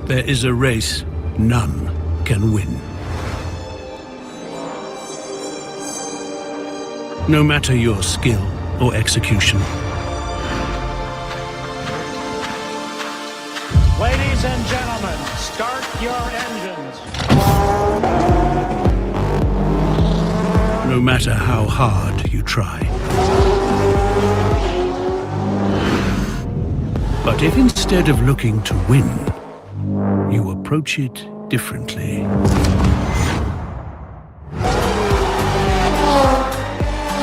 There is a race none can win. No matter your skill or execution. Ladies and gentlemen, start your engines. No matter how hard you try. But if instead of looking to win, you approach it differently.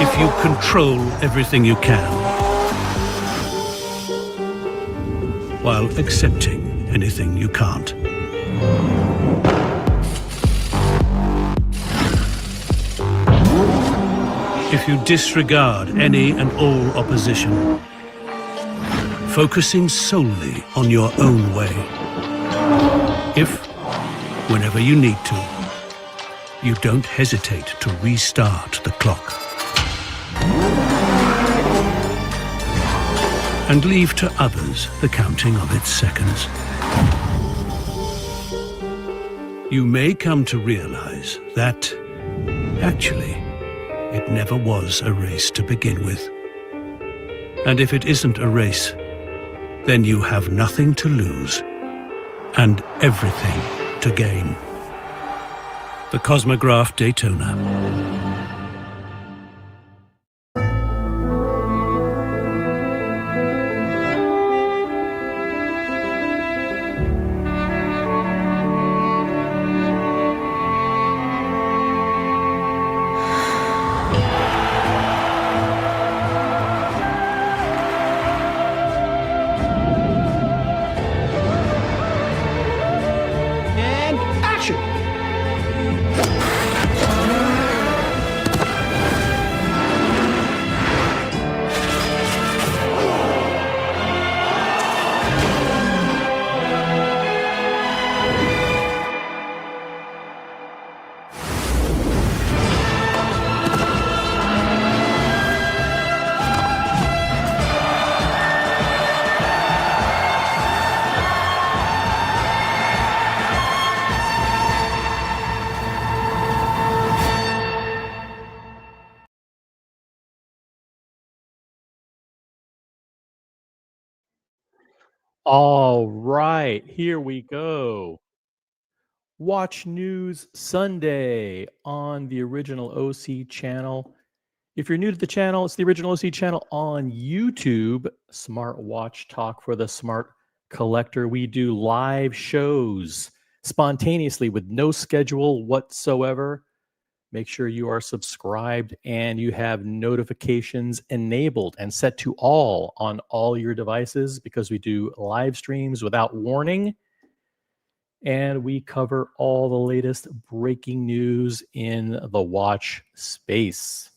If you control everything you can, while accepting anything you can't. If you disregard any and all opposition, focusing solely on your own way. If, whenever you need to, you don't hesitate to restart the clock. And leave to others the counting of its seconds. You may come to realize that, actually, it never was a race to begin with. And if it isn't a race, then you have nothing to lose and everything to gain. The Cosmograph Daytona. All right, here we go. Watch News Sunday on the original OC channel. If you're new to the channel, it's the original OC channel on YouTube. Smart Watch Talk for the Smart Collector. We do live shows spontaneously with no schedule whatsoever. Make sure you are subscribed and you have notifications enabled and set to all on all your devices, because we do live streams without warning. And we cover all the latest breaking news in the watch space.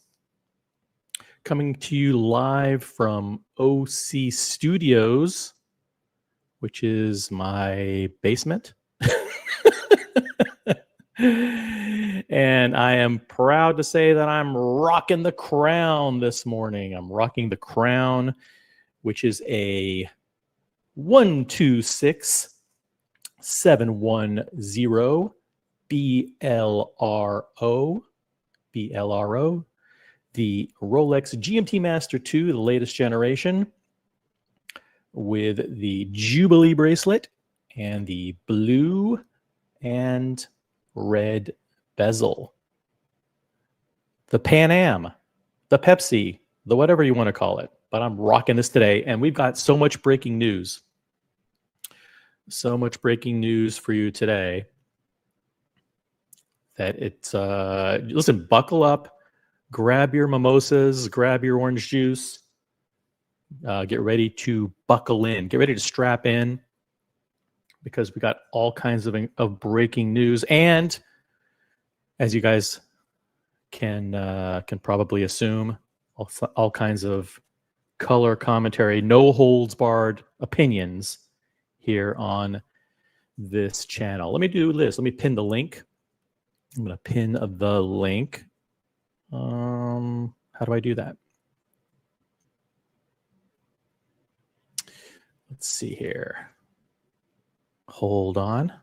Coming to you live from OC Studios, which is my basement. And I am proud to say that I'm rocking the crown this morning. I'm rocking the crown, which is a 126710 BLRO, the Rolex GMT Master 2, the latest generation, with the Jubilee bracelet and the blue and red bezel. The Pan Am, the Pepsi, the whatever you want to call it. But I'm rocking this today, and we've got so much breaking news. So much breaking news for you today that it's, listen, buckle up, grab your mimosas, grab your orange juice, get ready to buckle in, get ready to strap in, because we got all kinds of breaking news. And as you guys can probably assume, all kinds of color commentary, no holds barred opinions here on this channel. Let me do this. Let me pin the link. I'm going to pin the link. How do I do that? Let's see here. Hold on.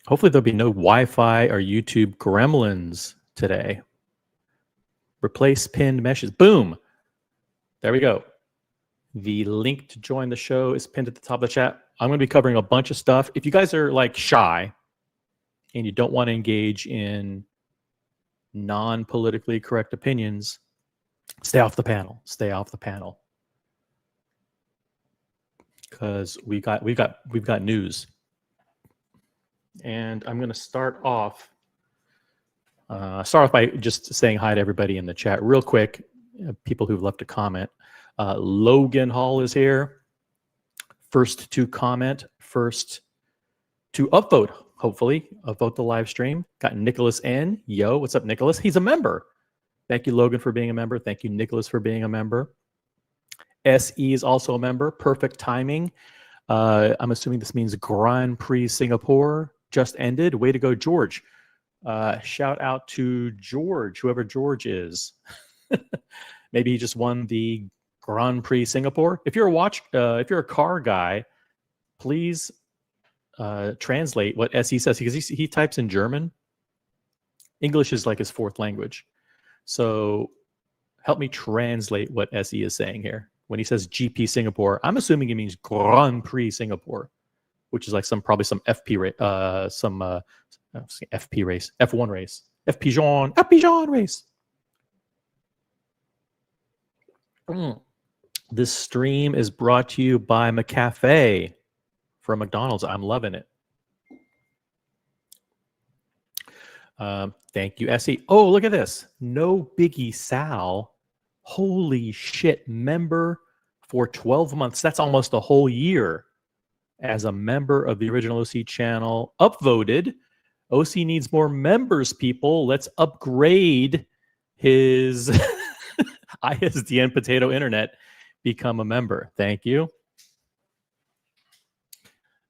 Hopefully there'll be no Wi-Fi or YouTube gremlins today. Replace pinned meshes. Boom. There we go. The link to join the show is pinned at the top of the chat. I'm going to be covering a bunch of stuff. If you guys are like shy and you don't want to engage in non-politically correct opinions, stay off the panel. Stay off the panel. Because we've got news. And I'm going to start off by just saying hi to everybody in the chat real quick. People who've left a comment. Logan Hall is here. First to comment, first to upvote, hopefully, upvote the live stream. Got Nicholas N. Yo, what's up, Nicholas? He's a member. Thank you, Logan, for being a member. Thank you, Nicholas, for being a member. SE is also a member. Perfect timing. I'm assuming this means Grand Prix Singapore just ended. Way to go, George. Shout out to George, whoever George is. Maybe he just won the Grand Prix Singapore. If you're a car guy, please translate what SE says, because he types in German. English is like his fourth language. So help me translate what SE is saying here. When he says GP Singapore, I'm assuming it means Grand Prix Singapore, which is like probably some FP race, FP race, F1 race, FP race. This stream is brought to you by McCafe from McDonald's. I'm loving it. Thank you, Essie. Oh, look at this. No Biggie Sal. Holy shit. Member for 12 months. That's almost a whole year as a member of the original OC channel. Upvoted. OC needs more members, people. Let's upgrade his ISDN Potato Internet. Become a member. Thank you.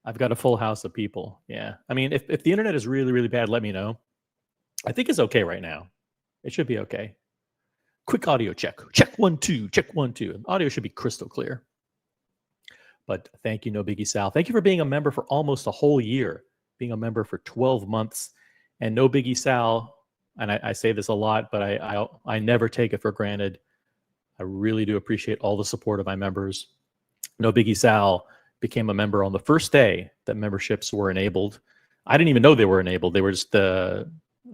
I've got a full house of people. Yeah. I mean, if the internet is really, really bad, let me know. I think it's okay right now. It should be okay. Quick audio check. Check 1 2. Check 1 2. Audio should be crystal clear. But thank you, No Biggie Sal. Thank you for being a member for almost a whole year. Being a member for 12 months. And No Biggie Sal, and I say this a lot, but I never take it for granted. I really do appreciate all the support of my members. No Biggie Sal became a member on the first day that memberships were enabled. I didn't even know they were enabled. They were just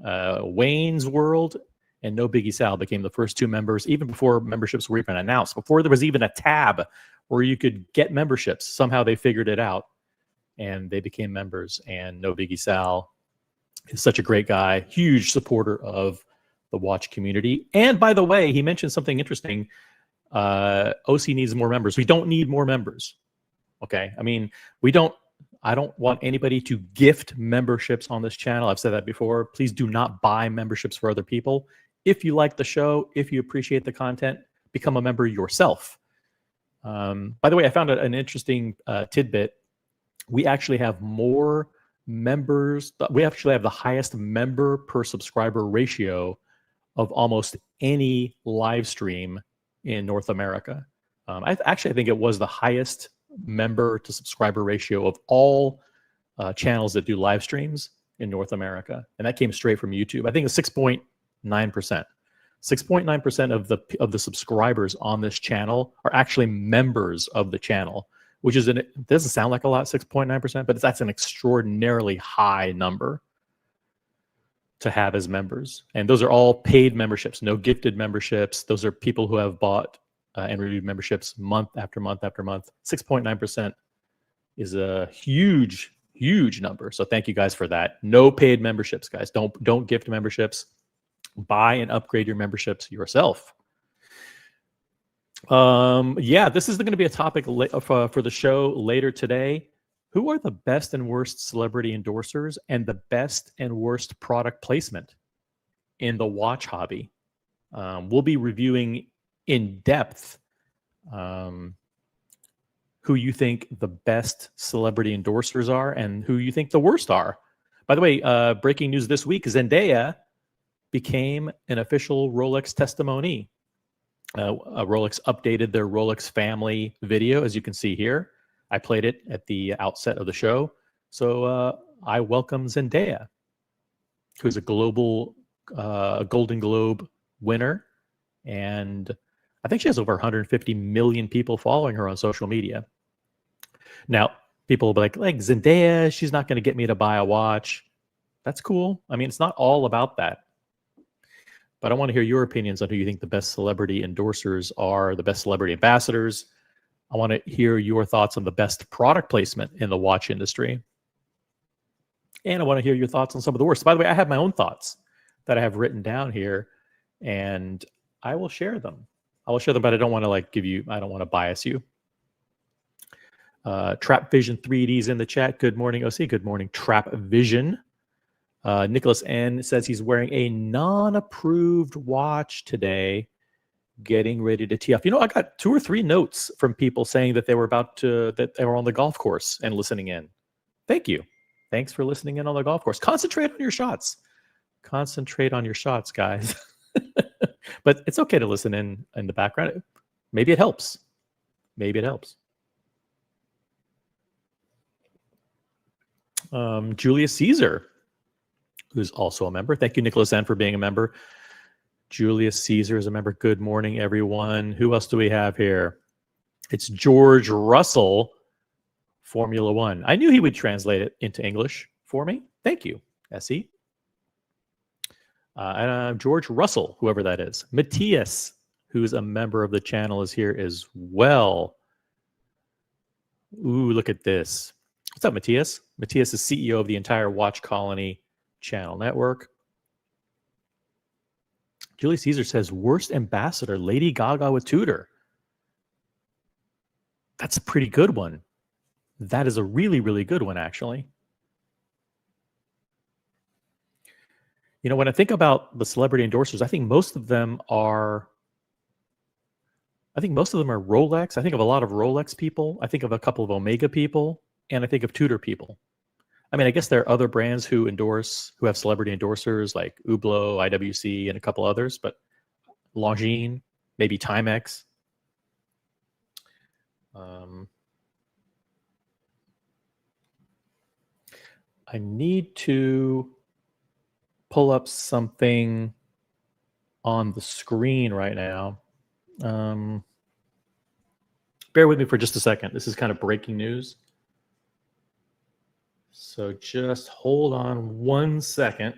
Wayne's World and No Biggie Sal became the first two members, even before memberships were even announced, before there was even a tab where you could get memberships. Somehow they figured it out and they became members. And No Biggie Sal is such a great guy, huge supporter of the watch community. And by the way, he mentioned something interesting. OC needs more members. We don't need more members. Okay. I mean, I don't want anybody to gift memberships on this channel. I've said that before. Please do not buy memberships for other people. If you like the show, if you appreciate the content, become a member yourself. By the way, I found an interesting tidbit. We actually have more members. We actually have the highest member per subscriber ratio of almost any live stream in North America. I think it was the highest member to subscriber ratio of all channels that do live streams in North America, and that came straight from YouTube. I think it's 6.9%. 6.9% of the subscribers on this channel are actually members of the channel, which is it doesn't sound like a lot, 6.9%, but that's an extraordinarily high number to have as members. And those are all paid memberships, no gifted memberships. Those are people who have bought and renewed memberships month after month after month. 6.9% is a huge, huge number. So thank you guys for that. No paid memberships, guys. Don't gift memberships. Buy and upgrade your memberships yourself. Yeah, this is going to be a topic for the show later today. Who are the best and worst celebrity endorsers and the best and worst product placement in the watch hobby? We'll be reviewing in depth who you think the best celebrity endorsers are and who you think the worst are. By the way, breaking news this week, Zendaya became an official Rolex testimony. Rolex updated their Rolex family video, as you can see here. I played it at the outset of the show. So I welcome Zendaya, who's a global Golden Globe winner. And I think she has over 150 million people following her on social media. Now, people will be like Zendaya, she's not going to get me to buy a watch. That's cool. I mean, it's not all about that. But I want to hear your opinions on who you think the best celebrity endorsers are, the best celebrity ambassadors. I want to hear your thoughts on the best product placement in the watch industry. And I want to hear your thoughts on some of the worst. By the way, I have my own thoughts that I have written down here, and I will share them. But I don't want to I don't want to bias you. Trap Vision 3D's in the chat. Good morning, OC. Good morning, Trap Vision. Nicholas N says he's wearing a non-approved watch today, getting ready to tee off. I got 2 or 3 notes from people saying that they were that they were on the golf course and listening in. Thank you. Thanks for listening in on the golf course. Concentrate on your shots. Concentrate on your shots, guys. But it's okay to listen in the background. Maybe it helps. Julius Caesar, who's also a member. Thank you, Nicholas N, for being a member. Julius Caesar is a member. Good morning, everyone. Who else do we have here? It's George Russell, Formula One. I knew he would translate it into English for me. Thank you, SE. George Russell, whoever that is. Matthias, who's a member of the channel, is here as well. Ooh, look at this. What's up, Matthias? Matthias is CEO of the entire Watch Colony channel network. Julie Caesar says, worst ambassador, Lady Gaga with Tudor. That's a pretty good one. That is a really, really good one, actually. When I think about the celebrity endorsers, I think most of them are Rolex. I think of a lot of Rolex people. I think of a couple of Omega people, and I think of Tudor people. I mean, I guess there are other brands who have celebrity endorsers like Hublot, IWC, and a couple others, but Longines, maybe Timex. I need to pull up something on the screen right now. Bear with me for just a second. This is kind of breaking news. So just hold on 1 second,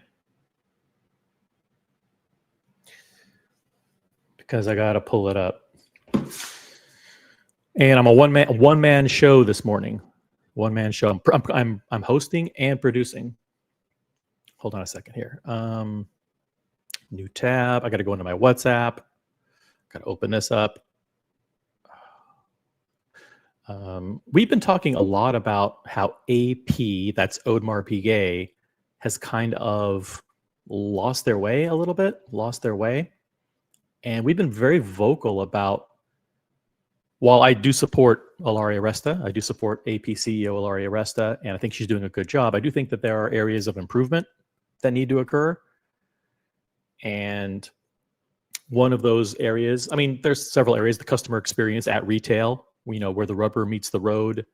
because I got to pull it up. And I'm a one man show this morning. One man show. I'm hosting and producing. Hold on a second here. New tab. I got to go into my WhatsApp. Got to open this up. We've been talking a lot about how AP, that's Audemars Piguet, has kind of lost their way a little bit, And we've been very vocal about, while I do support Ilaria Resta, I do support AP CEO Ilaria Resta, and I think she's doing a good job. I do think that there are areas of improvement that need to occur. And one of those areas, I mean, there's several areas, the customer experience at retail, where the rubber meets the road,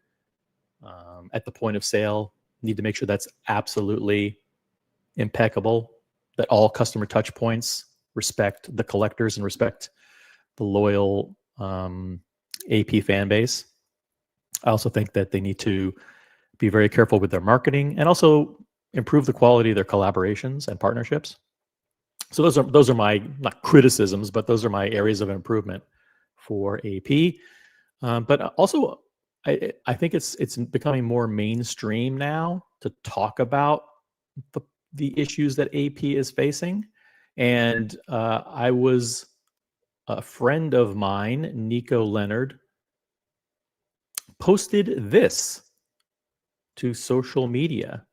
at the point of sale, need to make sure that's absolutely impeccable, that all customer touch points respect the collectors and respect the loyal AP fan base. I also think that they need to be very careful with their marketing and also improve the quality of their collaborations and partnerships. So those are my, not criticisms, but those are my areas of improvement for AP. But also, I think it's becoming more mainstream now to talk about the issues that AP is facing. And a friend of mine, Nico Leonard, posted this to social media.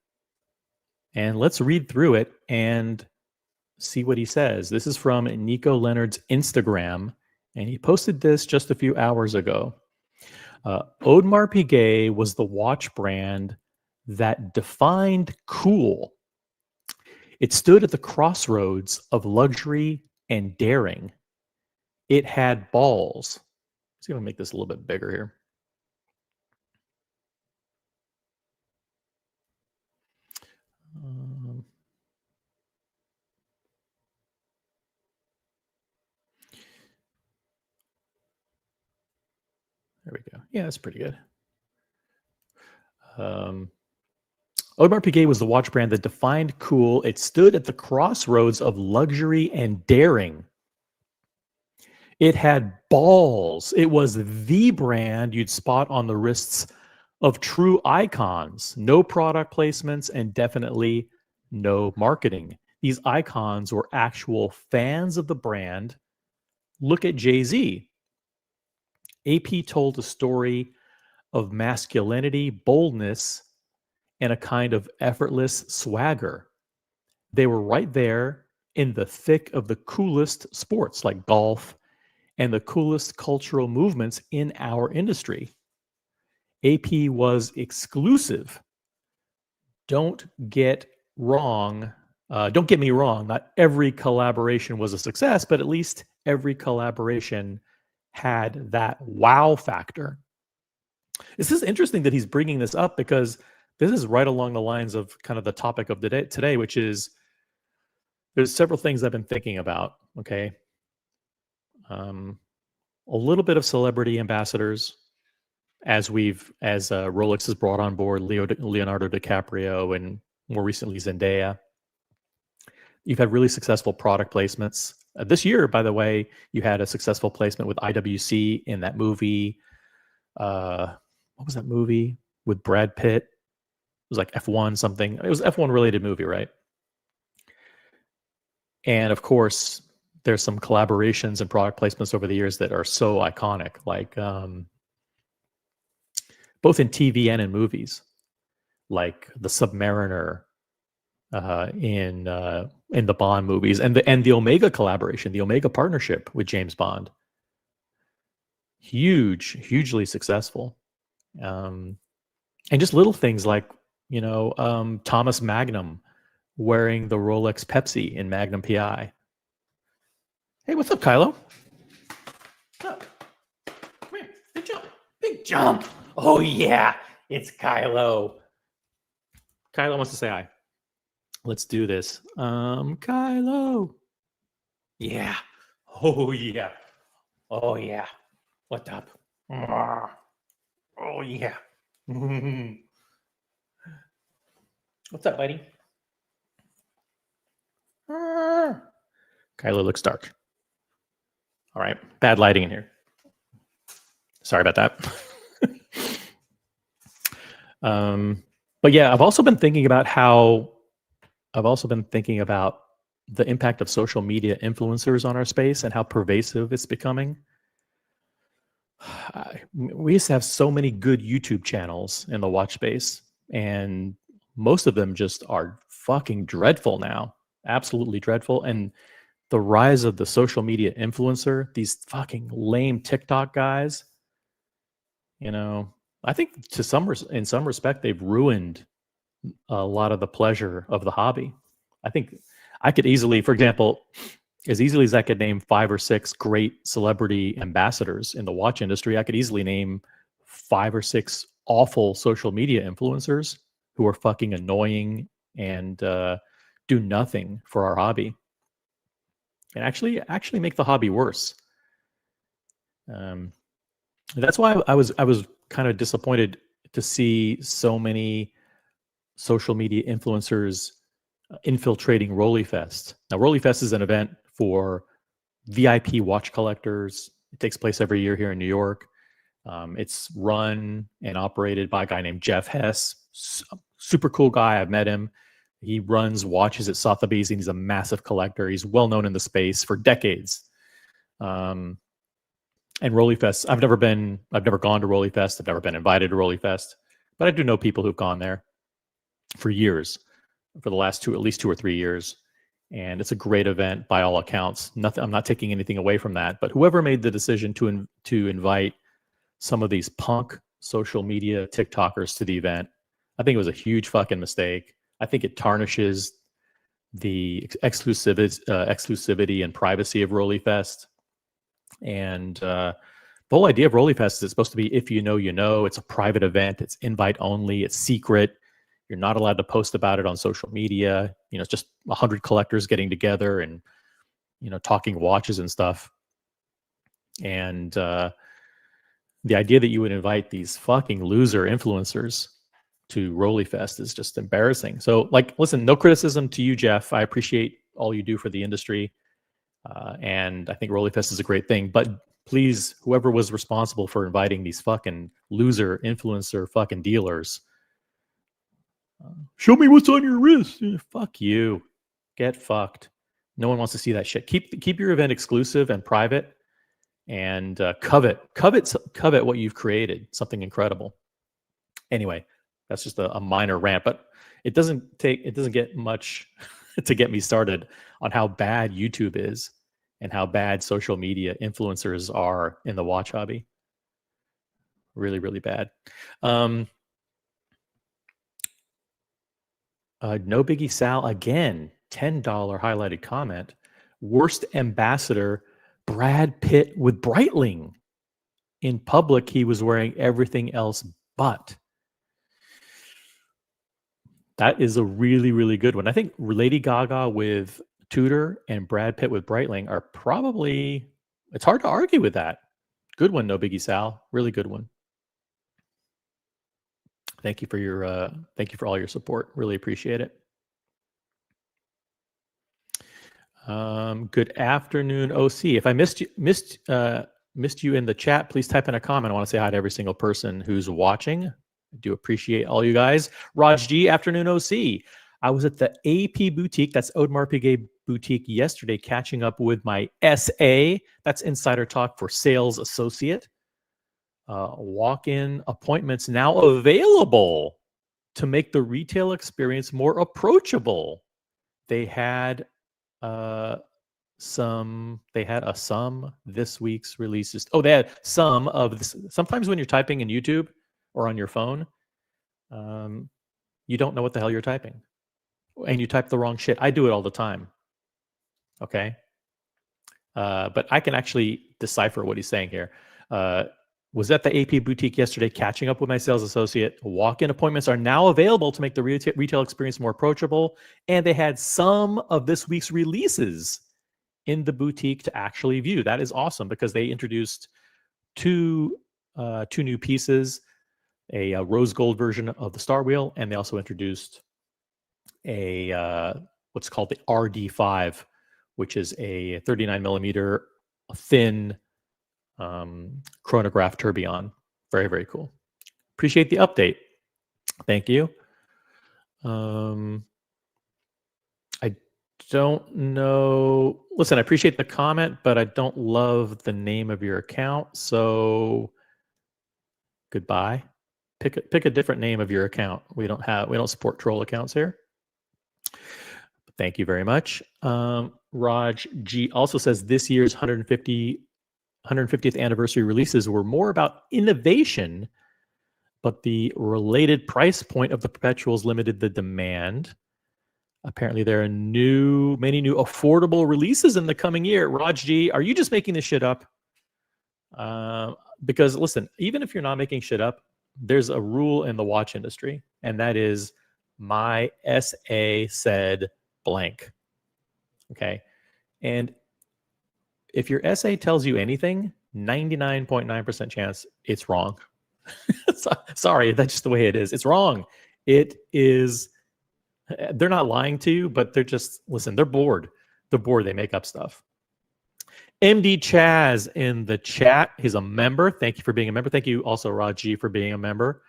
And let's read through it and see what he says. This is from Nico Leonard's Instagram, and he posted this just a few hours ago. Audemars Piguet was the watch brand that defined cool. It stood at the crossroads of luxury and daring. It had balls. Let's see if I can make this a little bit bigger here. There we go. Yeah, that's pretty good. Audemars Piguet was the watch brand that defined cool. It stood at the crossroads of luxury and daring. It had balls. It was the brand you'd spot on the wrists of true icons. No product placements and definitely no marketing. These icons were actual fans of the brand. Look at Jay-Z. AP told a story of masculinity, boldness, and a kind of effortless swagger. They were right there in the thick of the coolest sports like golf and the coolest cultural movements in our industry. AP was exclusive. Don't get wrong. Don't get me wrong. Not every collaboration was a success, but at least every collaboration had that wow factor. This is interesting that he's bringing this up because this is right along the lines of kind of the topic of the day today, which is there's several things I've been thinking about. Okay. A little bit of celebrity ambassadors as Rolex has brought on board Leonardo DiCaprio and more recently Zendaya. You've had really successful product placements. This year, by the way, you had a successful placement with IWC in that movie. What was that movie with Brad Pitt? It was like F1 something. It was F1 related movie, right? And of course, there's some collaborations and product placements over the years that are so iconic, like both in TV and in movies, like the Submariner in the Bond movies, and the Omega collaboration, the Omega partnership with James Bond. Hugely successful, and just little things like Thomas Magnum wearing the Rolex Pepsi in Magnum PI. Hey, what's up, Kylo? Up. Come here. Big jump. Big jump. Oh, yeah. It's Kylo. Kylo wants to say hi. Let's do this. Kylo. Yeah. Oh, yeah. Oh, yeah. What's up? Oh, yeah. What's up, buddy? Kylo looks dark. All right. Bad lighting in here. Sorry about that. But yeah, I've also been thinking about the impact of social media influencers on our space and how pervasive it's becoming. We used to have so many good YouTube channels in the watch space, and most of them just are fucking dreadful now. Absolutely dreadful. And the rise of the social media influencer, these fucking lame TikTok guys, I think in some respect, they've ruined a lot of the pleasure of the hobby. I think I could easily, for example, as easily as I could name 5 or 6 great celebrity ambassadors in the watch industry, I could easily name 5 or 6 awful social media influencers who are fucking annoying and do nothing for our hobby, and actually make the hobby worse. That's why I was kind of disappointed to see so many social media influencers infiltrating Rolleifest. Now, Rolleifest is an event for VIP watch collectors. It takes place every year here in New York. It's run and operated by a guy named Geoff Hess. Super cool guy. I've met him. He runs watches at Sotheby's, and he's a massive collector. He's well known in the space for decades. And Rolleifest, I've never gone to Rolleifest. I've never been invited to Rolleifest, but I do know people who've gone there for years, for the last at least 2 or 3 years. And it's a great event by all accounts. I'm not taking anything away from that, but whoever made the decision to invite some of these punk social media TikTokers to the event, I think it was a huge fucking mistake. I think it tarnishes the exclusivity and privacy of Rolleifest. And the whole idea of Rolleifest is it's supposed to be, if you know, you know. It's a private event. It's invite only. It's secret. You're not allowed to post about it on social media. It's just 100 collectors getting together and, talking watches and stuff. And the idea that you would invite these fucking loser influencers to Rolly Fest is just embarrassing. So, listen, no criticism to you, Geoff. I appreciate all you do for the industry. And I think Rolly Fest is a great thing. But please, whoever was responsible for inviting these fucking loser influencer fucking dealers, show me what's on your wrist. Fuck you. Get fucked. No one wants to see that shit. Keep your event exclusive and private, and covet what you've created. Something incredible. Anyway, that's just a minor rant, but it doesn't get much to get me started on how bad YouTube is and how bad social media influencers are in the watch hobby. Really, really bad. No Biggie Sal again, $10 highlighted comment. Worst ambassador, Brad Pitt with Breitling. In public, he was wearing everything else but. That is a really, really good one. I think Lady Gaga with Tudor and Brad Pitt with Breitling are probably, it's hard to argue with that. Good one, No Biggie Sal. Really good one. Thank you for all your support. Really appreciate it. Good afternoon, OC. If I missed you in the chat, please type in a comment. I want to say hi to every single person who's watching. I do appreciate all you guys. Raj G, afternoon, OC. I was at the AP boutique, that's Audemars Piguet boutique, yesterday, catching up with my SA. That's Insider Talk for Sales Associate. Walk-in appointments now available to make the retail experience more approachable. They had some this week's releases. Oh, they had some of this. Sometimes when you're typing in YouTube or on your phone, you don't know what the hell you're typing, and you type the wrong shit. I do it all the time. Okay. But I can actually decipher what he's saying here. Was at the AP boutique yesterday, catching up with my sales associate. Walk-in appointments are now available to make the retail experience more approachable. And they had some of this week's releases in the boutique to actually view. That is awesome because they introduced two new pieces, a rose gold version of the Star Wheel, and they also introduced a what's called the RD5, which is a 39 millimeter thin chronograph tourbillon. Very, very cool. Appreciate the update. Thank you. I don't know. Listen, I appreciate the comment, but I don't love the name of your account. So goodbye. Pick a different name of your account. We don't support troll accounts here. Thank you very much. Raj G also says this year's 150th anniversary releases were more about innovation, but the related price point of the perpetuals limited the demand. Apparently, there are many new affordable releases in the coming year. Raj G, are you just making this shit up? Because listen, even if you're not making shit up, there's a rule in the watch industry, and that is my SA said blank. Okay, and if your SA tells you anything, 99.9% chance it's wrong. Sorry, that's just the way it is. It's wrong. It is. They're not lying to you, but they're just, listen, they're bored. They're bored. They make up stuff. MD Chaz in the chat. He's a member. Thank you for being a member. Thank you also, Raji, for being a member.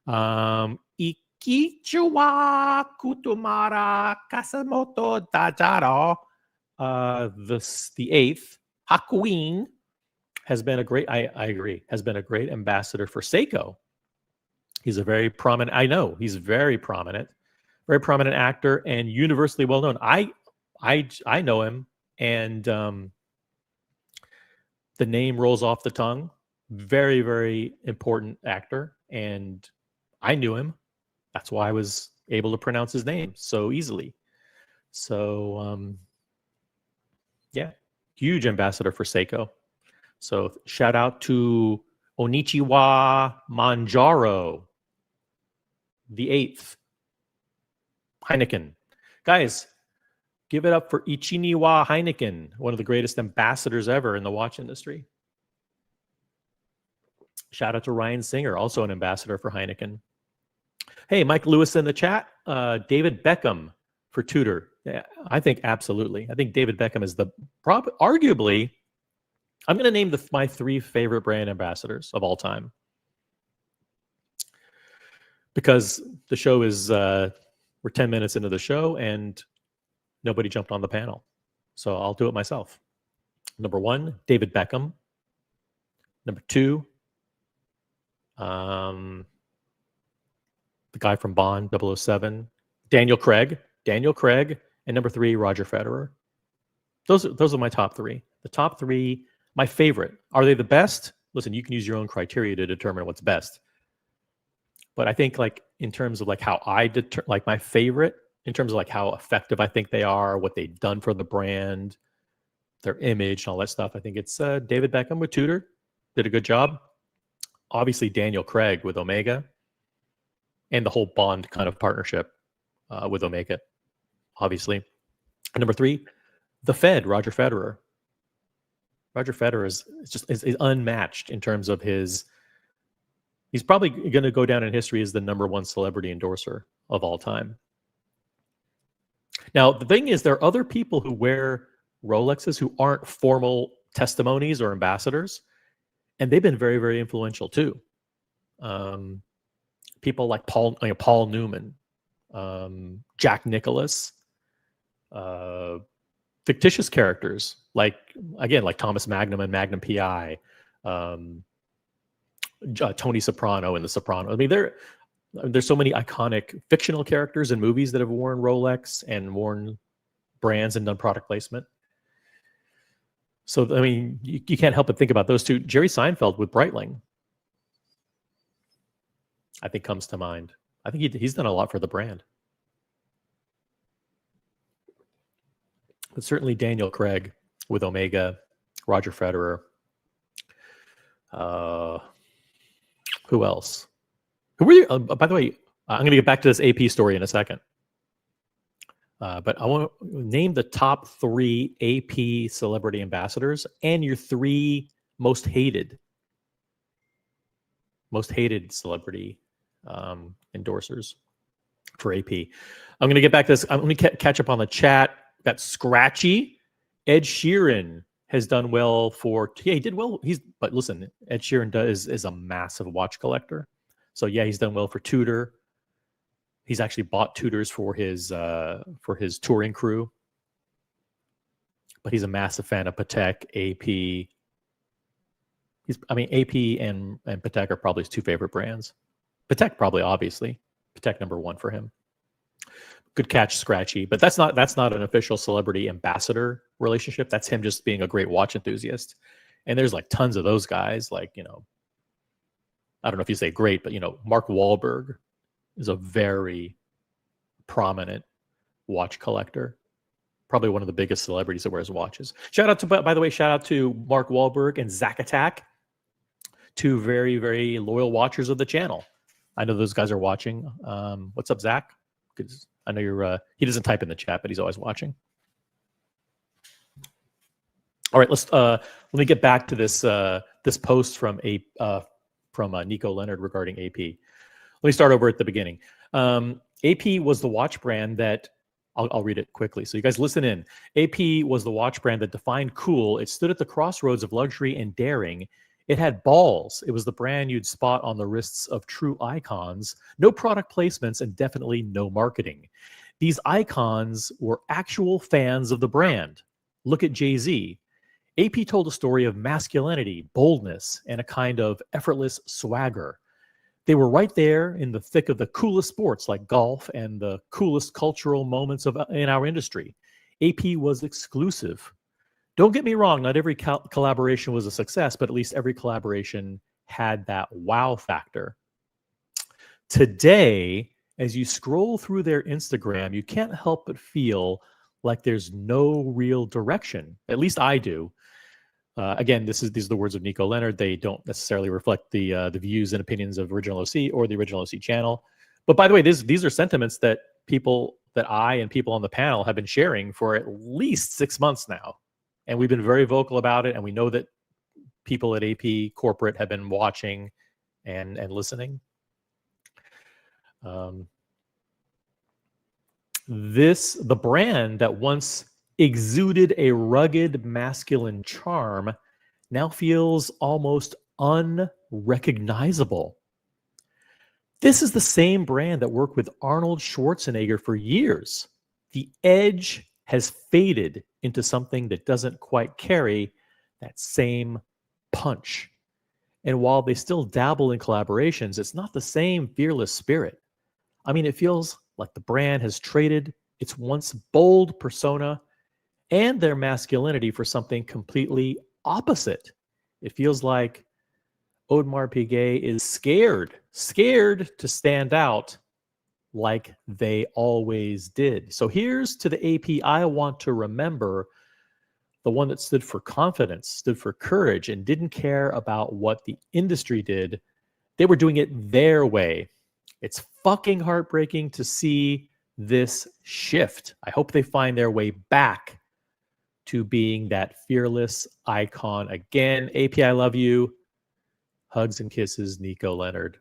Ikichwa Kutumara Kasamoto Dajaro. The eighth, Hakuin, has been a great, I agree, has been a great ambassador for Seiko. He's a very prominent, I know, he's very prominent actor and universally well known. I know him, and the name rolls off the tongue. Very, very important actor, and I knew him. That's why I was able to pronounce his name so easily. So, yeah, huge ambassador for Seiko. So shout out to Onichiwa Manjaro, the eighth. Heineken. Guys, give it up for Ichiniwa Heineken, one of the greatest ambassadors ever in the watch industry. Shout out to Ryan Singer, also an ambassador for Heineken. Hey, Mike Lewis in the chat. David Beckham for Tudor. Yeah, I think absolutely. I think David Beckham is arguably, I'm going to name my 3 favorite brand ambassadors of all time. Because the show is, we're 10 minutes into the show and nobody jumped on the panel. So I'll do it myself. Number 1, David Beckham. Number 2, the guy from Bond, 007, Daniel Craig. And number 3, Roger Federer. Those are my top 3. The top 3, my favorite. Are they the best? Listen, you can use your own criteria to determine what's best. But I think like in terms of like how like my favorite, in terms of like how effective I think they are, what they've done for the brand, their image and all that stuff, I think it's David Beckham with Tudor. Did a good job. Obviously Daniel Craig with Omega. And the whole Bond kind of partnership with Omega, obviously. And number 3, the Fed, Roger Federer. Roger Federer is unmatched in terms of his. He's probably going to go down in history as the number 1 celebrity endorser of all time. Now, the thing is, there are other people who wear Rolexes who aren't formal testimonies or ambassadors, and they've been very, very influential too. People like Paul Newman, Jack Nicholas, fictitious characters like Thomas Magnum and Magnum PI, Tony Soprano in The Soprano. I mean, there's so many iconic fictional characters in movies that have worn Rolex and worn brands and done product placement. So, I mean, you can't help but think about those two. Jerry Seinfeld with Breitling, I think, comes to mind. I think he's done a lot for the brand. But certainly Daniel Craig with Omega, Roger Federer. Who else? Who were you? By the way, I'm going to get back to this AP story in a second. But I want to name the top 3 AP celebrity ambassadors and your 3 most hated celebrity endorsers for AP. I'm going to get back to this. I'm going to catch up on the chat. Got Scratchy. Ed Sheeran has done well for. Yeah, he did well. But listen, Ed Sheeran is a massive watch collector. So yeah, he's done well for Tudor. He's actually bought Tudors for his touring crew. But he's a massive fan of Patek, AP. AP and Patek are probably his 2 favorite brands. Patek probably, obviously. Patek number 1 for him. Good catch, Scratchy. But that's not an official celebrity ambassador relationship. That's him just being a great watch enthusiast. And there's like tons of those guys. Like, I don't know if you say great, but Mark Wahlberg is a very prominent watch collector. Probably one of the biggest celebrities that wears watches. By the way, shout out to Mark Wahlberg and Zack Attack, 2 very, very loyal watchers of the channel. I know those guys are watching. What's up, Zach? Because I know he doesn't type in the chat, but he's always watching. All right, let me get back to this post from Nico Leonard regarding AP. Let me start over at the beginning. AP was the watch brand that I'll read it quickly. So you guys listen in. AP was the watch brand that defined cool. It stood at the crossroads of luxury and daring. It had balls. It was the brand you'd spot on the wrists of true icons. No product placements and definitely no marketing. These icons were actual fans of the brand. Look at Jay-Z. AP told a story of masculinity, boldness, and a kind of effortless swagger. They were right there in the thick of the coolest sports like golf and the coolest cultural moments in our industry. AP was exclusive. Don't get me wrong, not every collaboration was a success, but at least every collaboration had that wow factor. Today, as you scroll through their Instagram, you can't help but feel like there's no real direction. At least I do. Again, these are the words of Nico Leonard. They don't necessarily reflect the views and opinions of Original OC or the Original OC channel. But by the way, these are sentiments that people that I and people on the panel have been sharing for at least 6 months now. And we've been very vocal about it. And we know that people at AP corporate have been watching and listening. The brand that once exuded a rugged masculine charm now feels almost unrecognizable. This is the same brand that worked with Arnold Schwarzenegger for years. The edge has faded into something that doesn't quite carry that same punch. And while they still dabble in collaborations, it's not the same fearless spirit. I mean, it feels like the brand has traded its once bold persona and their masculinity for something completely opposite. It feels like Audemars Piguet is scared to stand out like they always did. So here's to the AP I want to remember, the one that stood for confidence, stood for courage, and didn't care about what the industry did. They were doing it their way. It's fucking heartbreaking to see this shift. I hope they find their way back to being that fearless icon again. AP, I love you. Hugs and kisses, Nico Leonard.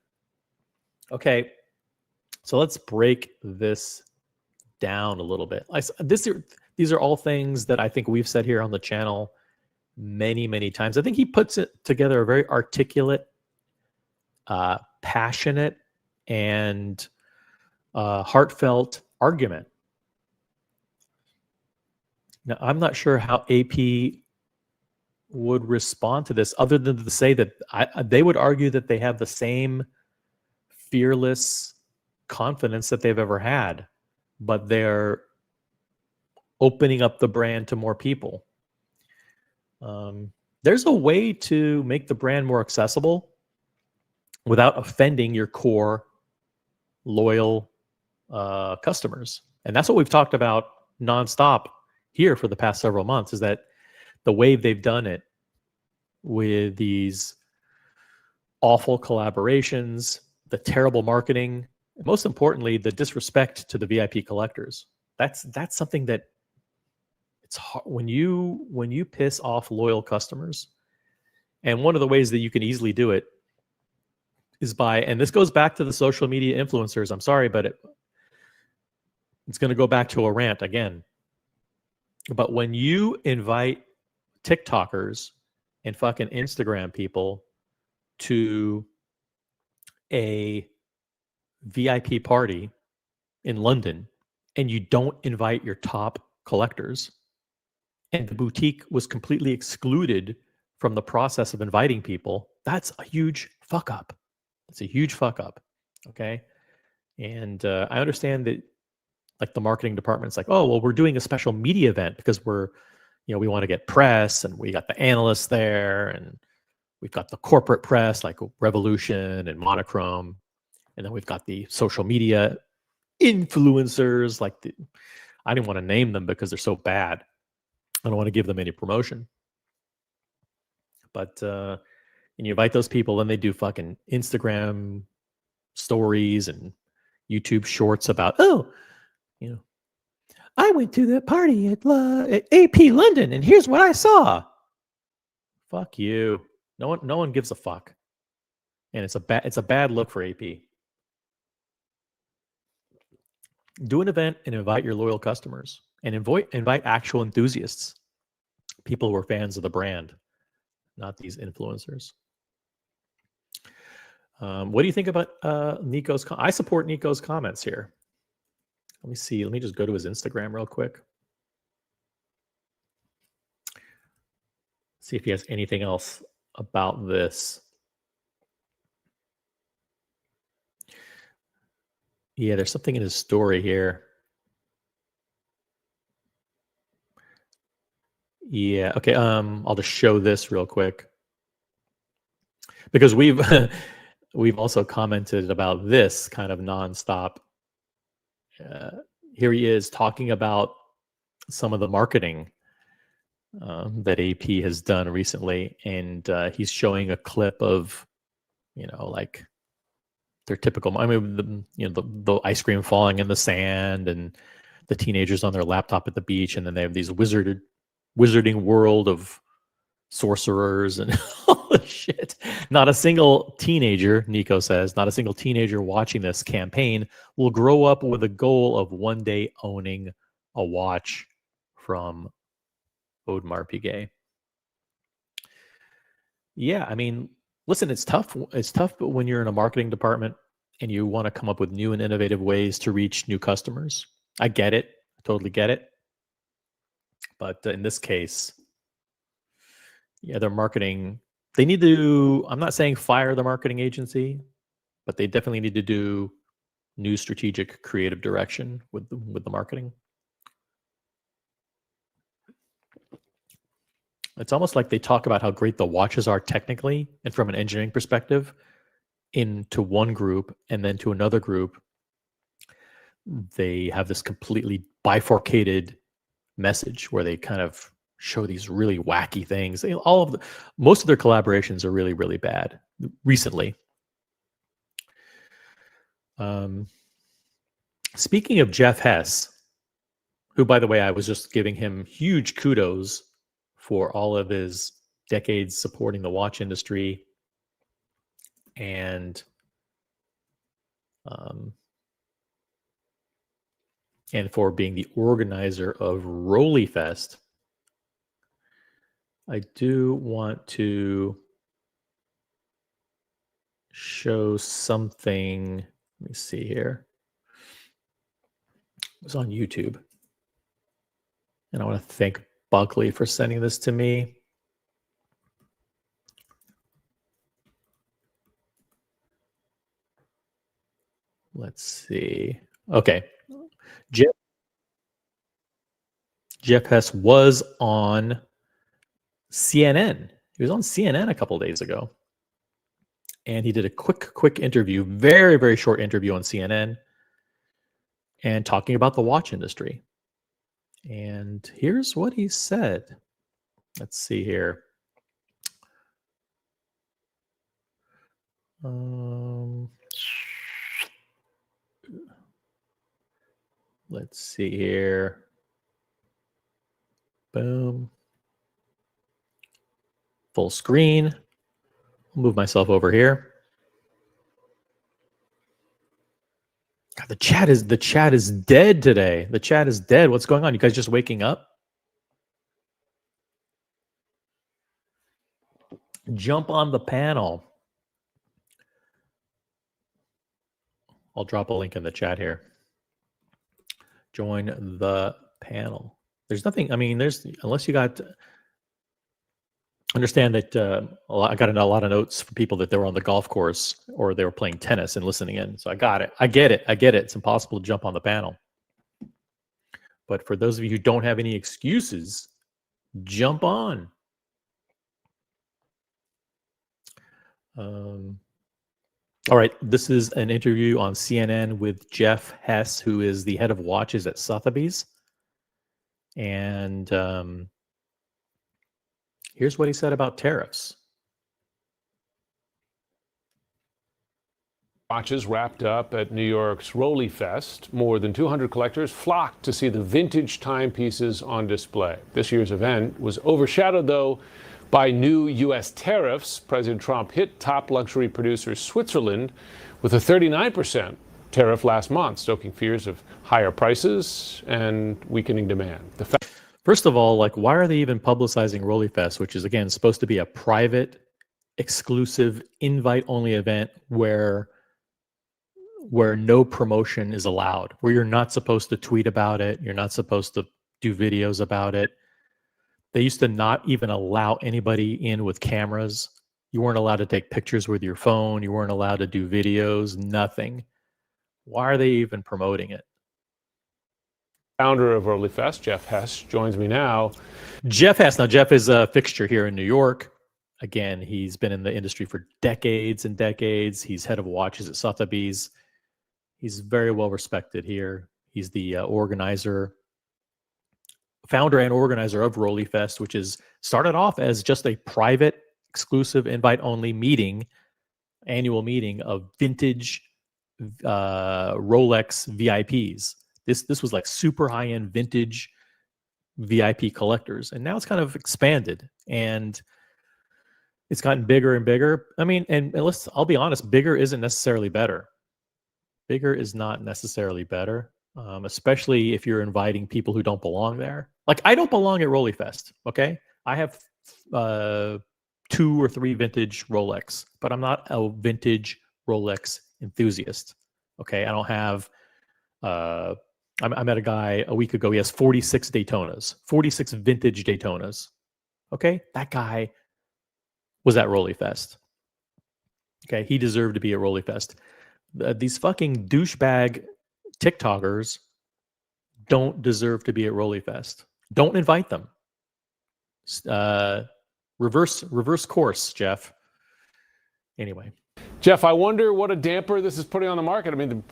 Okay, so let's break this down a little bit. These are all things that I think we've said here on the channel many, many times. I think he puts it together a very articulate, passionate, and heartfelt argument. Now, I'm not sure how AP would respond to this other than to say that they would argue that they have the same fearless confidence that they've ever had, but they're opening up the brand to more people. There's a way to make the brand more accessible without offending your core loyal customers. And that's what we've talked about nonstop here for the past several months, is that the way they've done it with these awful collaborations, the terrible marketing, and most importantly, the disrespect to the VIP collectors. That's something that it's hard when you piss off loyal customers. And one of the ways that you can easily do it is by, and this goes back to the social media influencers. I'm sorry, but it's going to go back to a rant again. But when you invite TikTokers and fucking Instagram people to a VIP party in London, and you don't invite your top collectors, and the boutique was completely excluded from the process of inviting people, that's a huge fuck up. It's a huge fuck up. Okay. And I understand that, like, the marketing department's like, oh, well, we're doing a special media event because we want to get press, and we got the analysts there, and we've got the corporate press like Revolution and Monochrome, and then we've got the social media influencers I didn't want to name them because they're so bad. I don't want to give them any promotion. But and you invite those people, and they do fucking Instagram stories and YouTube shorts about, I went to the party at AP London, and here's what I saw. Fuck you. No one gives a fuck, and it's a bad look for AP. Do an event and invite your loyal customers, and invite actual enthusiasts, people who are fans of the brand, not these influencers. What do you think about Nico's? I support Nico's comments here. Let me see. Let me just go to his Instagram real quick. See if he has anything else about this. Yeah, there's something in his story here. Yeah, okay. I'll just show this real quick, because we've also commented about this kind of nonstop. Here he is talking about some of the marketing that AP has done recently, and he's showing a clip of, like their typical. I mean, the ice cream falling in the sand, and the teenagers on their laptop at the beach, and then they have these wizarding world of sorcerers and all the shit. Not a single teenager, Nico says, not a single teenager watching this campaign will grow up with a goal of one day owning a watch from Audemars Piguet. Yeah, I mean, listen, it's tough. It's tough when you're in a marketing department and you want to come up with new and innovative ways to reach new customers. I get it. I totally get it. But in this case, yeah, their marketing, they need to, I'm not saying fire the marketing agency, but they definitely need to do new strategic creative direction with the marketing. It's almost like they talk about how great the watches are technically and from an engineering perspective into one group, and then to another group, they have this completely bifurcated message where they kind of show these really wacky things. Most of their collaborations are really, really bad recently. Speaking of Geoff Hess, who, by the way, I was just giving him huge kudos for all of his decades supporting the watch industry and for being the organizer of Rollyfest. I do want to show something. Let me see here. It was on YouTube. And I want to thank Buckley for sending this to me. Let's see. Okay. Geoff Hess was on CNN. He was on CNN a couple of days ago. And he did a quick interview, very, very short interview on CNN, and talking about the watch industry. And here's what he said. Let's see here. Let's see here. Boom. Full screen. I'll move myself over here. God, the chat is dead today. The chat is dead. What's going on? You guys just waking up? Jump on the panel. I'll drop a link in the chat here. Join the panel. There's nothing, I mean, unless you got, understand that I got a lot of notes from people that they were on the golf course or they were playing tennis and listening in. So I got it. I get it. It's impossible to jump on the panel. But for those of you who don't have any excuses, jump on. All right, this is an interview on CNN with Geoff Hess, who is the head of watches at Sotheby's. And here's what he said about tariffs. Watches wrapped up at New York's Rollyfest. More than 200 collectors flocked to see the vintage timepieces on display. This year's event was overshadowed, though, by new U.S. tariffs. President Trump hit top luxury producer Switzerland with a 39% tariff last month, stoking fears of higher prices and weakening demand. First of all, like, why are they even publicizing Rollyfest, which is, again, supposed to be a private, exclusive, invite-only event where no promotion is allowed, where you're not supposed to tweet about it, you're not supposed to do videos about it. They used to not even allow anybody in with cameras. You weren't allowed to take pictures with your phone. You weren't allowed to do videos, nothing. Why are they even promoting it? Founder of Rollyfest, Geoff Hess, joins me now. Geoff Hess. Now, Geoff is a fixture here in New York. Again, he's been in the industry for decades and decades. He's head of watches at Sotheby's. He's very well respected here. He's the founder and organizer of Rollyfest, which is started off as just a private, exclusive, invite-only annual meeting of vintage Rolex VIPs. This was like super high-end vintage VIP collectors, and now it's kind of expanded and it's gotten bigger and bigger. I mean, and I'll be honest, bigger isn't necessarily better. Bigger is not necessarily better, especially if you're inviting people who don't belong there. Like, I don't belong at Rolly Fest, okay? I have 2 or 3 vintage Rolex, but I'm not a vintage Rolex enthusiast, okay? I don't have... I met a guy a week ago. He has 46 Daytonas, 46 vintage Daytonas. Okay, that guy was at Rolly Fest. Okay, he deserved to be at Rolly Fest. These fucking douchebag TikTokers don't deserve to be at Rolly Fest. Don't invite them. Reverse course, Geoff. Anyway, Geoff, I wonder what a damper this is putting on the market. I mean, the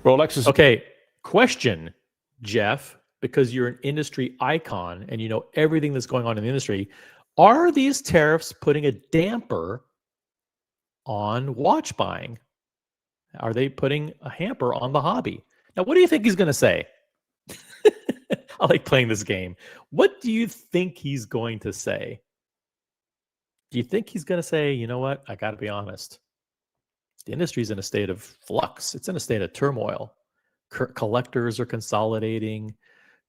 Rolex is okay. Question, Geoff, because you're an industry icon and you know everything that's going on in the industry. Are these tariffs putting a damper on watch buying? Are they putting a hamper on the hobby? Now, what do you think he's going to say? I like playing this game. What do you think he's going to say? Do you think he's going to say, you know what? I got to be honest. The industry's in a state of flux. It's in a state of turmoil. Collectors are consolidating.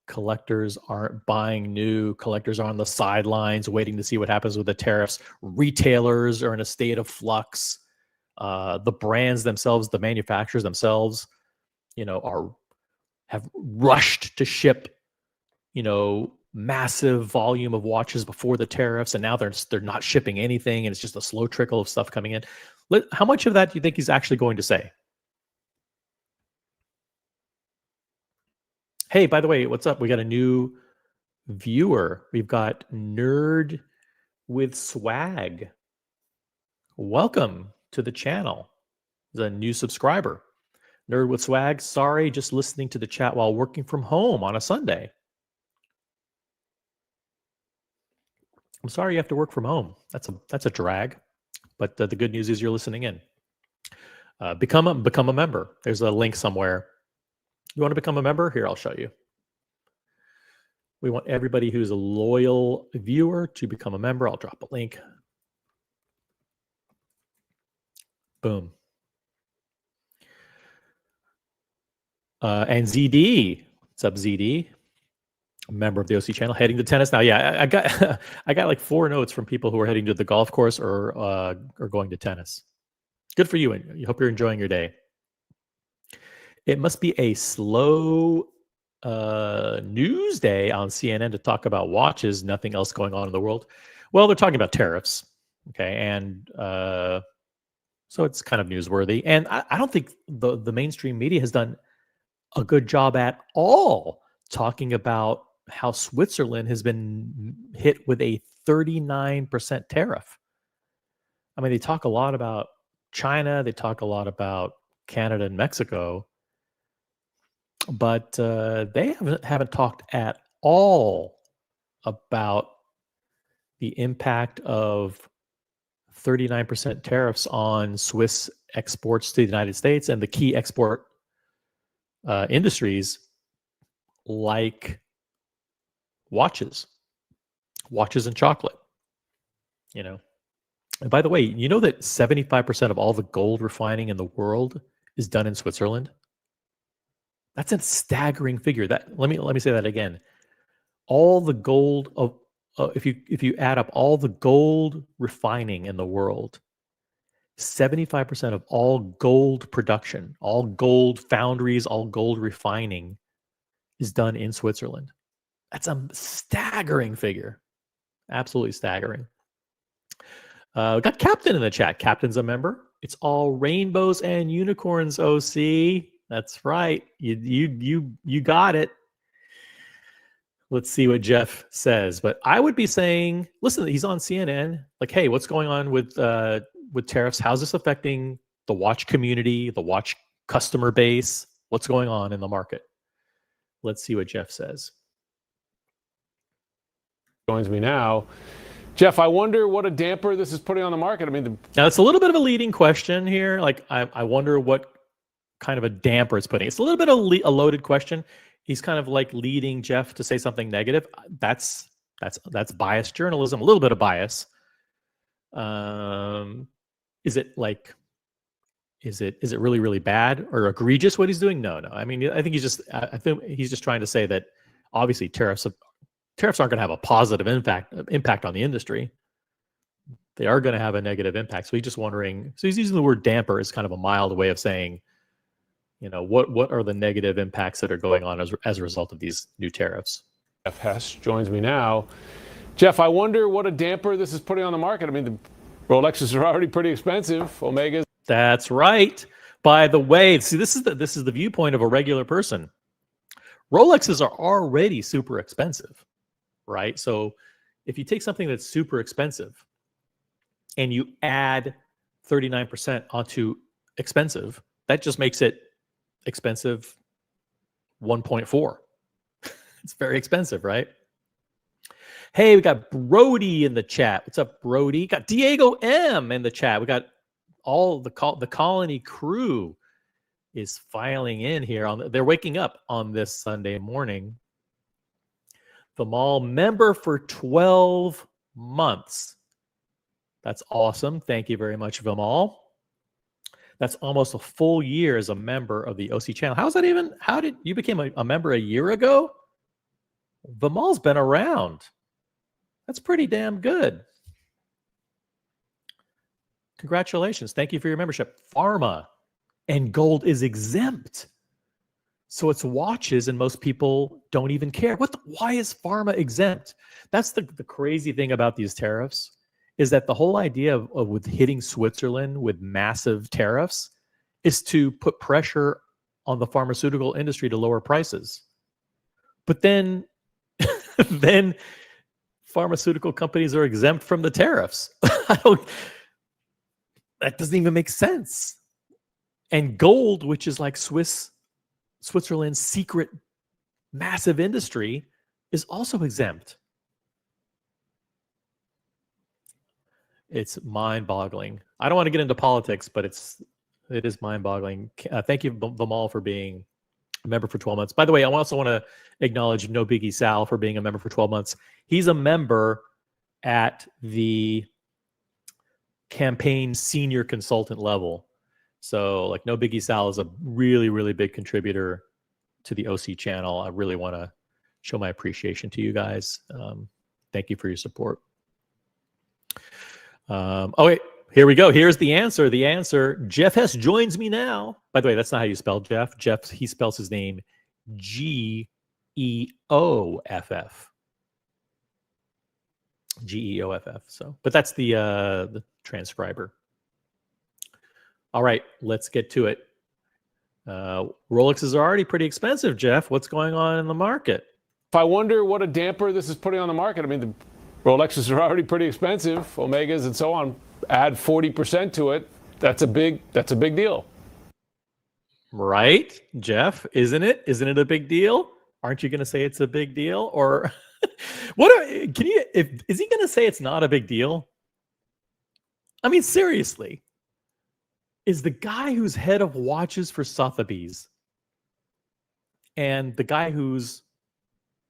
Collectors aren't buying new. Collectors are on the sidelines waiting to see what happens with the tariffs. Retailers are in a state of flux. The brands themselves, the manufacturers themselves, have rushed to ship, massive volume of watches before the tariffs, and now they're not shipping anything, and it's just a slow trickle of stuff coming in. How much of that do you think he's actually going to say? Hey, by the way, what's up? We got a new viewer. We've got Nerd with Swag. Welcome to the channel. He's a new subscriber. Nerd with Swag. Sorry, just listening to the chat while working from home on a Sunday. I'm sorry you have to work from home. That's a drag. But the good news is you're listening in. Become a member. There's a link somewhere. You want to become a member? Here, I'll show you. We want everybody who's a loyal viewer to become a member. I'll drop a link. Boom. And ZeeDee. What's up, ZeeDee? A member of the OC channel, heading to tennis now. Yeah, I got I got like 4 notes from people who are heading to the golf course or going to tennis. Good for you, and I hope you're enjoying your day. It must be a slow news day on CNN to talk about watches. Nothing else going on in the world. Well, they're talking about tariffs. Okay, and so it's kind of newsworthy. And I don't think the mainstream media has done a good job at all talking about how Switzerland has been hit with a 39% tariff. I mean, they talk a lot about China. They talk a lot about Canada and Mexico. But they haven't talked at all about the impact of 39% tariffs on Swiss exports to the United States and the key export industries like watches and chocolate. And by the way, you know that 75% of all the gold refining in the world is done in Switzerland? That's a staggering figure. Let me say that again. All the gold of if you add up all the gold refining in the world, 75% of all gold production, all gold foundries, all gold refining is done in Switzerland. That's a staggering figure. Absolutely staggering. We got Captain in the chat. Captain's a member. It's all rainbows and unicorns, OC. That's right. You got it. Let's see what Geoff says. But I would be saying, listen, he's on CNN. Like, hey, what's going on with tariffs? How's this affecting the watch community, the watch customer base? What's going on in the market? Let's see what Geoff says. Joins me now. Geoff, I wonder what a damper this is putting on the market. I mean, now it's a little bit of a leading question here. Like, I wonder what kind of a damper it's putting. It's a little bit of a loaded question. he's kind of like leading Geoff to say something negative. That's biased journalism, a little bit of bias. Is it like, is it really, really bad or egregious what he's doing? No. I mean, I think I think he's just trying to say that obviously tariffs aren't going to have a positive impact on the industry. They are going to have a negative impact. So he's just wondering. So he's using the word damper as kind of a mild way of saying, what are the negative impacts that are going on as a result of these new tariffs? Geoff Hess joins me now. Geoff, I wonder what a damper this is putting on the market. I mean, the Rolexes are already pretty expensive. Omegas. That's right. By the way, see, this is the viewpoint of a regular person. Rolexes are already super expensive, right? So if you take something that's super expensive and you add 39% onto expensive, that just makes it expensive 1.4. It's very expensive, right? Hey, we got Brody in the chat. What's up, Brody? Got Diego M in the chat. We got all the Colony crew is filing in here. They're waking up on this Sunday morning. The mall member for 12 months. That's awesome. Thank you very much, Vimal. That's almost a full year as a member of the OC channel. How did you become a member a year ago? Vimal's been around. That's pretty damn good. Congratulations. Thank you for your membership. Pharma and gold is exempt. So it's watches and most people don't even care. Why is pharma exempt? That's the crazy thing about these tariffs, is that the whole idea of with hitting Switzerland with massive tariffs is to put pressure on the pharmaceutical industry to lower prices. But then pharmaceutical companies are exempt from the tariffs. That doesn't even make sense. And gold, which is like Switzerland's secret massive industry, is also exempt. It's mind-boggling. I don't want to get into politics, but it is mind-boggling. Thank you, Vimal, for being a member for 12 months. By the way, I also want to acknowledge No Biggie Sal for being a member for 12 months. He's a member at the campaign senior consultant level. So like No Biggie Sal is a really, really big contributor to the OC channel. I really want to show my appreciation to you guys. Thank you for your support. Oh, wait, here we go. Here's the answer. The answer, Geoff Hess joins me now. By the way, that's not how you spell Geoff. Geoff, he spells his name Geoff. Geoff. So, but that's the transcriber. All right, let's get to it. Rolexes are already pretty expensive, Geoff. What's going on in the market? I wonder what a damper this is putting on the market. I mean, the Rolexes are already pretty expensive. Omegas and so on. Add 40% to it. That's a big deal. Right, Geoff? Isn't it? Isn't it a big deal? Aren't you going to say it's a big deal? Or is he going to say it's not a big deal? I mean, seriously. Is the guy who's head of watches for Sotheby's and the guy who's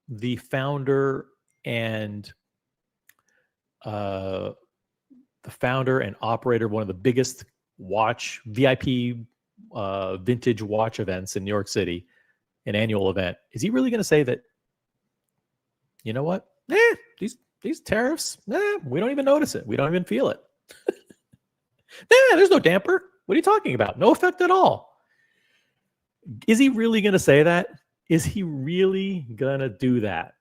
the founder and operator of one of the biggest VIP vintage watch events in New York City, an annual event, is he really going to say that, you know what? These tariffs, we don't even notice it. We don't even feel it. There's no damper. What are you talking about? No effect at all. Is he really going to say that? Is he really going to do that?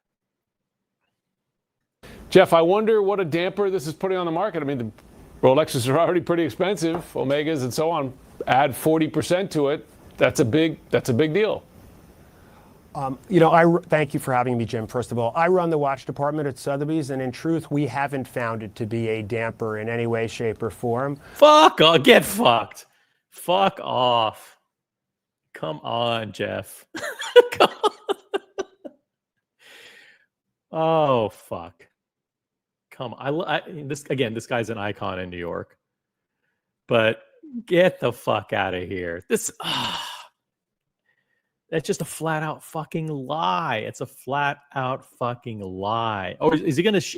Geoff, I wonder what a damper this is putting on the market. I mean, the Rolexes are already pretty expensive. Omegas and so on. Add 40% to it. That's a big deal. Thank you for having me, Jim. First of all, I run the watch department at Sotheby's, and in truth, we haven't found it to be a damper in any way, shape, or form. Fuck off. Get fucked. Fuck off. Come on, Geoff. Come on. Oh, fuck. Come on. This guy's an icon in New York. But get the fuck out of here. That's just a flat out fucking lie. It's a flat out fucking lie. Or is he gonna, is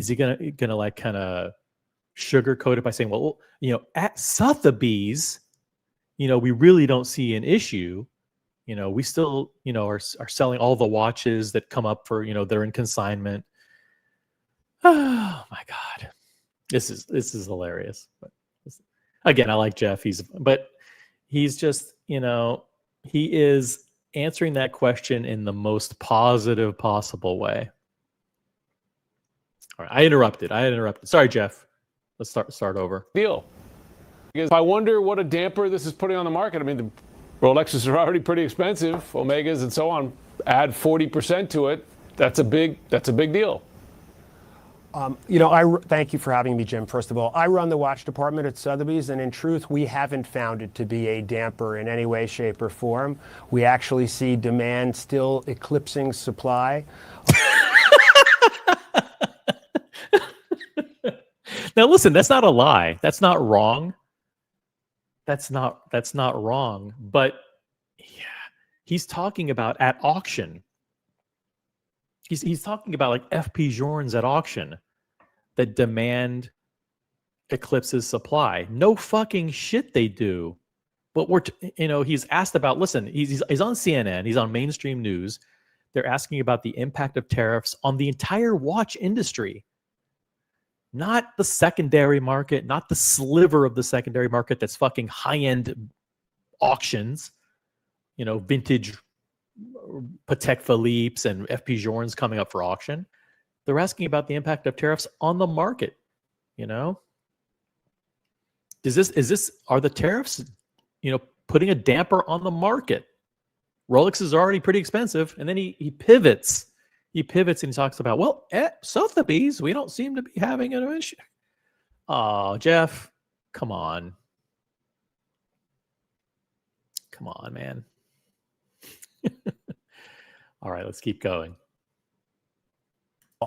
he gonna like kind of sugarcoat it by saying, well, at Sotheby's, we really don't see an issue. We still, are selling all the watches that come up for, they're in consignment. Oh my God. This is hilarious. But again, I like Geoff. He's just, he is answering that question in the most positive possible way. All right. I interrupted. Sorry, Geoff. Let's start over. Deal. Because I wonder what a damper this is putting on the market. I mean, the Rolexes are already pretty expensive, Omegas and so on. Add 40% to it. That's a big deal. Thank you for having me, Jim. First of all, I run the watch department at Sotheby's, and in truth, we haven't found it to be a damper in any way, shape, or form. We actually see demand still eclipsing supply. Now, listen, that's not a lie. That's not wrong. That's not wrong. But yeah, he's talking about at auction. He's talking about like FP Journes at auction, that demand eclipses supply. No fucking shit they do. But he's asked about, listen, he's on CNN, he's on mainstream news. They're asking about the impact of tariffs on the entire watch industry. Not the secondary market, not the sliver of the secondary market that's fucking high-end auctions, vintage Patek Philippe's and FP Journes coming up for auction. They're asking about the impact of tariffs on the market. Are the tariffs, putting a damper on the market? Rolex is already pretty expensive, and then he pivots. He pivots and he talks about, well, at Sotheby's, we don't seem to be having an issue. Oh, Geoff, come on. Come on, man. All right, let's keep going.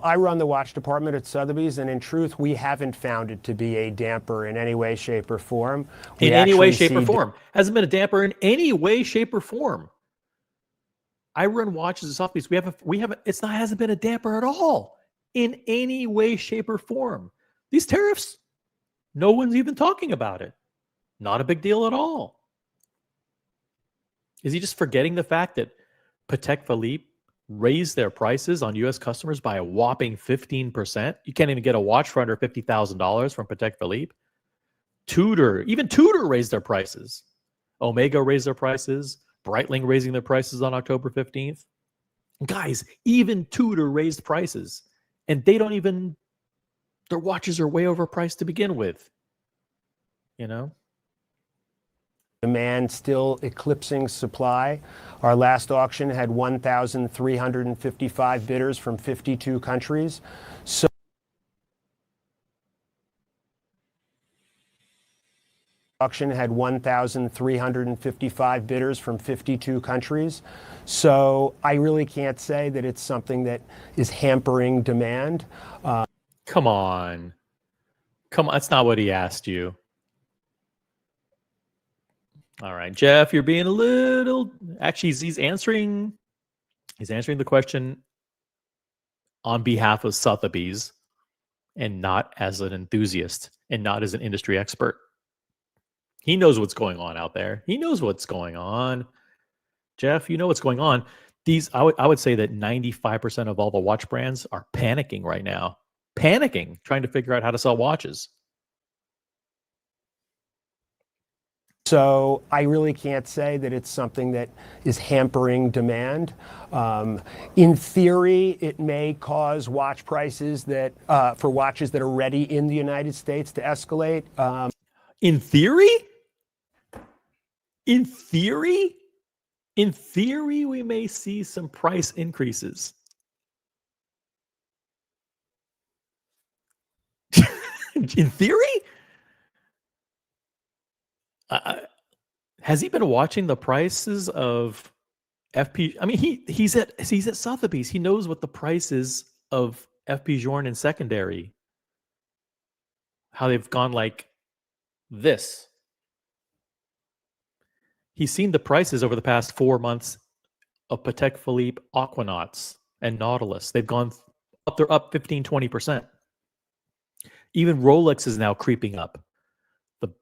I run the watch department at Sotheby's, and in truth, we haven't found it to be a damper in any way, shape, or form. In any way, shape, or form. Hasn't been a damper in any way, shape, or form. I run watches at Sotheby's. Hasn't been a damper at all in any way, shape, or form. These tariffs, no one's even talking about it. Not a big deal at all. Is he just forgetting the fact that Patek Philippe raised their prices on U.S. customers by a whopping 15%? You can't even get a watch for under $50,000 from Patek Philippe. Even Tudor raised their prices. Omega raised their prices. Breitling raising their prices on October 15th. Guys, even Tudor raised prices. And their watches are way overpriced to begin with. Demand still eclipsing supply. Our last auction had 1,355 bidders from 52 countries. Auction had 1,355 bidders from 52 countries. So I really can't say that it's something that is hampering demand. Come on. That's not what he asked you. All right, Geoff, you're being a little... Actually, he's answering the question on behalf of Sotheby's and not as an enthusiast and not as an industry expert. He knows what's going on out there. He knows what's going on. Geoff, you know what's going on. I would say that 95% of all the watch brands are panicking right now. Panicking, trying to figure out how to sell watches. So I really can't say that it's something that is hampering demand. In theory, it may cause watch prices for watches that are ready in the United States to escalate. In theory? In theory? In theory, we may see some price increases. In theory? Has he been watching the prices of FP? I mean, he's at Sotheby's. He knows what the prices of FP Journes and secondary, how they've gone like this. He's seen the prices over the past 4 months of Patek Philippe Aquanauts and Nautilus. They've gone up. They're up 15, 20%. Even Rolex is now creeping up.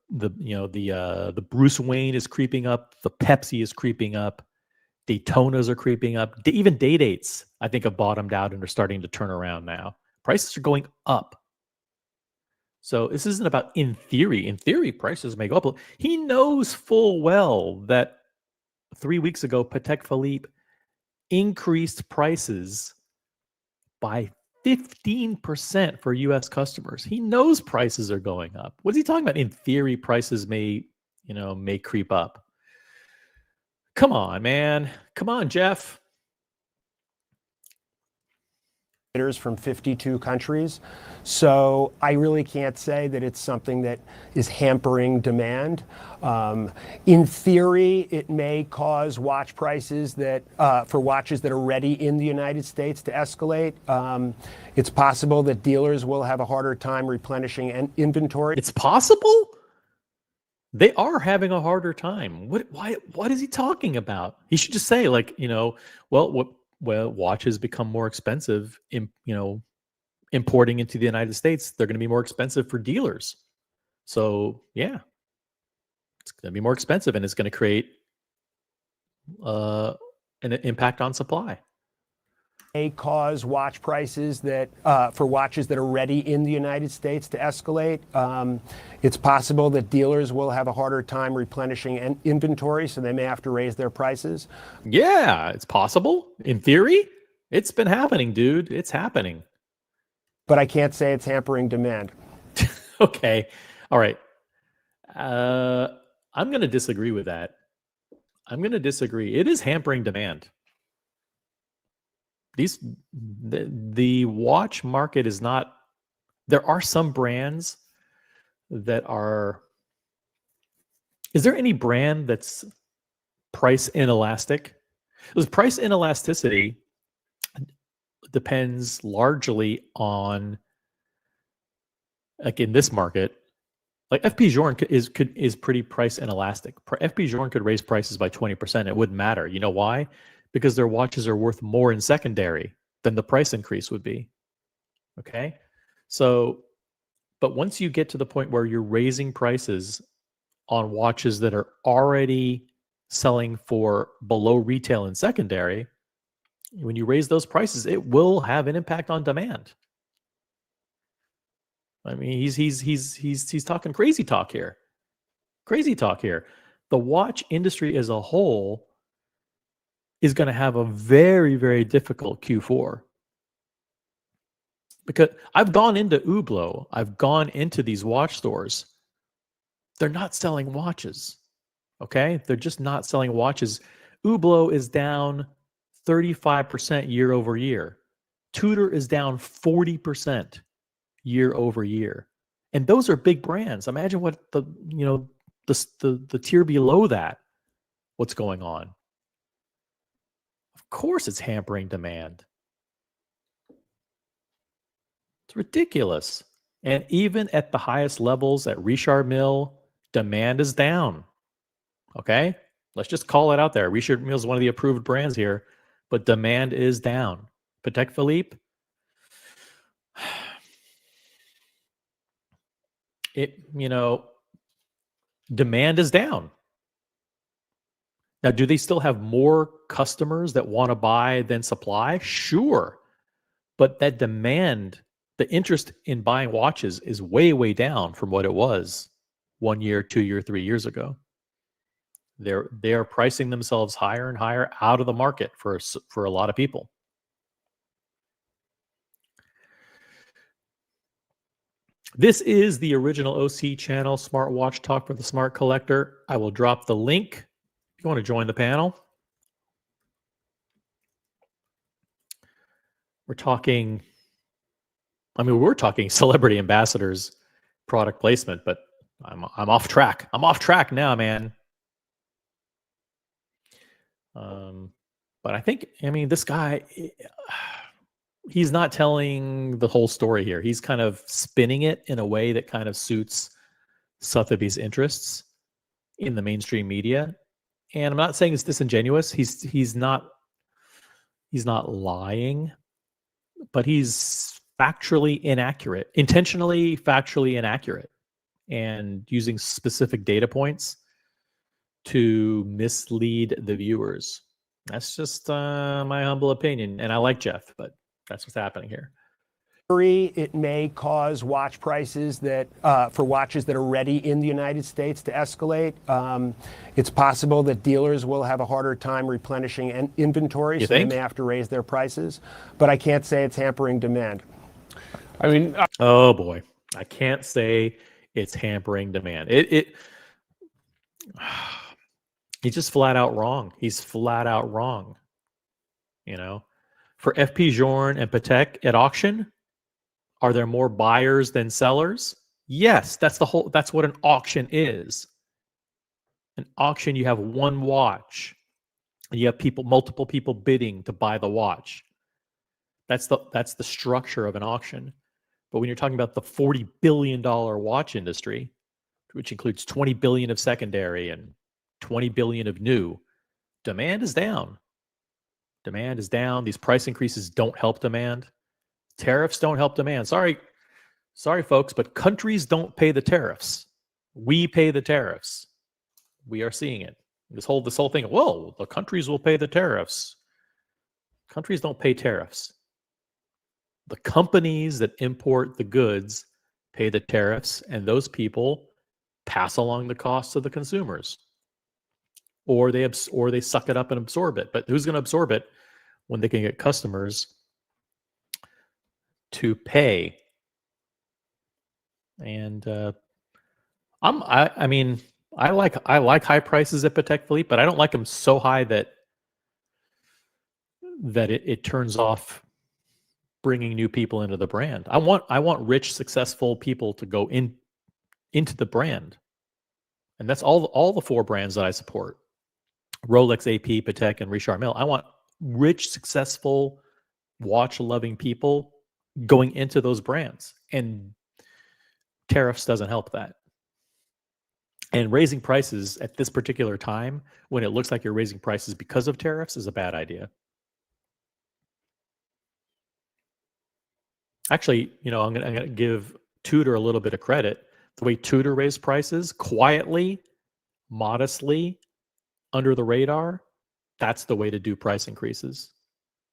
The Bruce Wayne is creeping up. The Pepsi is creeping up. Daytonas are creeping up. Even day dates, I think, have bottomed out and are starting to turn around now. Prices are going up. So this isn't about in theory. In theory, prices may go up. He knows full well that 3 weeks ago, Patek Philippe increased prices by 15% for U.S. customers. He knows prices are going up. What is he talking about? In theory, prices may creep up. Come on, man. Come on, Geoff. From 52 countries. So I really can't say that it's something that is hampering demand. In theory, it may cause watch prices for watches that are ready in the United States to escalate. It's possible that dealers will have a harder time replenishing inventory. It's possible? They are having a harder time. What is he talking about? He should just say, watches become more expensive importing into the United States. They're going to be more expensive for dealers. So yeah, it's going to be more expensive, and it's going to create an impact on supply. May cause watch prices for watches that are ready in the United States to escalate. It's possible that dealers will have a harder time replenishing inventory, so they may have to raise their prices. Yeah, it's possible. In theory, it's been happening, dude. It's happening. But I can't say it's hampering demand. Okay. All right. I'm going to disagree with that. I'm going to disagree. It is hampering demand. The watch market is not. There are some brands that are. Is there any brand that's price inelastic? Because price inelasticity depends largely on, like in this market, like FP Journe is pretty price inelastic. FP Journe could raise prices by 20%. It wouldn't matter. You know why? Because their watches are worth more in secondary than the price increase would be. Okay? So, but once you get to the point where you're raising prices on watches that are already selling for below retail in secondary, when you raise those prices, it will have an impact on demand. I mean, he's talking crazy talk here. Crazy talk here. The watch industry as a whole is going to have a very, very difficult Q4. Because I've gone into Hublot, I've gone into these watch stores. They're not selling watches. Okay? They're just not selling watches. Hublot is down 35% year over year. Tudor is down 40% year over year. And those are big brands. Imagine what the tier below that, what's going on. Of course it's hampering demand. It's ridiculous. And even at the highest levels at Richard Mille, demand is down. Okay? Let's just call it out there. Richard Mille is one of the approved brands here, but demand is down. Patek Philippe, demand is down. Now, do they still have more customers that want to buy than supply? Sure. But that demand, the interest in buying watches is way, way down from what it was 1 year, 2 year, 3 years ago. They're pricing themselves higher and higher out of the market for a lot of people. This is the original OC channel, Smartwatch Talk for the Smart Collector. I will drop the link if you want to join the panel. We're talking celebrity ambassadors, product placement, but I'm off track. I'm off track now, man. But I think, this guy, he's not telling the whole story here. He's kind of spinning it in a way that kind of suits Sotheby's interests in the mainstream media. And I'm not saying it's disingenuous. He's not lying, but he's factually inaccurate, intentionally factually inaccurate, and using specific data points to mislead the viewers. That's just my humble opinion. And I like Geoff, but that's what's happening here. It may cause watch prices that for watches that are ready in the United States to escalate. It's possible that dealers will have a harder time replenishing inventory, so they may have to raise their prices. But I can't say it's hampering demand. I mean, oh boy, I can't say it's hampering demand. He's just flat out wrong. He's flat out wrong. You know, for FP Journe and Patek at auction, are there more buyers than sellers? Yes, that's what an auction is. An auction, you have one watch. And you have multiple people bidding to buy the watch. That's the structure of an auction. But when you're talking about the $40 billion watch industry, which includes $20 billion of secondary and $20 billion of new, demand is down. Demand is down. These price increases don't help demand. Tariffs don't help demand. Sorry, folks, but countries don't pay the tariffs. We pay the tariffs. We are seeing it. This whole thing. Whoa, the countries will pay the tariffs. Countries don't pay tariffs. The companies that import the goods pay the tariffs, and those people pass along the costs to the consumers, or they suck it up and absorb it. But who's going to absorb it when they can get customers to pay? And I mean, I like high prices at Patek Philippe, but I don't like them so high that it turns off bringing new people into the brand. I want rich, successful people to go into the brand, and that's all the four brands that I support: Rolex, AP, Patek, and Richard Mille. I want rich, successful, watch-loving people going into those brands, and tariffs doesn't help that. And raising prices at this particular time, when it looks like you're raising prices because of tariffs, is a bad idea. Actually, I'm going to give Tudor a little bit of credit. The way Tudor raised prices, quietly, modestly, under the radar, that's the way to do price increases.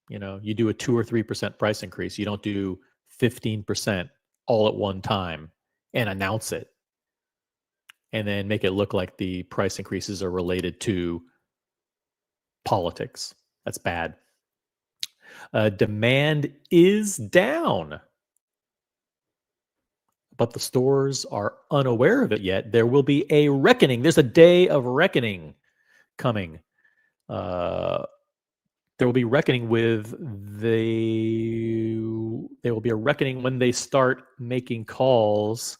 You do a 2 or 3% price increase. You don't do 15% all at one time and announce it, and then make it look like the price increases are related to politics. That's bad. Demand is down, but the stores are unaware of it yet. There will be a reckoning. There's a day of reckoning coming. There will be reckoning there will be a reckoning when they start making calls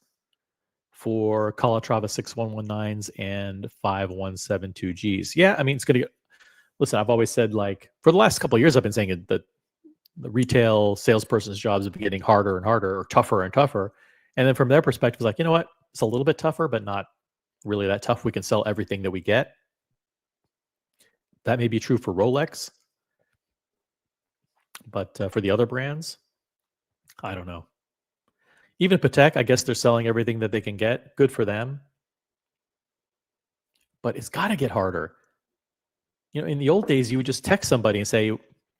for Calatrava 6119s and 5172Gs. Yeah, I mean, it's going to listen, I've always said, like, for the last couple of years, I've been saying it, that the retail salesperson's jobs have been getting harder and harder, or tougher and tougher. And then from their perspective, it's like, you know what? It's a little bit tougher, but not really that tough. We can sell everything that we get. That may be true for Rolex, but for the other brands, I don't know. Even Patek, I guess they're selling everything that they can get. Good for them. But it's got to get harder. In the old days, you would just text somebody and say,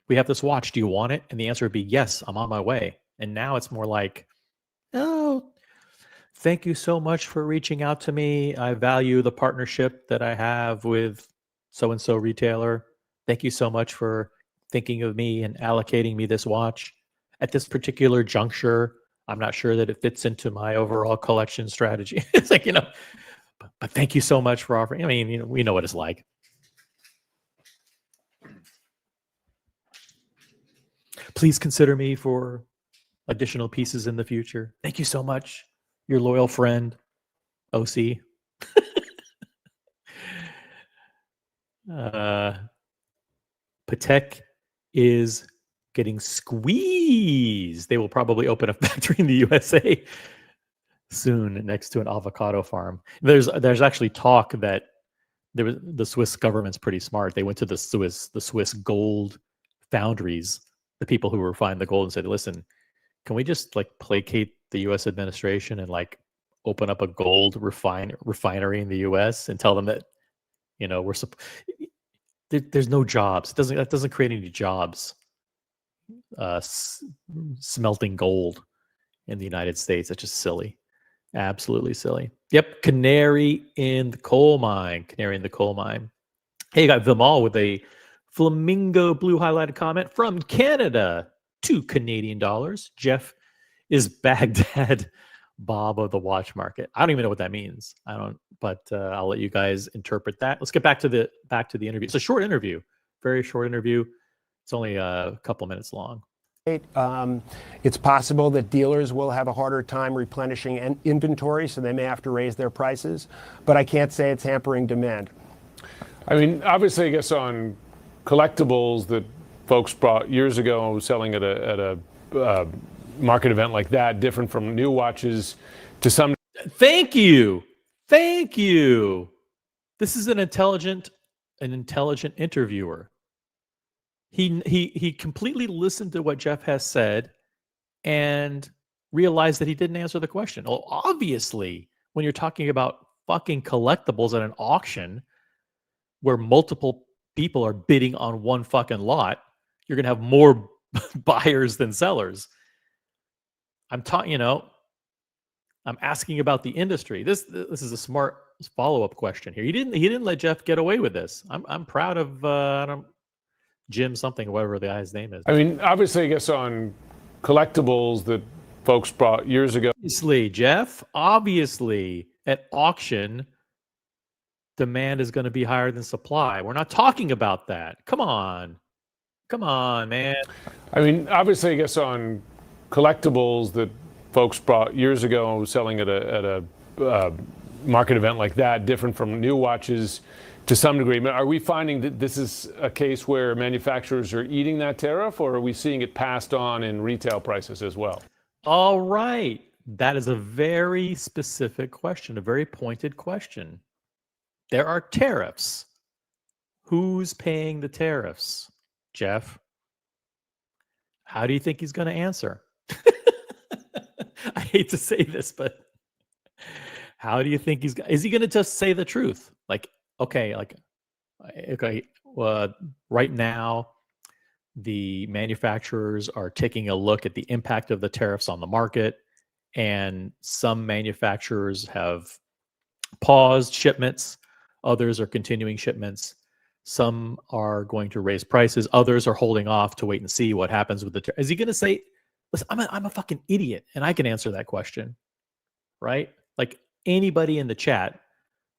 we have this watch. Do you want it? And the answer would be, yes, I'm on my way. And now it's more like, oh, thank you so much for reaching out to me. I value the partnership that I have with so-and-so retailer. Thank you so much for thinking of me and allocating me this watch. At this particular juncture, I'm not sure that it fits into my overall collection strategy. It's like, but thank you so much for offering. I mean, we know what it's like. Please consider me for additional pieces in the future. Thank you so much. Your loyal friend, OC. Patek is getting squeezed. They will probably open a factory in the USA soon next to an avocado farm. There's actually talk that the Swiss government's pretty smart. They went to the Swiss gold foundries, the people who refined the gold, and said, "Listen, can we just like placate the U.S. administration and like open up a gold refinery in the U.S. and tell them that there's no jobs. That doesn't create any jobs. Smelting gold in the United States. That's just silly. Absolutely silly. Yep. Canary in the coal mine. Canary in the coal mine. Hey, you got Vimal with a flamingo blue highlighted comment from Canada. $2 Geoff is Baghdad Bob of the watch market. I don't even know what that means. I don't, but I'll let you guys interpret that. Let's get back to the interview. It's a short interview, very short interview. It's only a couple minutes long. It's possible that dealers will have a harder time replenishing inventory, so they may have to raise their prices. But I can't say it's hampering demand. I mean, obviously, I guess on collectibles that folks bought years ago, selling at a market event like that, different from new watches to some. Thank you. This is an intelligent interviewer. He completely listened to what Geoff Hess said and realized that he didn't answer the question. Well, obviously, when you're talking about fucking collectibles at an auction where multiple people are bidding on one fucking lot, you're gonna have more buyers than sellers. I'm asking about the industry. This is a smart follow-up question here. He didn't let Geoff get away with this. I'm proud of Jim something, whatever the guy's name is. I mean, obviously, I guess on collectibles that folks bought years ago. Obviously, Geoff, at auction, demand is going to be higher than supply. We're not talking about that. Come on, man. I mean, obviously, I guess on collectibles that folks bought years ago, selling at a market event like that, different from new watches to some degree. Are we finding that this is a case where manufacturers are eating that tariff, or are we seeing it passed on in retail prices as well? All right. That is a very specific question, a very pointed question. There are tariffs. Who's paying the tariffs, Geoff? How do you think he's going to answer? I hate to say this, but how do you think is he going to just say the truth? Okay, right now, the manufacturers are taking a look at the impact of the tariffs on the market, and some manufacturers have paused shipments. Others are continuing shipments. Some are going to raise prices. Others are holding off to wait and see what happens with the tariff. Is he going to say, listen, I'm a fucking idiot, and I can answer that question, right? Like anybody in the chat.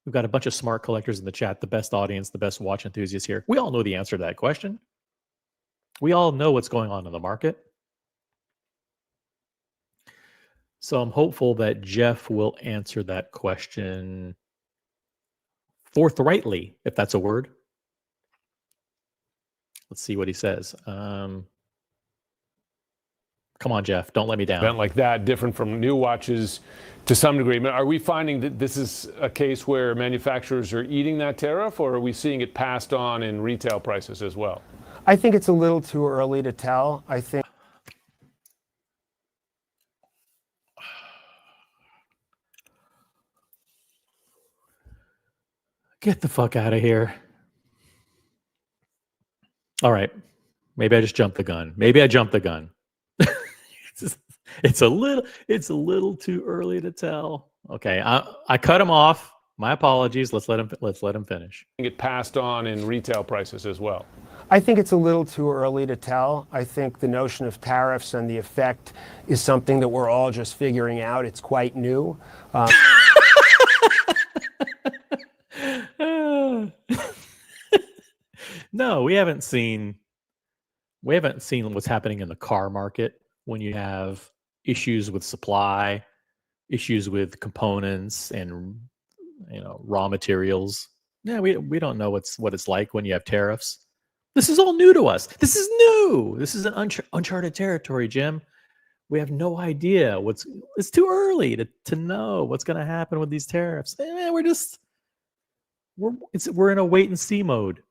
We've got a bunch of smart collectors in the chat, the best audience, the best watch enthusiasts here. We all know the answer to that question. We all know what's going on in the market. So I'm hopeful that Geoff will answer that question forthrightly, if that's a word. Let's see what he says. Come on, Geoff, don't let me down. Event like that, different from new watches to some degree. Are we finding that this is a case where manufacturers are eating that tariff, or are we seeing it passed on in retail prices as well? I think it's a little too early to tell. I think. Get the fuck out of here. All right. Maybe I just jumped the gun. It's a little too early to tell. Okay, I cut him off. My apologies. Let's let him finish. It passed on in retail prices as well. I think it's a little too early to tell. I think the notion of tariffs and the effect is something that we're all just figuring out. It's quite new. No, we haven't seen what's happening in the car market when you have issues with supply, issues with components and raw materials. Yeah, we don't know what it's like when you have tariffs. This is all new to us. This is new. This is an uncharted territory, Jim. We have no idea it's too early to know what's going to happen with these tariffs. We're just We're in a wait and see mode.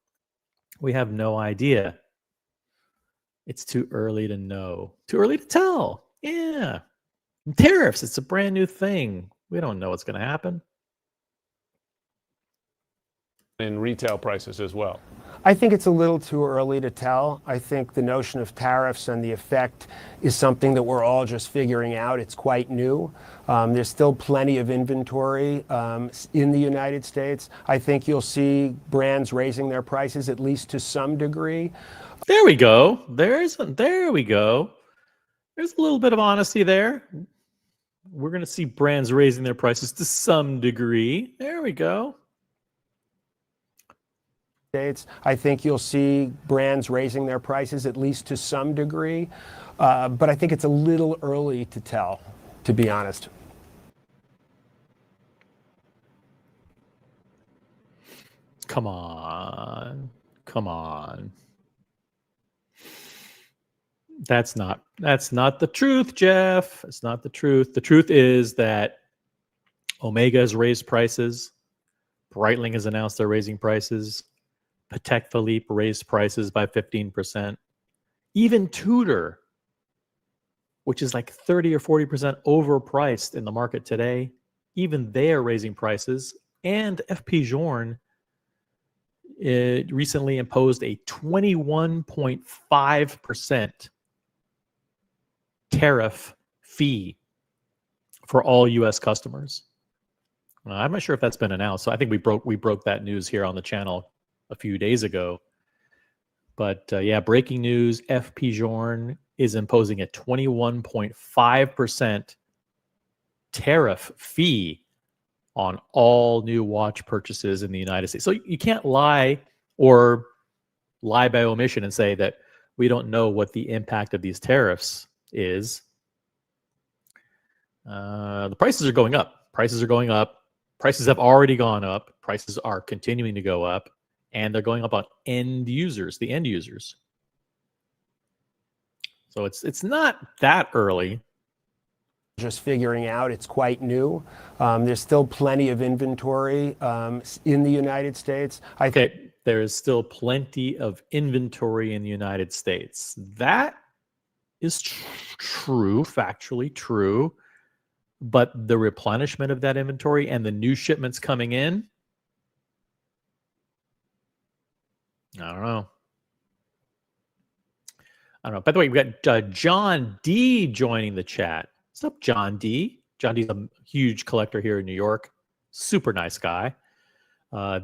We have no idea. It's too early to know. Too early to tell. Yeah. Tariffs, it's a brand new thing. We don't know what's going to happen. In retail prices as well. I think it's a little too early to tell. I think the notion of tariffs and the effect is something that we're all just figuring out. It's quite new. There's still plenty of inventory in the United States. I think you'll see brands raising their prices, at least to some degree. There we go. There we go. There's a little bit of honesty there. We're going to see brands raising their prices to some degree. There we go. I think you'll see brands raising their prices, at least to some degree. But I think it's a little early to tell, to be honest. Come on. Come on. That's not the truth, Geoff. It's not the truth. The truth is that Omega has raised prices. Breitling has announced they're raising prices. Patek Philippe raised prices by 15%. Even Tudor, which is like 30 or 40% overpriced in the market today, even they are raising prices. And FP Journe recently imposed a 21.5% tariff fee for all U.S. customers. I'm not sure if that's been announced. So I think we broke that news here on the channel a few days ago. But yeah, breaking news, FP Journe is imposing a 21.5% tariff fee on all new watch purchases in the United States. So you can't lie or lie by omission and say that we don't know what the impact of these tariffs is. The prices are going up. Prices are going up. Prices have already gone up. Prices are continuing to go up. And they're going up on end users, the end users. So it's not that early. Just figuring out, it's quite new. There's still plenty of inventory in the United States. Okay, there is still plenty of inventory in the United States. That is true, factually true. But the replenishment of that inventory and the new shipments coming in, I don't know. By the way, we've got John D joining the chat. What's up, John D? John D's a huge collector here in New York. Super nice guy.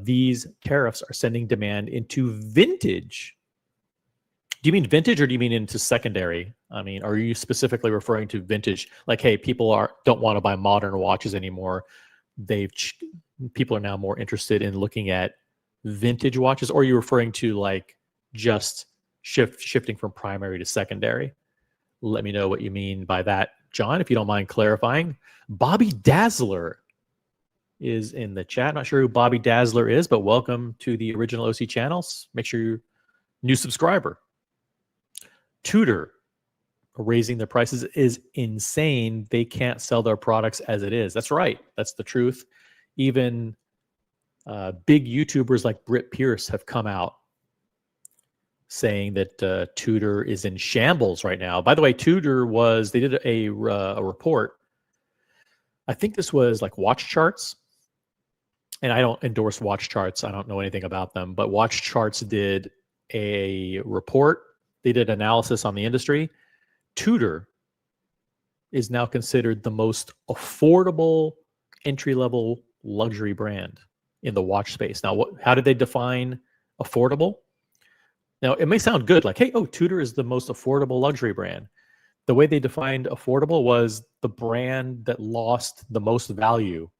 These tariffs are sending demand into vintage. Do you mean vintage or do you mean into secondary? I mean, are you specifically referring to vintage? Like, hey, people don't want to buy modern watches anymore. People are now more interested in looking at vintage watches, or are you referring to like just shifting from primary to secondary? Let me know what you mean by that, John, if you don't mind clarifying. Bobby Dazzler is in the chat. Not sure who Bobby Dazzler is, but welcome to the Original OC channels. Make sure you're a new subscriber. Tudor raising their prices is insane. They can't sell their products as it is. That's right. That's the truth. Even big YouTubers like Britt Pierce have come out saying that Tudor is in shambles right now. By the way, Tudor they did a report. I think this was like Watch Charts. And I don't endorse Watch Charts. I don't know anything about them. But Watch Charts did a report. They did analysis on the industry. Tudor is now considered the most affordable entry-level luxury brand in the watch space. Now, how did they define affordable? Now, it may sound good, like, hey, Tudor is the most affordable luxury brand. The way they defined affordable was the brand that lost the most value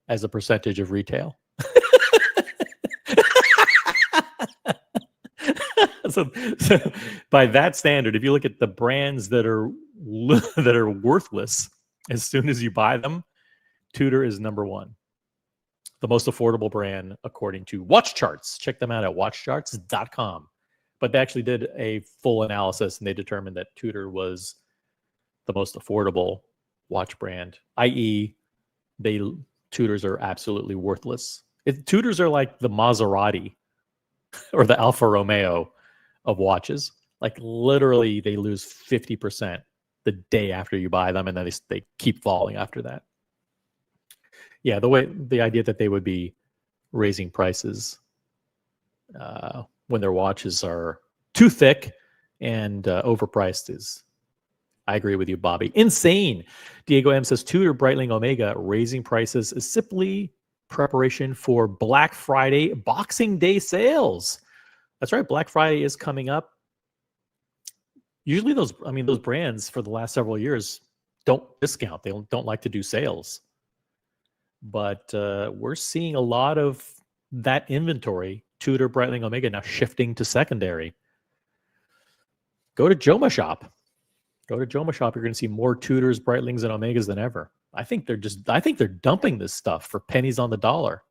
as a percentage of retail. So by that standard, if you look at the brands that are worthless as soon as you buy them, Tudor is number one. The most affordable brand according to Watch Charts. Check them out at watchcharts.com. But they actually did a full analysis and they determined that Tudor was the most affordable watch brand, i.e. Tudors are absolutely worthless Tudors are like the Maserati or the Alfa Romeo of watches. Like literally, they lose 50% the day after you buy them, and then they keep falling after that. Yeah, the idea that they would be raising prices when their watches are too thick and overpriced is, I agree with you, Bobby. Insane. Diego M says Tudor Breitling Omega raising prices is simply preparation for Black Friday Boxing Day sales. That's right. Black Friday is coming up. Usually those brands for the last several years don't discount. They don't like to do sales. But we're seeing a lot of that inventory, Tudor Breitling Omega, now shifting to secondary. Go to Joma Shop. You're going to see more Tudors, Breitlings, and Omegas than ever. I think they're dumping this stuff for pennies on the dollar.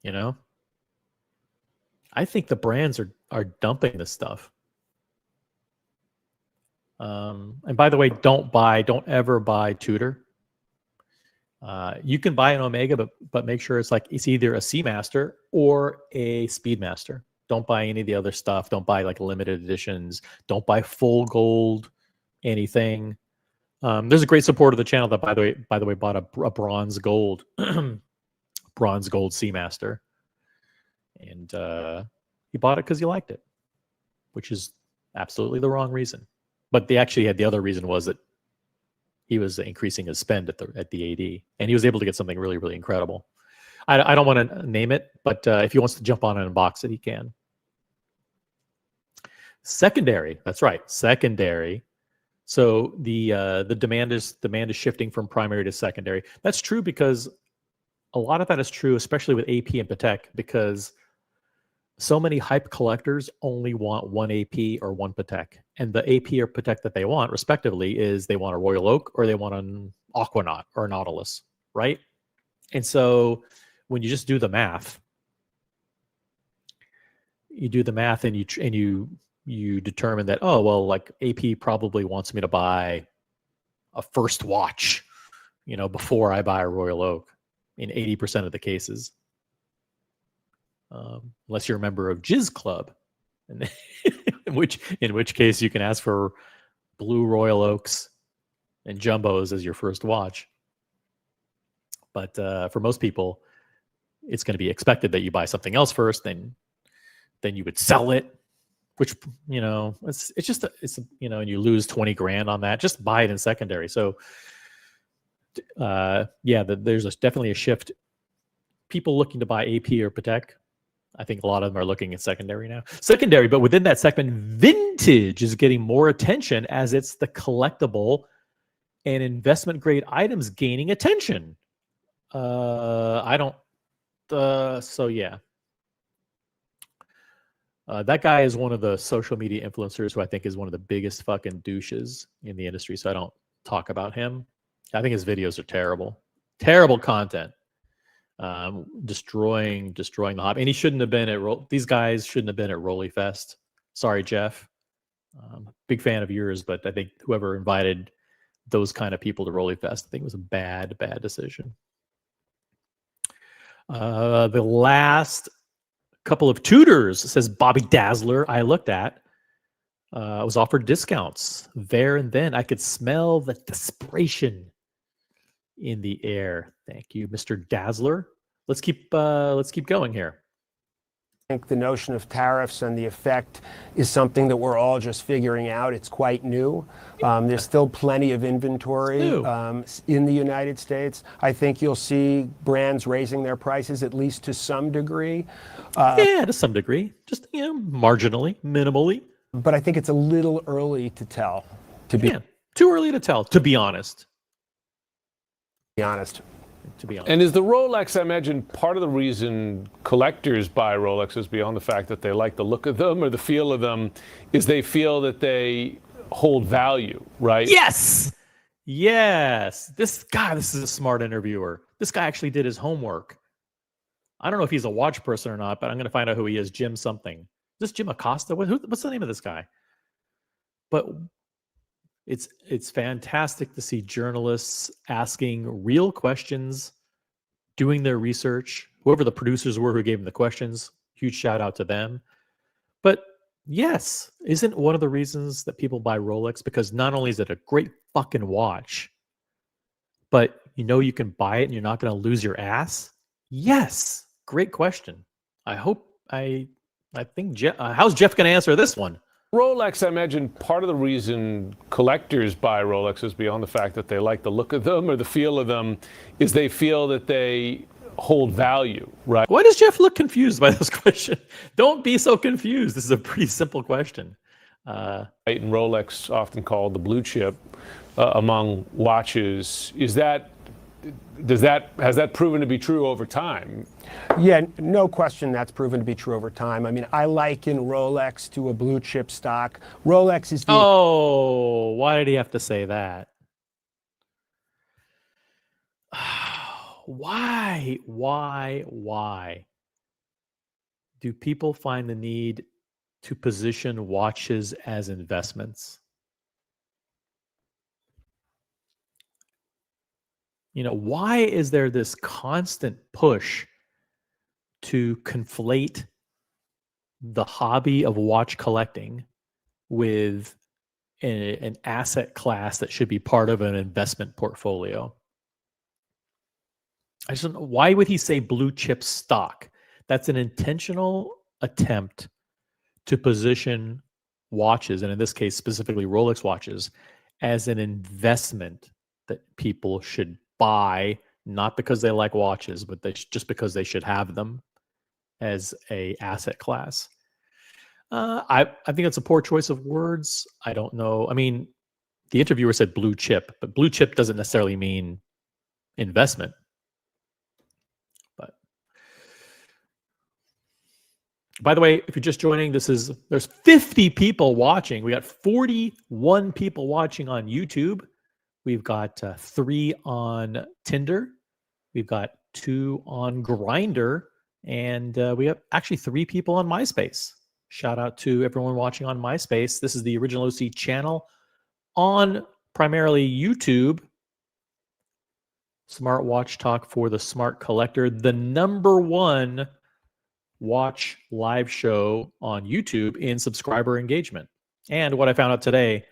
You know? I think the brands are dumping this stuff. And by the way, don't ever buy Tudor. You can buy an Omega, but make sure it's either a Seamaster or a Speedmaster. Don't buy any of the other stuff. Don't buy like limited editions. Don't buy full gold anything. There's a great supporter of the channel that, by the way, bought a bronze gold Seamaster, and he bought it because he liked it, which is absolutely the wrong reason. But the other reason was that he was increasing his spend at the AD, and he was able to get something really, really incredible. I don't want to name it, but if he wants to jump on and unbox it, he can. Secondary, that's right, secondary. So the demand is shifting from primary to secondary. That's true because a lot of that is true, especially with AP and Patek, because so many hype collectors only want one AP or one Patek, and the AP or Patek that they want, respectively, is they want a Royal Oak or they want an Aquanaut or a Nautilus, right? And so when you just do the math, and you determine that, oh, well, like AP probably wants me to buy a first watch, before I buy a Royal Oak in 80% of the cases. Unless you're a member of Jizz Club, in which case you can ask for blue Royal Oaks and Jumbos as your first watch. But for most people, it's going to be expected that you buy something else first, then you would sell it, which and you lose 20 grand on that. Just buy it in secondary. So there's definitely a shift. People looking to buy AP or Patek, I think a lot of them are looking at secondary now. Secondary, but within that segment, vintage is getting more attention as it's the collectible and investment grade items gaining attention. That guy is one of the social media influencers who I think is one of the biggest fucking douches in the industry. So I don't talk about him. I think his videos are terrible content. Destroying the hobby. And he shouldn't have been these guys shouldn't have been at Rolly Fest. Sorry, Geoff. Big fan of yours, but I think whoever invited those kind of people to Rolly Fest, I think it was a bad decision. The last couple of Tudors, says Bobby Dazzler, I looked at, was offered discounts there and then. I could smell the desperation in the air. Thank you, Mr. Dazzler. Let's keep going here. I think the notion of tariffs and the effect is something that we're all just figuring out. It's quite new. There's still plenty of inventory in the United States. I think you'll see brands raising their prices, at least to some degree. To some degree, just marginally, minimally. But I think it's a little early to tell. Too early to tell, to be honest. To be honest. And is the Rolex, I imagine, part of the reason collectors buy Rolexes, beyond the fact that they like the look of them or the feel of them, is they feel that they hold value, right? Yes. This is a smart interviewer. This guy actually did his homework. I don't know if he's a watch person or not, but I'm going to find out who he is. Jim something. Is this Jim Acosta? What's the name of this guy? But it's fantastic to see journalists asking real questions doing their research. Whoever the producers were who gave them the questions, huge shout out to them. But yes, isn't one of the reasons that people buy Rolex because not only is it a great fucking watch, but you know you can buy it and you're not going to lose your ass? Yes. Great question. I think Jeff, how's Jeff going to answer this one? Rolex, I imagine part of the reason collectors buy Rolexes beyond the fact that they like the look of them or the feel of them is they feel that they hold value, right? Why does Jeff look confused by this question? Don't be so confused. This is a pretty simple question. And Rolex, often called the blue chip among watches, has that proven to be true over time? Yeah, no question that's proven to be true over time. I mean, I liken Rolex to a blue chip stock. Rolex is the... Oh, why did he have to say that? Why do people find the need to position watches as investments? You know, why is there this constant push to conflate the hobby of watch collecting with an asset class that should be part of an investment portfolio? I just don't know. Why would he say blue chip stock? That's an intentional attempt to position watches, and in this case, specifically Rolex watches, as an investment that people should buy, not because they like watches, but just because they should have them as a asset class. I think it's a poor choice of words. I don't know. I mean, the interviewer said blue chip, but blue chip doesn't necessarily mean investment. But by the way, if you're just joining, there's 50 people watching. We got 41 people watching on YouTube. We've got 3 on Tinder. We've got 2 on Grindr. And we have actually 3 people on MySpace. Shout out to everyone watching on MySpace. This is the Original OC channel on primarily YouTube. Smart Watch Talk for the Smart Collector. The #1 watch live show on YouTube in subscriber engagement. And what I found out today,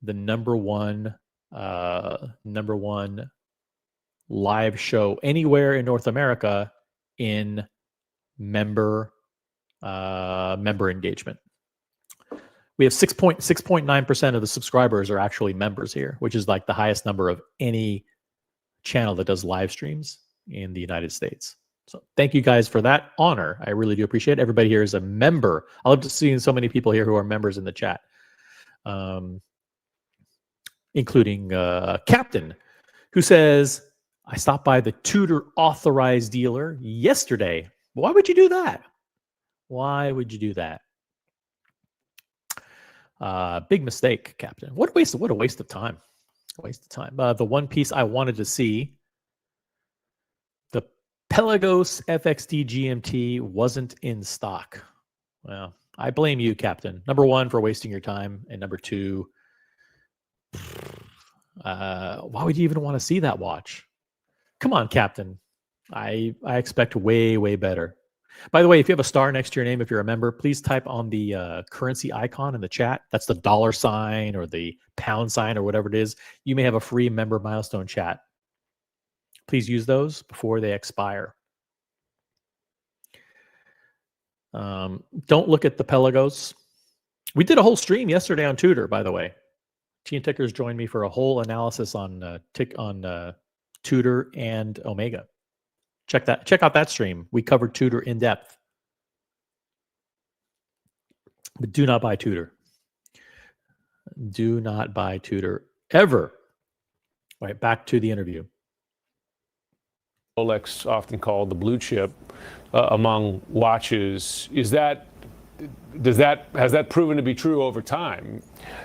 the number one live show anywhere in North America in member engagement. We have 6.9% of the subscribers are actually members here, which is like the highest number of any channel that does live streams in the United States. So thank you guys for that honor. I really do appreciate it. Everybody here is a member. I love to see so many people here who are members in the chat, including Captain, who says, I stopped by the Tudor authorized dealer yesterday. Why would you do that? Why would you do that? Big mistake, Captain. What a waste of time. The one piece I wanted to see, the Pelagos FXD GMT, wasn't in stock. Well, I blame you, Captain. #1 for wasting your time, and #2, why would you even want to see that watch? Come on, Captain. I expect way better. By the way, if you have a star next to your name, if you're a member, please type on the currency icon in the chat. That's the $ or the £sign or whatever it is. You may have a free member milestone chat. Please use those before they expire. Don't look at the Pelagos. We did a whole stream yesterday on Tudor, by the way. T and Tickers joined me for a whole analysis on Tudor and Omega. Check out that stream. We covered Tudor in depth. But do not buy Tudor. Do not buy Tudor ever. All right, back to the interview. Rolex, often called the blue chip among watches, has that proven to be true over time?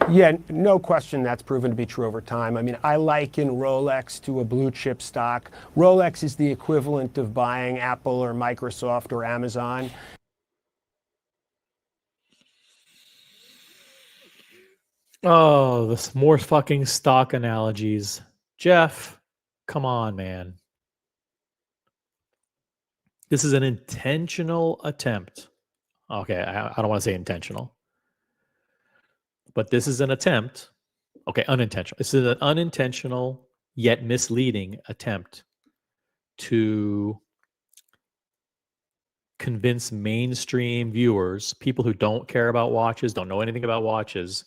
Yeah, no question that's proven to be true over time. I mean, I liken Rolex to a blue chip stock. Rolex is the equivalent of buying Apple or Microsoft or Amazon. Oh, this more fucking stock analogies. Jeff, come on, man. This is an intentional attempt. Okay, I don't want to say intentional, but this is an attempt. Okay, unintentional. This is an unintentional yet misleading attempt to convince mainstream viewers, people who don't care about watches, don't know anything about watches,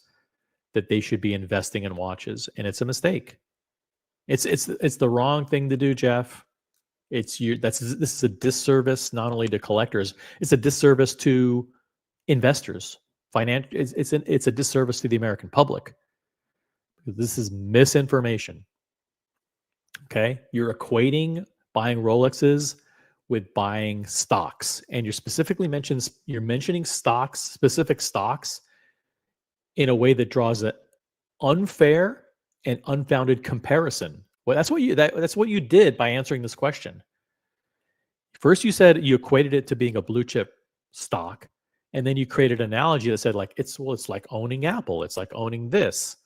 that they should be investing in watches, and it's a mistake. It's the wrong thing to do, Geoff. This is a disservice not only to collectors, it's a disservice to investors. It's a disservice to the American public. This is misinformation. Okay, you're equating buying Rolexes with buying stocks, and you're mentioning stocks, specific stocks, in a way that draws an unfair and unfounded comparison. Well, that's what you did by answering this question. First, you said you equated it to being a blue chip stock, and then you created an analogy that said it's like owning Apple, it's like owning this,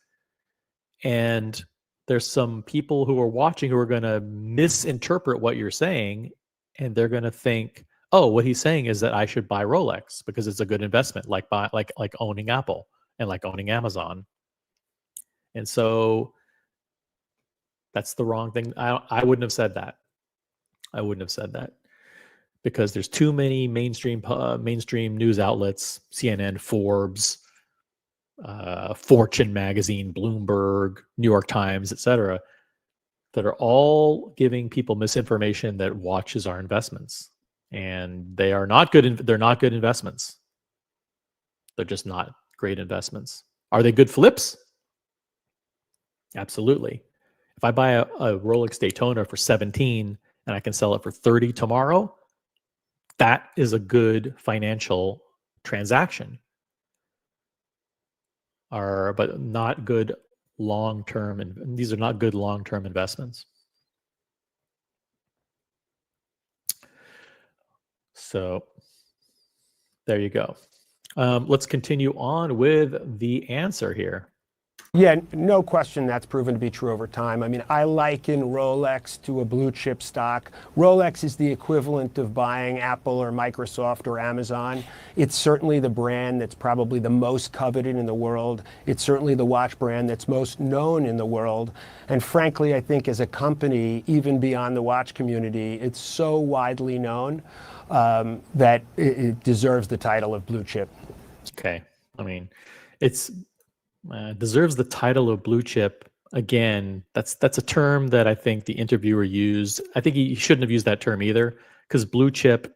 and there's some people who are watching who are going to misinterpret what you're saying, and they're going to think, oh, what he's saying is that I should buy Rolex because it's a good investment, like owning Apple and like owning Amazon. And so that's the wrong thing. I wouldn't have said that. I wouldn't have said that because there's too many mainstream news outlets, CNN, Forbes, Fortune magazine, Bloomberg, New York Times, etc., that are all giving people misinformation that watches are investments, and they are not good. They're not good investments. They're just not great investments. Are they good flips? Absolutely. If I buy a Rolex Daytona for 17 and I can sell it for 30 tomorrow, that is a good financial transaction. But not good long-term, and these are not good long-term investments. So there you go. Let's continue on with the answer here. Yeah, no question that's proven to be true over time. I mean, I liken Rolex to a blue chip stock. Rolex is the equivalent of buying Apple or Microsoft or Amazon. It's certainly the brand that's probably the most coveted in the world. It's certainly the watch brand that's most known in the world. And frankly, I think as a company, even beyond the watch community, it's so widely known that it deserves the title of blue chip. Okay. I mean, it's deserves the title of blue chip. Again, that's a term that I think the interviewer used. I think he shouldn't have used that term either, because blue chip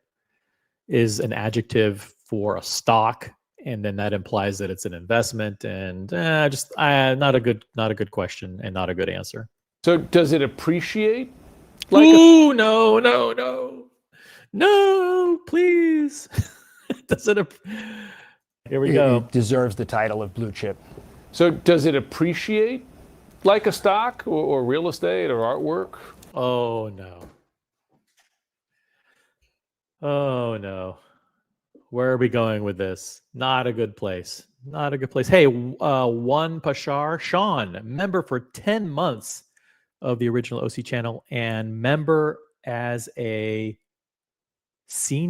is an adjective for a stock, and then that implies that it's an investment. And not a good question and not a good answer. So does it appreciate? No, please. Here we go. It deserves the title of blue chip. So does it appreciate like a stock or real estate or artwork? Oh, no. Oh, no. Where are we going with this? Not a good place. Not a good place. Hey, one Pashar, Sean, member for 10 months of the original OC channel and member as a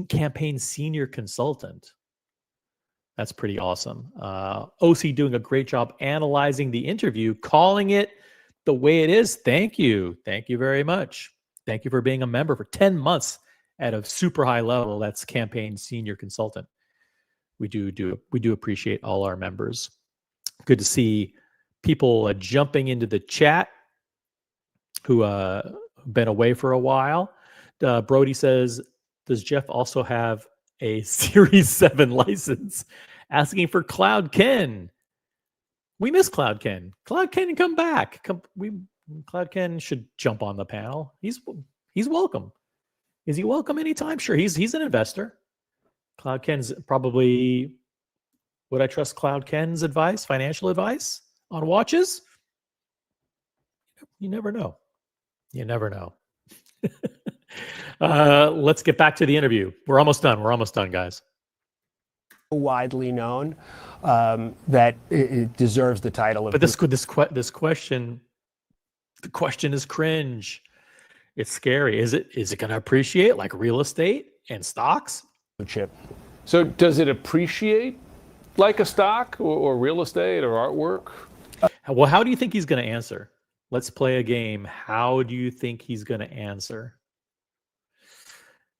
campaign senior consultant. That's pretty awesome. OC doing a great job analyzing the interview, calling it the way it is. Thank you. Thank you very much. Thank you for being a member for 10 months at a super high level. That's campaign senior consultant. We do appreciate all our members. Good to see people jumping into the chat who been away for a while. Brody says, does Geoff also have a Series 7 license? Asking for Cloud Ken. We miss Cloud Ken. Cloud Ken, come back. Cloud Ken should jump on the panel. He's welcome. Is he welcome anytime? Sure. He's an investor. Cloud Ken's probably. Would I trust Cloud Ken's advice, financial advice on watches? You never know. You never know. Let's get back to the interview. We're almost done, guys. Widely known that it deserves the title of. But this question, the question is cringe. It's scary. Is it going to appreciate like real estate? and stocks? Chip. So does it appreciate like a stock or real estate or artwork? Well, how do you think he's going to answer? Let's play a game. How do you think he's going to answer?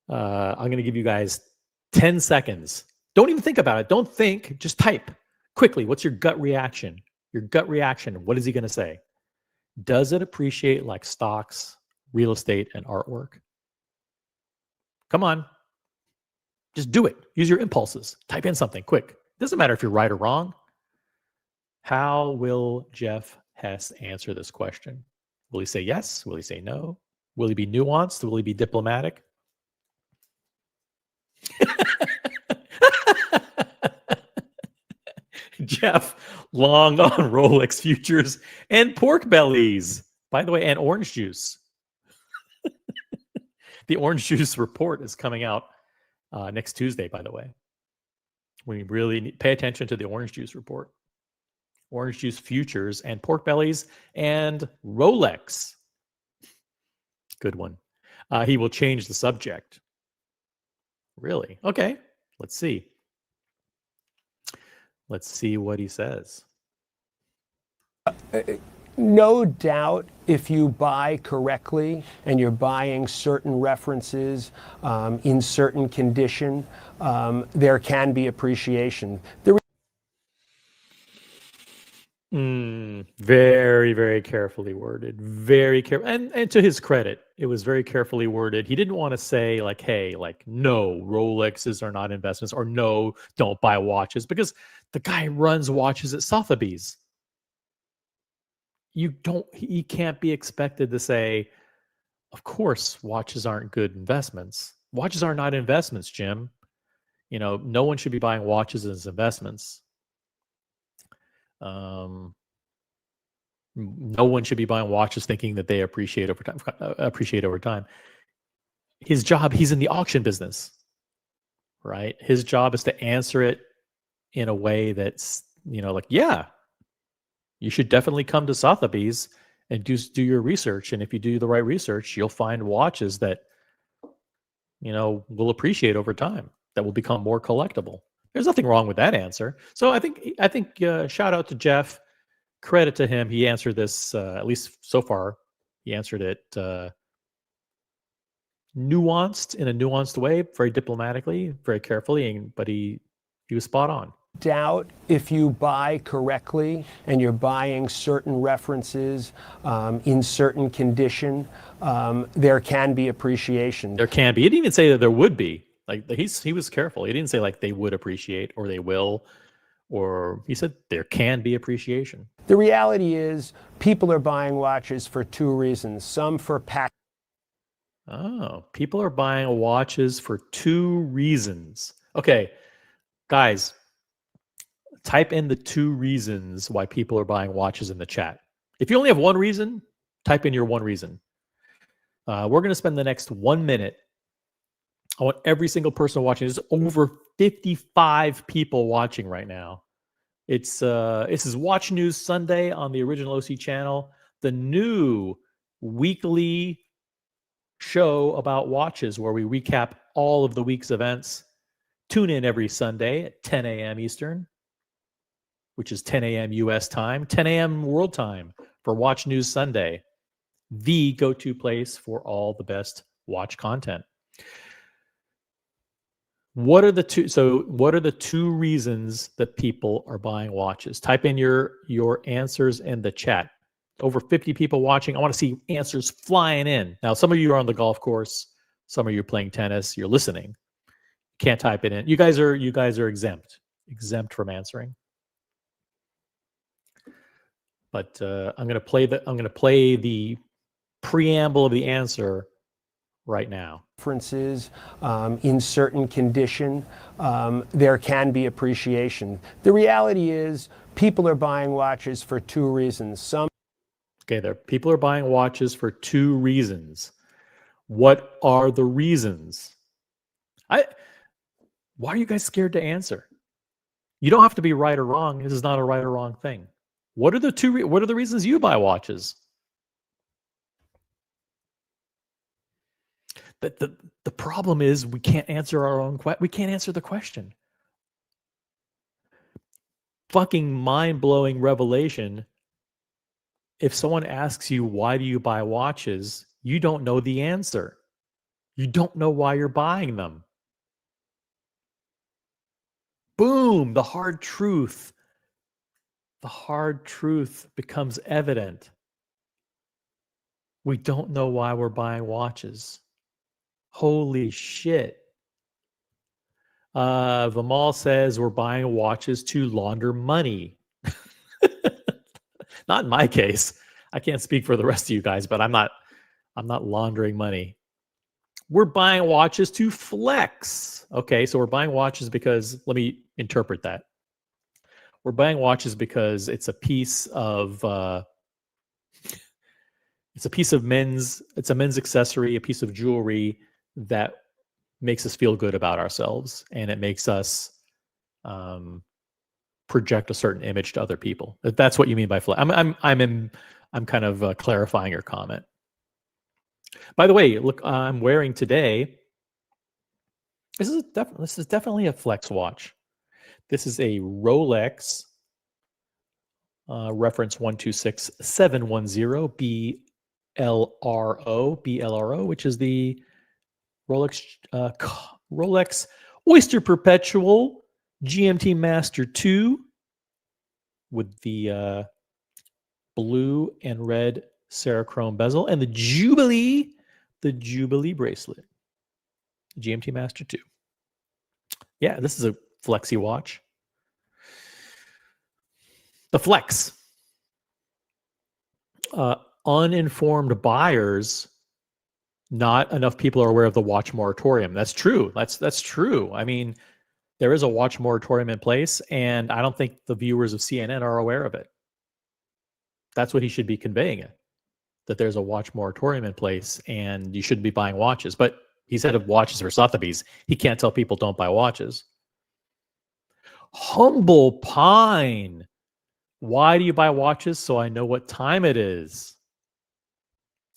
I'm going to give you guys 10 seconds. Don't even think about it. Don't think. Just type quickly. What's your gut reaction? Your gut reaction. What is he going to say? Does it appreciate like stocks, real estate, and artwork? Come on. Just do it. Use your impulses. Type in something quick. Doesn't matter if you're right or wrong. How will Geoff Hess answer this question? Will he say yes? Will he say no? Will he be nuanced? Will he be diplomatic? Geoff, long on Rolex futures and pork bellies. By the way, and orange juice. The orange juice report is coming out next Tuesday, by the way. We really pay attention to the orange juice report. Orange juice futures and pork bellies and Rolex. Good one. He will change the subject. Really? Okay. Let's see. Let's see what he says. No doubt, if you buy correctly and you're buying certain references in certain condition, there can be appreciation. Very, very carefully worded. Very careful. And to his credit, it was very carefully worded. He didn't want to say like, hey, like, no, Rolexes are not investments, or no, don't buy watches, because the guy runs watches at Sotheby's. He can't be expected to say, of course, watches aren't good investments. Watches are not investments, Jim. You know, no one should be buying watches as investments. No one should be buying watches thinking that they appreciate over time. His job, he's in the auction business, right? His job is to answer it in a way that's, like, yeah, you should definitely come to Sotheby's and do your research. And if you do the right research, you'll find watches that, will appreciate over time, that will become more collectible. There's nothing wrong with that answer. So I think shout out to Geoff, credit to him. He answered this, at least so far, he answered it nuanced, in a nuanced way, very diplomatically, very carefully, but he was spot on. Doubt, if you buy correctly and you're buying certain references in certain condition, there can be appreciation. There can be. He didn't even say that there would be. Like, he was careful. He didn't say like they would appreciate or they will, or he said there can be appreciation. The reality is people are buying watches for two reasons. Some for people are buying watches for two reasons. Okay, guys, type in the two reasons why people are buying watches in the chat. If you only have one reason, type in your one reason. We're going to spend the next 1 minute. I want every single person watching. There's over 55 people watching right now. This is Watch News Sunday on the original OC channel, the new weekly show about watches where we recap all of the week's events. Tune in every Sunday at 10 a.m. Eastern, which is 10 a.m. U.S. time, 10 a.m. World time for Watch News Sunday, the go-to place for all the best watch content. What are the two reasons that people are buying watches? Type in your answers in the chat. Over 50 people watching. I want to see answers flying in. Now, some of you are on the golf course. Some of you are playing tennis. You're listening. Can't type it in. You guys are exempt from answering. But I'm going to play the preamble of the answer right now. References in certain condition, there can be appreciation. The reality is people are buying watches for two reasons. People are buying watches for two reasons. What are the reasons? Why are you guys scared to answer? You don't have to be right or wrong. This is not a right or wrong thing. What are the reasons you buy watches? But the problem is we can't answer our own we can't answer the question. Fucking mind-blowing revelation. If someone asks you, why do you buy watches? You don't know the answer. You don't know why you're buying them. Boom, the hard truth. The hard truth becomes evident. We don't know why we're buying watches. Holy shit. Vimal says we're buying watches to launder money. Not in my case. I can't speak for the rest of you guys, but I'm not laundering money. We're buying watches to flex. Okay, so we're buying watches because, let me interpret that. We're buying watches because it's a piece of men's accessory, a piece of jewelry that makes us feel good about ourselves, and it makes us project a certain image to other people. That's what you mean by flex. I'm kind of clarifying your comment. By the way, look, I'm wearing today. This is definitely a flex watch. This is a Rolex reference 126710 BLRO, which is the Rolex Oyster Perpetual GMT Master 2 with the blue and red Cerachrome bezel and the Jubilee bracelet. GMT Master 2. Yeah, this is a flexi watch. The flex. Uninformed buyers, not enough people are aware of the watch moratorium. That's true. That's true. I mean, there is a watch moratorium in place, and I don't think the viewers of CNN are aware of it. That's what he should be conveying it, that there's a watch moratorium in place and you shouldn't be buying watches. But he said of watches for Sotheby's, he can't tell people don't buy watches. Humble Pine. Why do you buy watches? So I know what time it is.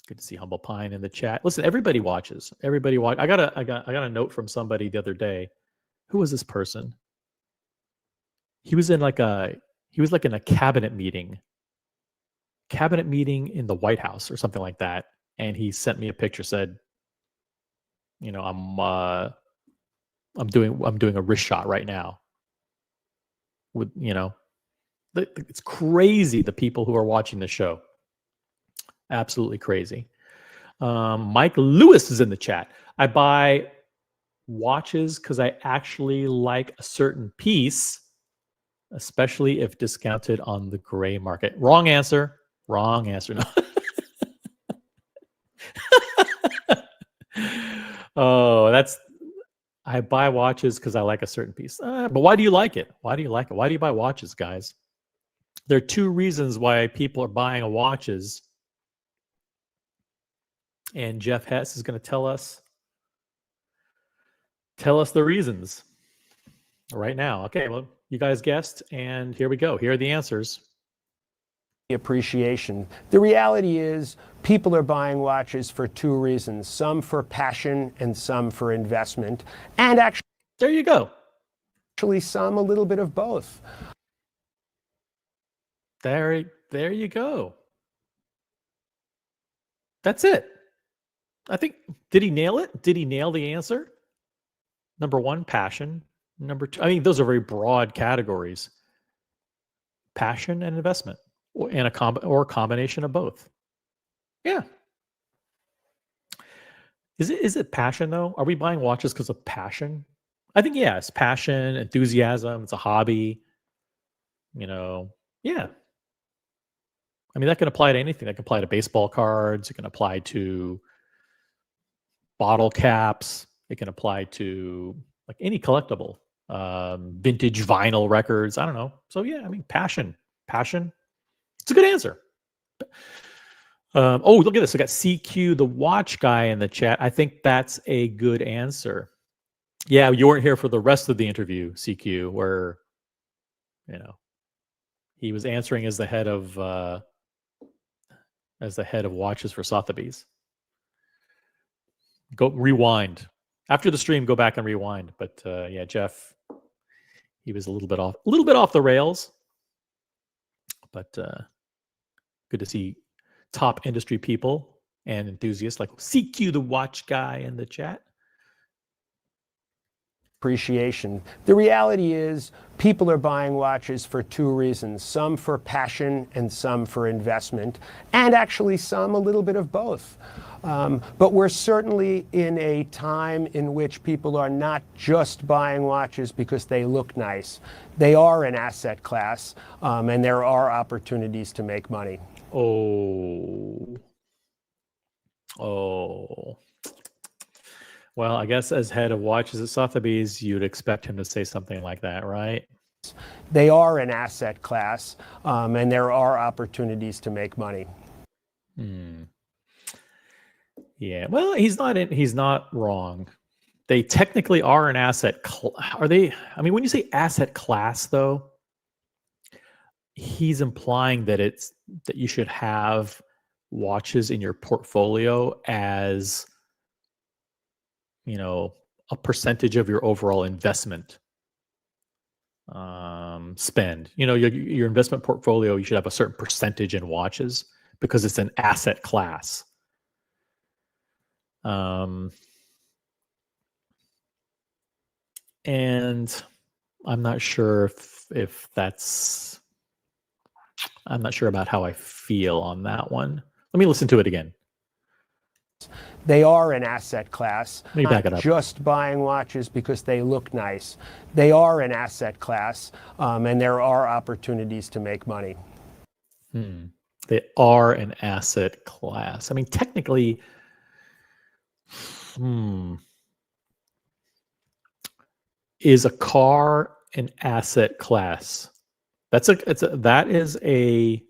Good to see Humble Pine in the chat. Listen, everybody watches. Everybody watch. I got a note from somebody the other day. Who was this person? He was in like in a cabinet meeting in the White House or something like that, and he sent me a picture. Said, you know, I'm doing a wrist shot right now. With, you know, it's crazy, the people who are watching the show. Absolutely crazy. Mike Lewis is in the chat. I buy watches because I actually like a certain piece, especially if discounted on the gray market. Wrong answer. Wrong answer. No. I buy watches because I like a certain piece. But why do you like it? Why do you like it? Why do you buy watches, guys? There are two reasons why people are buying watches. And Geoff Hess is going to tell us the reasons right now. Okay, well, you guys guessed, and here we go. Here are the answers. Appreciation. The reality is people are buying watches for two reasons, some for passion and some for investment, and actually there you go. Actually, some a little bit of both. There you go. That's it. I think, did he nail it? Did he nail the answer? Number one, passion. Number two, I mean, those are very broad categories. Passion and investment, and a combination of both. Yeah. Is it passion though? Are we buying watches because of passion? I think yes, passion, enthusiasm. It's a hobby. You know, yeah. I mean, that can apply to anything. That can apply to baseball cards. It can apply to bottle caps. It can apply to like any collectible, vintage vinyl records. I don't know. So yeah, I mean, passion. It's a good answer. Oh, look at this. I got CQ, the watch guy, in the chat. I think that's a good answer. Yeah, you weren't here for the rest of the interview, CQ, where, you know, he was answering as the head of watches for Sotheby's. Go rewind. After the stream, go back and rewind. But yeah, Geoff, he was a little bit off the rails. But good to see top industry people and enthusiasts like CQ the watch guy in the chat. Appreciation. The reality is people are buying watches for two reasons, some for passion and some for investment, and actually some a little bit of both. But we're certainly in a time in which people are not just buying watches because they look nice. They are an asset class, and there are opportunities to make money. Oh. Well, I guess as head of watches at Sotheby's, you'd expect him to say something like that, right? They are an asset class, and there are opportunities to make money. Yeah, well, he's not wrong. They technically are an asset. Are they? I mean, when you say asset class, though, he's implying that that you should have watches in your portfolio as, you know, a percentage of your overall investment spend. You know, your investment portfolio, you should have a certain percentage in watches because it's an asset class. And I'm not sure if that's, I'm not sure about how I feel on that one. Let me listen to it again. They are an asset class. Let me back it up. Just buying watches because they look nice. They are an asset class, and there are opportunities to make money. They are an asset class. I mean, technically, is a car an asset class? That is a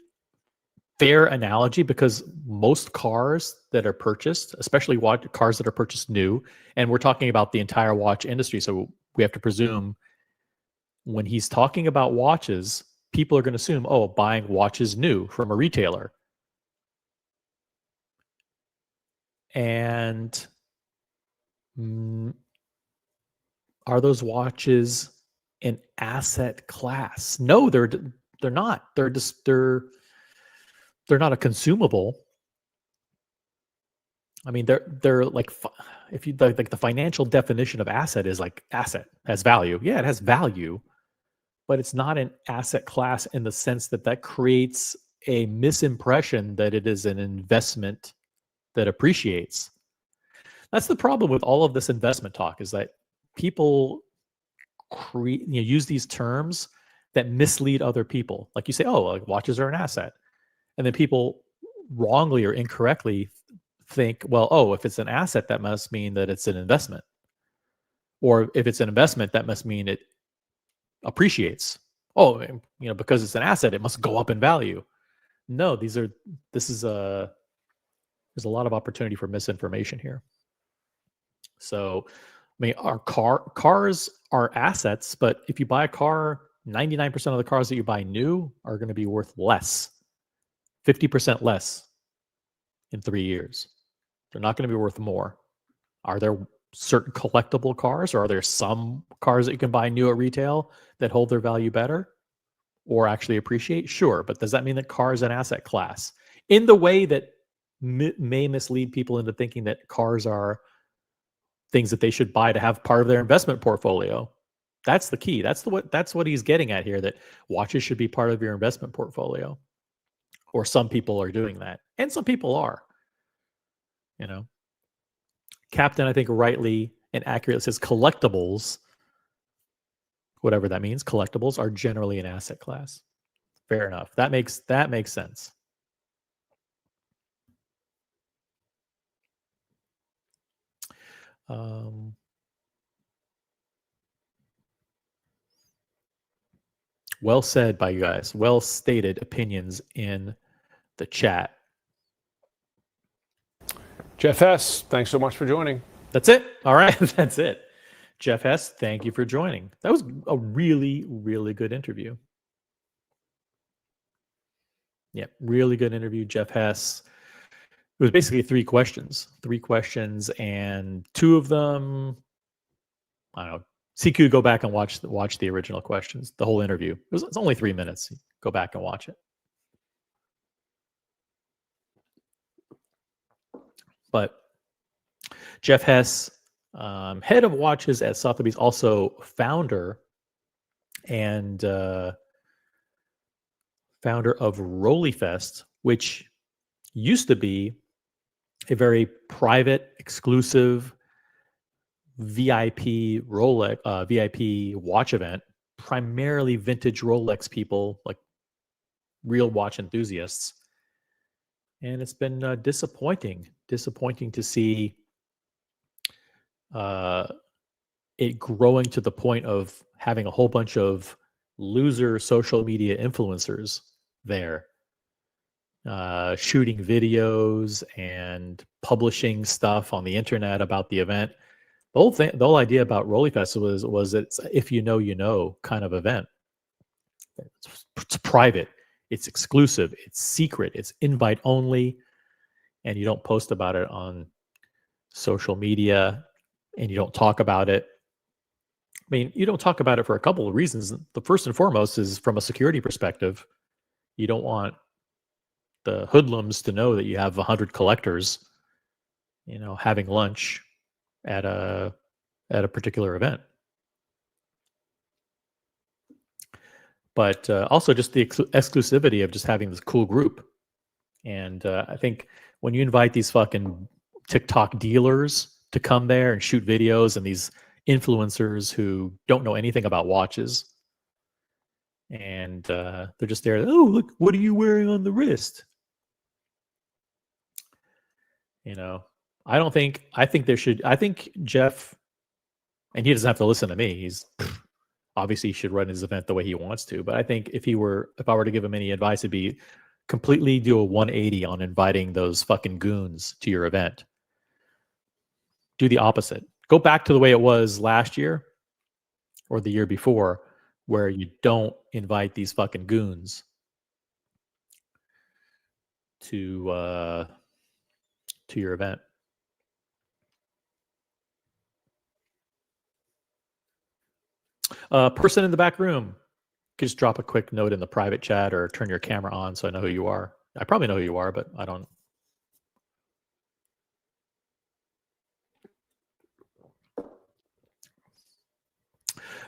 fair analogy, because most cars that are purchased, especially cars that are purchased new, and we're talking about the entire watch industry, so we have to presume when he's talking about watches, people are going to assume, oh, buying watches new from a retailer. And are those watches an asset class? No, they're not. They're not a consumable. I mean, they're like, if you like the financial definition of asset is like asset has value. Yeah, it has value, but it's not an asset class in the sense that creates a misimpression that it is an investment that appreciates. That's the problem with all of this investment talk, is that people use these terms that mislead other people. Like you say, oh, like watches are an asset. And then people wrongly or incorrectly think, well, oh, if it's an asset, that must mean that it's an investment. Or if it's an investment, that must mean it appreciates. Oh, you know, because it's an asset, it must go up in value. No, there's a lot of opportunity for misinformation here. So, I mean, cars are assets, but if you buy a car, 99% of the cars that you buy new are going to be worth less, 50% less in 3 years. They're not going to be worth more. Are there certain collectible cars, or are there some cars that you can buy new at retail that hold their value better or actually appreciate? Sure, but does that mean that car is an asset class in the way that may mislead people into thinking that cars are things that they should buy to have part of their investment portfolio? That's the key. That's what he's getting at here, that watches should be part of your investment portfolio. Or some people are doing that. And some people are. You know. Captain, I think, rightly and accurately says collectibles, whatever that means, collectibles are generally an asset class. Fair enough. That makes sense. Well said by you guys. Well stated opinions in the chat. Geoff Hess, thanks so much for joining. That's it. All right. That's it. Geoff Hess, thank you for joining. That was a really, really good interview. Yeah, really good interview. Geoff Hess, It was basically three questions, and two of them, I don't know. CQ, go back and watch the original questions, the whole interview. It's only 3 minutes. Go back and watch it. But Geoff Hess, head of watches at Sotheby's, also founder of Rollyfest, which used to be a very private, exclusive, VIP Rolex, VIP watch event, primarily vintage Rolex people, like real watch enthusiasts. And it's been disappointing to see it growing to the point of having a whole bunch of loser social media influencers there, shooting videos and publishing stuff on the internet about the event. The whole idea about Rollyfest was it's if you know kind of event. It's private, it's exclusive, it's secret, it's invite only, and you don't post about it on social media, and you don't talk about it. I mean, you don't talk about it for a couple of reasons. The first and foremost is from a security perspective. You don't want the hoodlums to know that you have 100 collectors, having lunch at a particular event. But also just the exclusivity of just having this cool group. And I think when you invite these fucking TikTok dealers to come there and shoot videos, and these influencers who don't know anything about watches, and they're just there, oh, look, what are you wearing on the wrist? I think Geoff, and he doesn't have to listen to me. He's obviously he should run his event the way he wants to. But I think if I were to give him any advice, it'd be completely do a 180 on inviting those fucking goons to your event. Do the opposite. Go back to the way it was last year or the year before, where you don't invite these fucking goons to your event. Person in the back room, you could just drop a quick note in the private chat or turn your camera on so I know who you are. I probably know who you are, but I don't.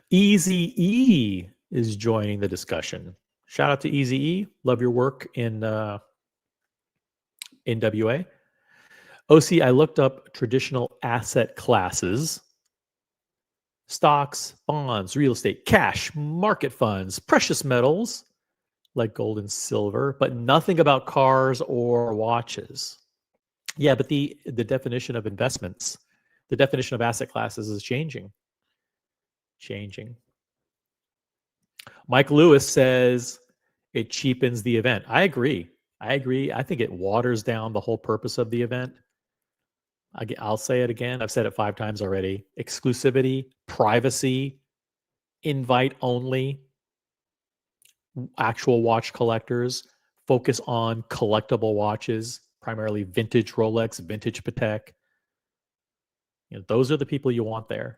Easy E is joining the discussion. Shout out to Easy E. Love your work in WA. OC, I looked up traditional asset classes: stocks, bonds, real estate, cash, market funds, precious metals like gold and silver, but nothing about cars or watches. Yeah, but the definition of investments, the definition of asset classes is changing. Mike Lewis says it cheapens the event. I agree. I think it waters down the whole purpose of the event. I'll say it again. I've said it 5 times already. Exclusivity, privacy, invite only, actual watch collectors, focus on collectible watches, primarily vintage Rolex, vintage Patek. Those are the people you want there,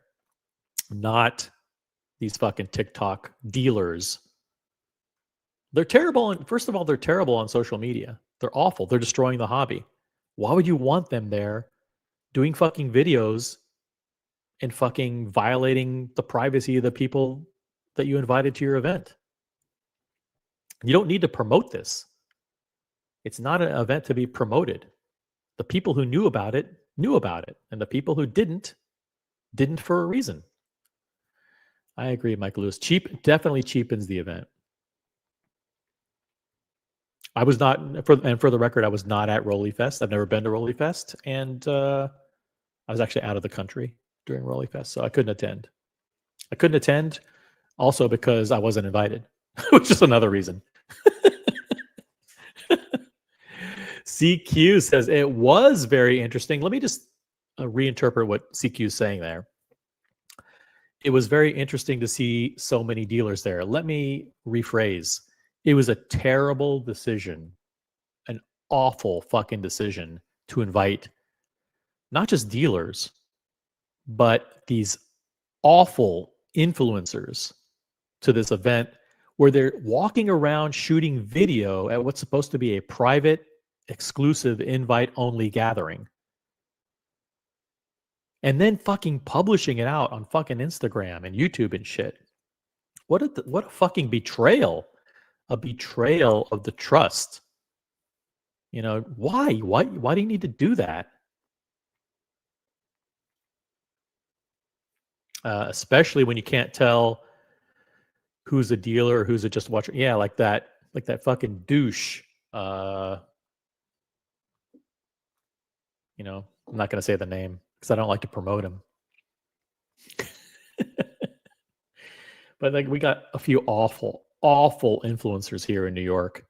not these fucking TikTok dealers. They're terrible. First of all, they're terrible on social media. They're awful. They're destroying the hobby. Why would you want them there doing fucking videos and fucking violating the privacy of the people that you invited to your event? You don't need to promote this. It's not an event to be promoted. The people who knew about it, and the people who didn't for a reason. I agree, Mike Lewis. Definitely cheapens the event. I was not, for the record, I was not at Rollyfest. I've never been to Rollyfest, and I was actually out of the country during Rollyfest, so I couldn't attend. Also because I wasn't invited, which is another reason. CQ says it was very interesting. Let me just reinterpret what CQ is saying there. It was very interesting to see so many dealers there. Let me rephrase. It was a terrible decision, an awful fucking decision to invite not just dealers, but these awful influencers to this event where they're walking around shooting video at what's supposed to be a private, exclusive, invite-only gathering. And then fucking publishing it out on fucking Instagram and YouTube and shit. What a fucking betrayal. A betrayal of the trust. You know, why? Why do you need to do that? Especially when you can't tell who's a dealer or who's a just watcher. Yeah, like that fucking douche. You know, I'm not gonna say the name because I don't like to promote him. But like we got a few awful influencers here in New York.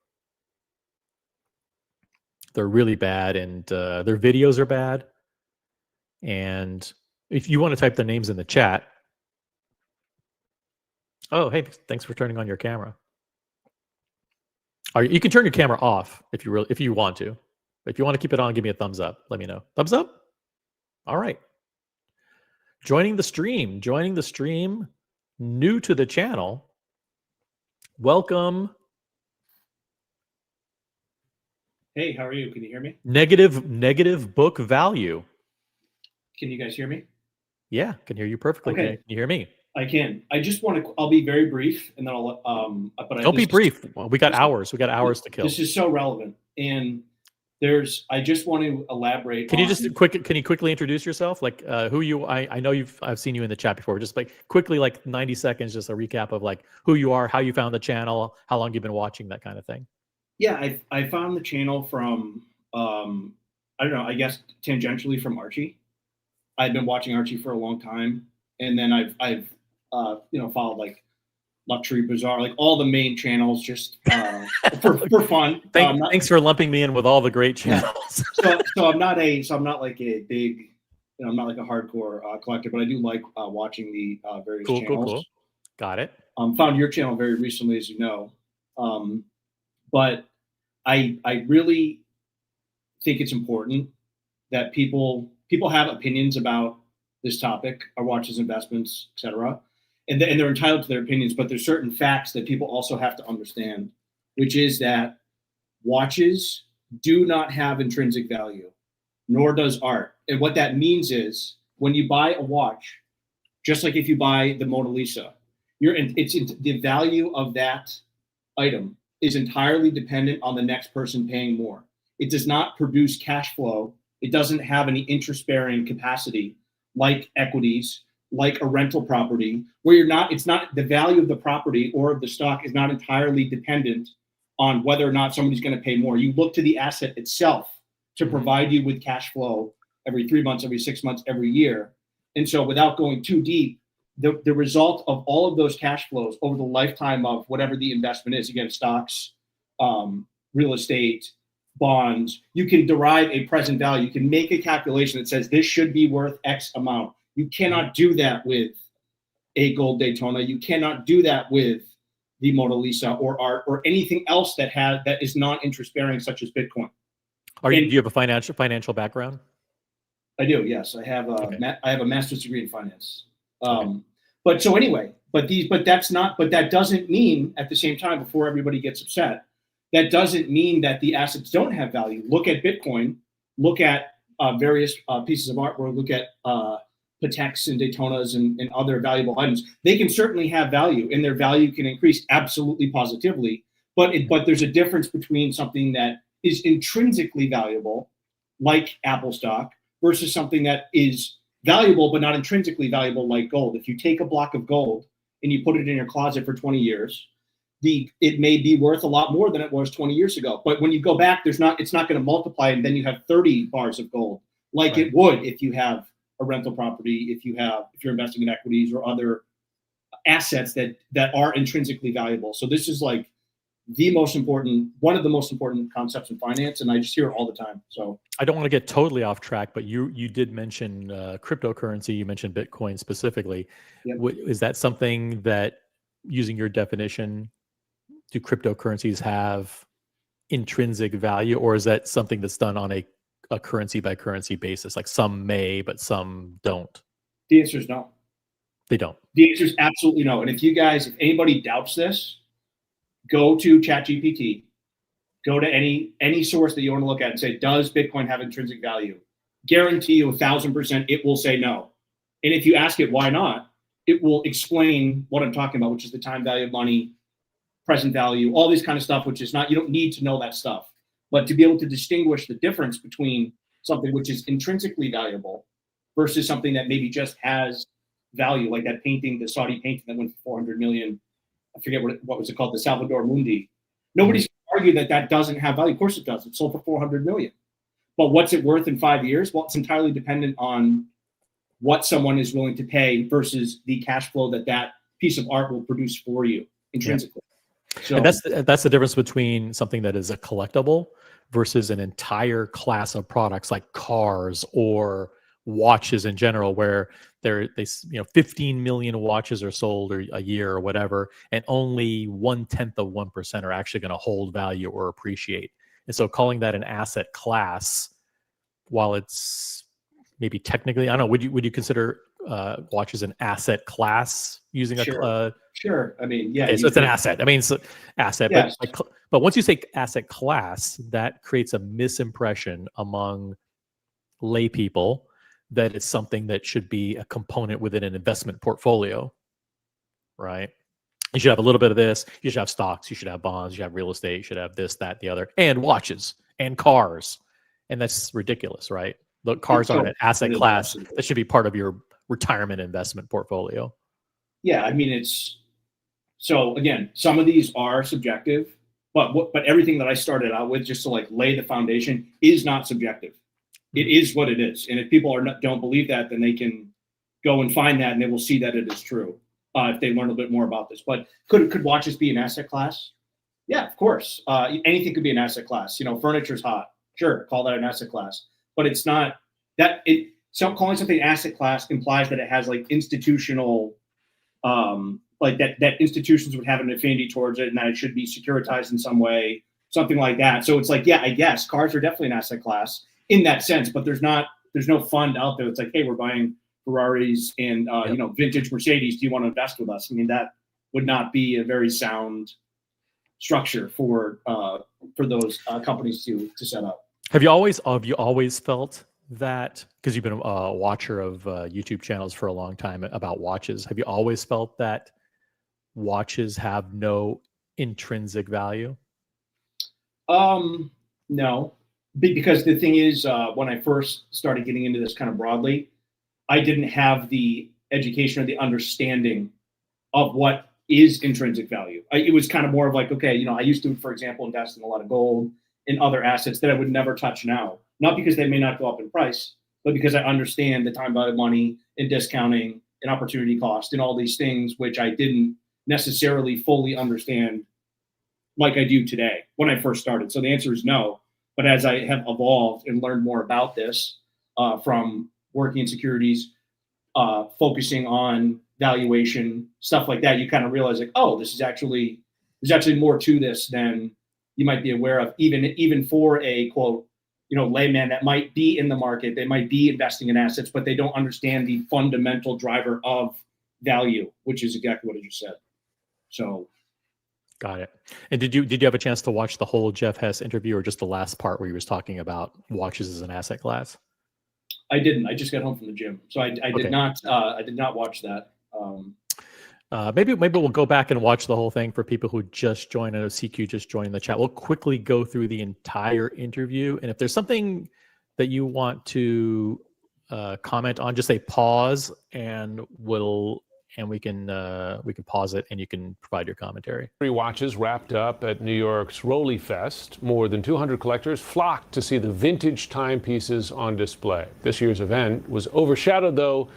They're really bad, and their videos are bad. And if you want to type their names in the chat. Oh, hey, thanks for turning on your camera. You can turn your camera off if you want to. If you want to keep it on, give me a thumbs up. Let me know. Thumbs up? All right. Joining the stream, new to the channel. Welcome. Hey, how are you? Can you hear me? Negative book value. Can you guys hear me? Yeah, can hear you perfectly. Okay. Can you hear me? I can. I just want to. I'll be very brief, and then I'll. Don't be brief. We got hours. We got hours to kill. This is so relevant, and I just want to elaborate. Can you quickly introduce yourself? Like who you? I know I've seen you in the chat before. Just like quickly, like 90 seconds, just a recap of like who you are, how you found the channel, how long you've been watching, that kind of thing. Yeah, I found the channel from I don't know. I guess tangentially from Archie. I've been watching Archie for a long time, and then I've followed like Luxury Bazaar, like all the main channels, just for fun. Thanks for lumping me in with all the great channels. so I'm not like a big, I'm not like a hardcore collector, but I do like watching the various channels. Cool. Got it. Found your channel very recently, as you know, but I really think it's important that people have opinions about this topic, our watches, investments, etc. And they're entitled to their opinions, but there's certain facts that people also have to understand, which is that watches do not have intrinsic value, nor does art. And what that means is when you buy a watch, just like if you buy the Mona Lisa, the value of that item is entirely dependent on the next person paying more. It does not produce cash flow. It doesn't have any interest-bearing capacity like equities, like a rental property, where it's not the value of the property or of the stock is not entirely dependent on whether or not somebody's going to pay more. You look to the asset itself to provide you with cash flow every 3 months, every 6 months, every year. And so without going too deep, the result of all of those cash flows over the lifetime of whatever the investment is, again, stocks, real estate, bonds, you can derive a present value. You can make a calculation that says this should be worth X amount. You cannot do that with a gold Daytona. You cannot do that with the Mona Lisa or art or anything else that is non-interest bearing, such as Bitcoin. Do you have a financial background? I do. Yes, I have a master's degree in finance. But that doesn't mean at the same time, before everybody gets upset, that doesn't mean that the assets don't have value. Look at Bitcoin, look at various pieces of artwork, look at Pateks and Daytonas and other valuable items. They can certainly have value, and their value can increase absolutely positively. But there's a difference between something that is intrinsically valuable, like Apple stock, versus something that is valuable but not intrinsically valuable, like gold. If you take a block of gold and you put it in your closet for 20 years, it may be worth a lot more than it was 20 years ago. But when you go back, it's not going to multiply, and then you have 30 bars of gold, like it would if you have a rental property, if you're investing in equities or other assets that are intrinsically valuable. So this is like one of the most important concepts in finance, and I just hear it all the time. So I don't want to get totally off track, but you did mention cryptocurrency. You mentioned Bitcoin specifically. Yep. Is that something that, using your definition, do cryptocurrencies have intrinsic value, or is that something that's done on a a currency by currency basis? Like some may, but some don't. The answer is no. They don't. The answer is absolutely no. And if anybody doubts this, go to ChatGPT, go to any source that you want to look at and say, does Bitcoin have intrinsic value? Guarantee you 1,000% it will say no. And if you ask it why not, it will explain what I'm talking about, which is the time value of money, present value, all this kind of stuff, which is not, you don't need to know that stuff. But to be able to distinguish the difference between something which is intrinsically valuable versus something that maybe just has value, like that painting, the Saudi painting that went for 400 million. I forget what was it called, the Salvador Mundi. Nobody's going to argue that doesn't have value. Of course it does. It sold for 400 million. But what's it worth in 5 years? Well, it's entirely dependent on what someone is willing to pay versus the cash flow that piece of art will produce for you intrinsically. Yeah. So, and that's the difference between something that is a collectible versus an entire class of products like cars or watches in general, where they 15 million watches are sold a year or whatever, and only 0.1% are actually going to hold value or appreciate. And so calling that an asset class, while it's maybe technically, I don't know, would you consider watches an asset class using sure. Sure. I mean, yeah. Okay, so it's an asset. I mean, it's an asset, yes. but once you say asset class, that creates a misimpression among lay people that it's something that should be a component within an investment portfolio, right? You should have a little bit of this. You should have stocks. You should have bonds. You should have real estate. You should have this, that, the other, and watches and cars. And that's ridiculous, right? The cars aren't an asset class that should be part of your retirement investment portfolio. Yeah, I mean, so again, some of these are subjective, but everything that I started out with, just to like lay the foundation, is not subjective. It is what it is. And if people don't believe that, then they can go and find that and they will see that it is true if they learn a bit more about this. But could watches be an asset class? Yeah, of course. Anything could be an asset class. Furniture's hot. Sure, call that an asset class. But it's not that calling something asset class implies that it has like institutional, like that institutions would have an affinity towards it and that it should be securitized in some way, something like that. So it's like, yeah, I guess cars are definitely an asset class in that sense, but there's no fund out there that's like, hey, we're buying Ferraris and vintage Mercedes. Do you want to invest with us? I mean, that would not be a very sound structure for those companies to set up. Have you always felt that, because you've been a watcher of YouTube channels for a long time about watches, have you always felt that watches have no intrinsic value? No. Because the thing is, when I first started getting into this kind of broadly, I didn't have the education or the understanding of what is intrinsic value. It was kind of more of like, okay, I used to, for example, invest in a lot of gold and other assets that I would never touch now. Not because they may not go up in price, but because I understand the time value of money and discounting and opportunity cost and all these things, which I didn't necessarily fully understand like I do today when I first started. So the answer is no. But as I have evolved and learned more about this, from working in securities, focusing on valuation, stuff like that, you kind of realize like, oh, there's actually more to this than you might be aware of, even for a quote, layman that might be in the market, they might be investing in assets, but they don't understand the fundamental driver of value, which is exactly what I just said. So. Got it. And did you have a chance to watch the whole Geoff Hess interview, or just the last part where he was talking about watches as an asset class? I didn't. I just got home from the gym, so I did not. I did not watch that. Maybe we'll go back and watch the whole thing for people who just joined. I know CQ just joined the chat. We'll quickly go through the entire interview, and if there's something that you want to comment on, just say pause, and we can pause it, and you can provide your commentary. Watches wrapped up at New York's Rolly Fest. More than 200 collectors flocked to see the vintage timepieces on display. This year's event was overshadowed, though,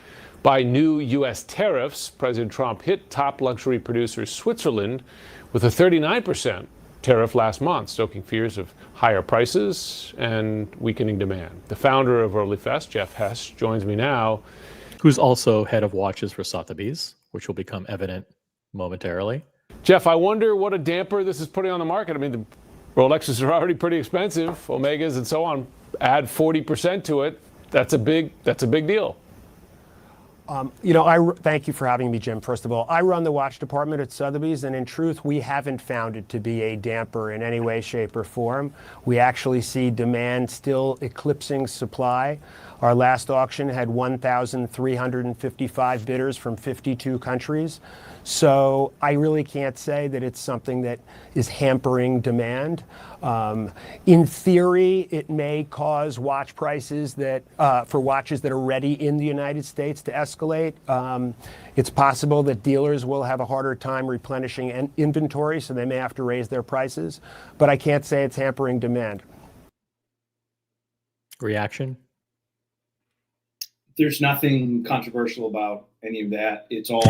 by new U.S. tariffs. President Trump hit top luxury producer Switzerland with a 39% tariff last month, stoking fears of higher prices and weakening demand. The founder of Rolly Fest, Geoff Hess, joins me now. Who's also head of watches for Sotheby's, which will become evident momentarily. Geoff, I wonder what a damper this is putting on the market. I mean, Rolexes are already pretty expensive, Omegas and so on. Add 40% to it. That's a big deal. Thank you for having me, Jim. First of all, I run the watch department at Sotheby's, and in truth, we haven't found it to be a damper in any way, shape, or form. We actually see demand still eclipsing supply. Our last auction had 1,355 bidders from 52 countries. So I really can't say that it's something that is hampering demand. In theory, it may cause watch prices for watches that are ready in the United States to escalate. It's possible that dealers will have a harder time replenishing inventory, so they may have to raise their prices. But I can't say it's hampering demand. Reaction? There's nothing controversial about any of that. It's all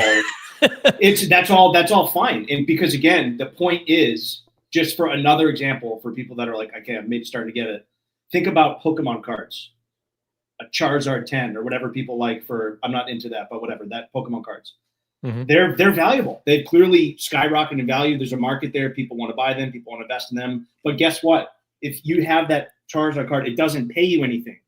that's all fine. And because again, the point is, just for another example for people that are like, okay, I'm maybe starting to get it. Think about Pokemon cards, a Charizard 10 or whatever people like I'm not into that, but whatever, that Pokemon cards. Mm-hmm. They're valuable. They've clearly skyrocketed in value. There's a market there. People want to buy them. People want to invest in them. But guess what? If you have that Charizard card, it doesn't pay you anything.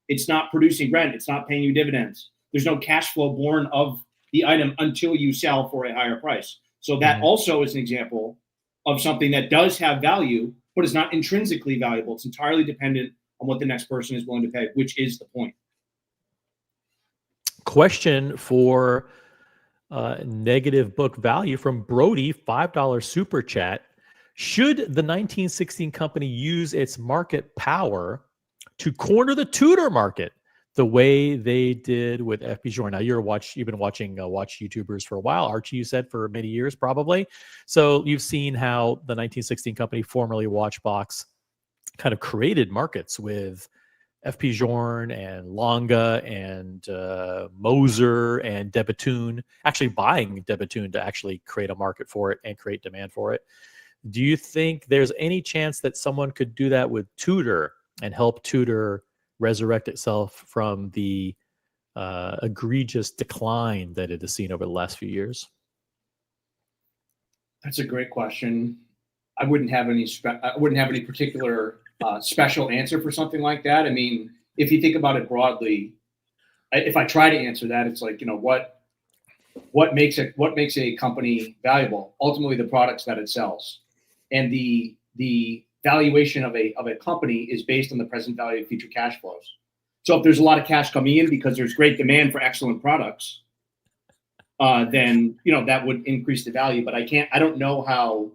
It's not producing rent. It's not paying you dividends. There's no cash flow born of the item until you sell for a higher price. So that also is an example of something that does have value, but is not intrinsically valuable. It's entirely dependent on what the next person is willing to pay, which is the point. Question for negative book value from Brody, $5 super chat. Should the 1916 company use its market power to corner the Tudor market the way they did with FP Journe? Now you've been watching watch YouTubers for a while. Archie, you said for many years, probably. So you've seen how the 1916 company, formerly Watchbox, kind of created markets with FP Journe and Longa and Moser and De Bethune, actually buying De Bethune to actually create a market for it and create demand for it. Do you think there's any chance that someone could do that with Tudor and help Tudor resurrect itself from the egregious decline that it has seen over the last few years? That's a great question. I wouldn't have any particular special answer for something like that. I mean, if you think about it broadly, if I try to answer that, it's like, what makes a company valuable? Ultimately, the products that it sells, and the valuation of a company is based on the present value of future cash flows. So if there's a lot of cash coming in because there's great demand for excellent products, then that would increase the value. But I don't know how.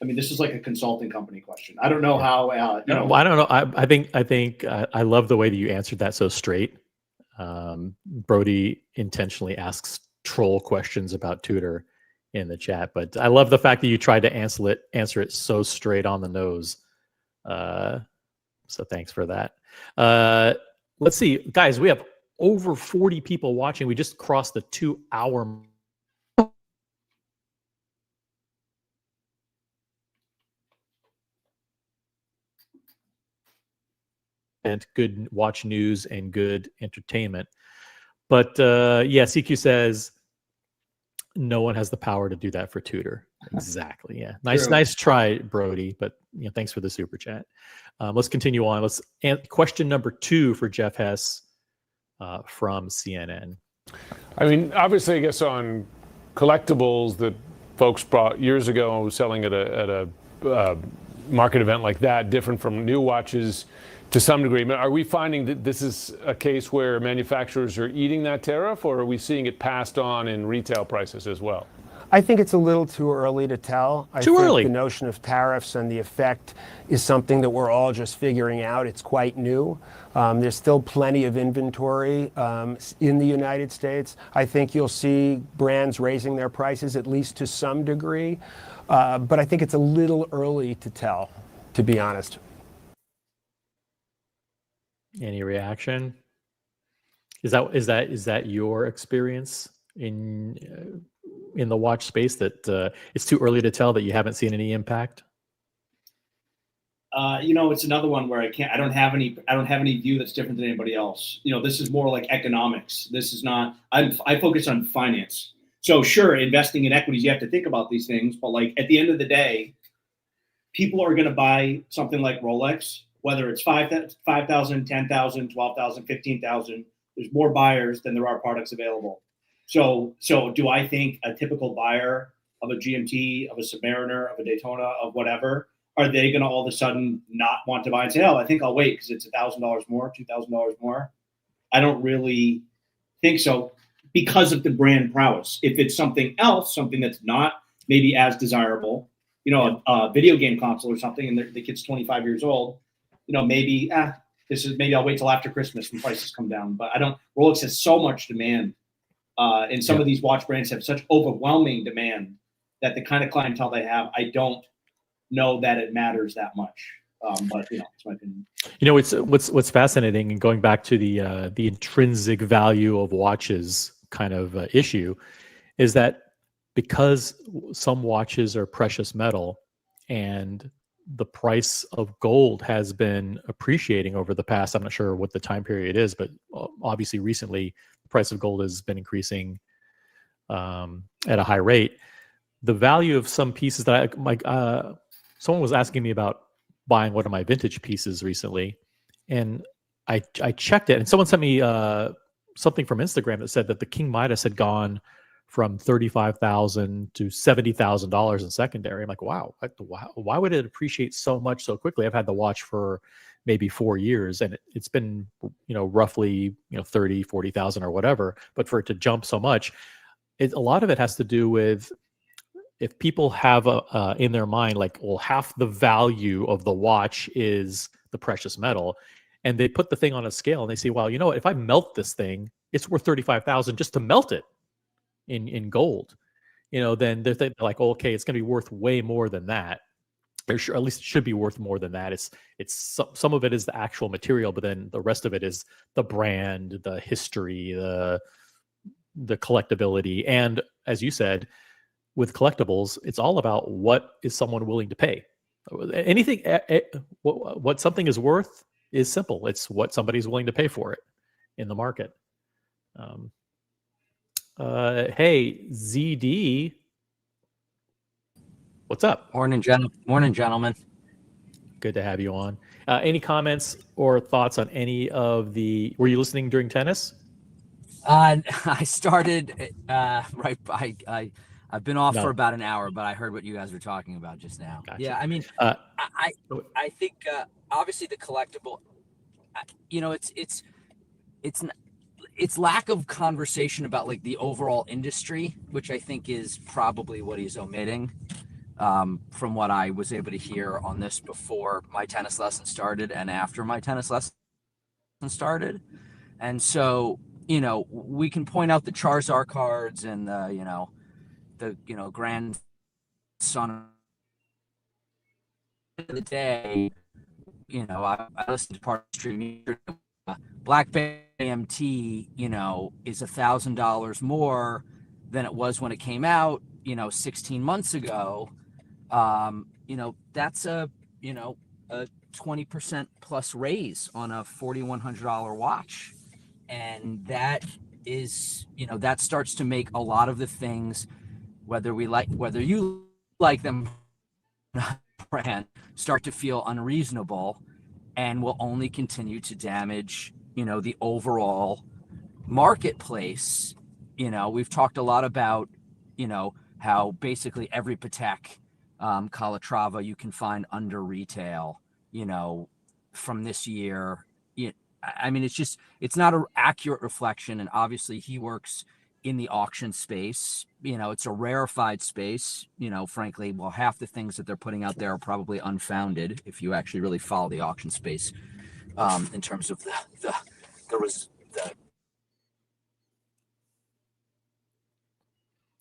I mean, this is like a consulting company question. I don't know how. I don't know. I think I love the way that you answered that so straight. Brody intentionally asks troll questions about Tudor in the chat, but I love the fact that you tried to answer it so straight on the nose. So thanks for that. Let's see, guys, we have over 40 people watching. We just crossed the 2-hour mark. And good watch news and good entertainment. But CQ says no one has the power to do that for Tudor. Exactly. Yeah. Nice try, Brody. But thanks for the super chat. Let's continue on. Question number 2 for Geoff Hess from CNN. I mean, obviously, I guess on collectibles that folks brought years ago, selling at a market event like that, different from new watches to some degree. Are we finding that this is a case where manufacturers are eating that tariff, or are we seeing it passed on in retail prices as well? I think it's a little too early to tell. I think early. The notion of tariffs and the effect is something that we're all just figuring out. It's quite new. There's still plenty of inventory in the United States. I think you'll see brands raising their prices, at least to some degree. But I think it's a little early to tell, to be honest. Any reaction? Is that your experience in the watch space, that it's too early to tell, that you haven't seen any impact? It's another one where I don't have any view that's different than anybody else. This is more like economics. This is not. I focus on finance. So sure, investing in equities, you have to think about these things, but like at the end of the day, people are going to buy something like Rolex, whether it's 5,000, 10,000, 12,000, 15,000. There's more buyers than there are products available. So do I think a typical buyer of a GMT, of a Submariner, of a Daytona, of whatever, are they going to all of a sudden not want to buy and say, oh, I think I'll wait because it's $1,000 more, $2,000 more? I don't really think so because of the brand prowess. If it's something else, something that's not maybe as desirable, a video game console or something, and the kid's 25 years old, maybe I'll wait till after Christmas when prices come down. But Rolex has so much demand, and some of these watch brands have such overwhelming demand that the kind of clientele they have, I don't know that it matters that much. But it's my opinion. What's fascinating, and going back to the intrinsic value of watches kind of issue, is that because some watches are precious metal and the price of gold has been appreciating over the past, I'm not sure what the time period is, but obviously recently the price of gold has been increasing at a high rate. The value of some pieces that someone was asking me about buying one of my vintage pieces recently, and I checked it, and someone sent me something from Instagram that said that the King Midas had gone from $35,000 to $70,000 in secondary. I'm like, wow, why would it appreciate so much so quickly? I've had the watch for maybe 4 years, and it's been roughly 30, 40,000 or whatever. But for it to jump so much, a lot of it has to do with, if people have in their mind, like, well, half the value of the watch is the precious metal, and they put the thing on a scale and they say, well, you know what, if I melt this thing, it's worth $35,000 just to melt it in gold. Then they're like, oh, okay, it's going to be worth way more than that. Or at least it should be worth more than that. It's some of it is the actual material, but then the rest of it is the brand, the history, the collectability, and as you said, with collectibles, it's all about what is someone willing to pay. Anything, what something is worth is simple. It's what somebody's willing to pay for it in the market. Hey, ZeeDee, what's up? Morning, gentlemen. Good to have you on. Any comments or thoughts on any of the? Were you listening during tennis? I started right. I've been off No. for about an hour, but I heard what you guys were talking about just now. Gotcha. Yeah, I mean, I think obviously the collectible, it's lack of conversation about like the overall industry, which I think is probably what he's omitting. From what I was able to hear on this before my tennis lesson started and after my tennis lesson started, and so we can point out the Charizard cards and the grand son of the day. I listened to part of the stream. Black Bay AMT, is $1,000 more than it was when it came out, 16 months ago. That's a 20% plus raise on a $4,100 watch. And that is, that starts to make a lot of the things, whether you like them, brand, start to feel unreasonable, and will only continue to damage, the overall marketplace. We've talked a lot about, how basically every Patek Calatrava you can find under retail, from this year. I mean, it's not an accurate reflection. And obviously he works in the auction space. It's a rarefied space. Frankly, well, half the things that they're putting out there are probably unfounded if you actually really follow the auction space, in terms of the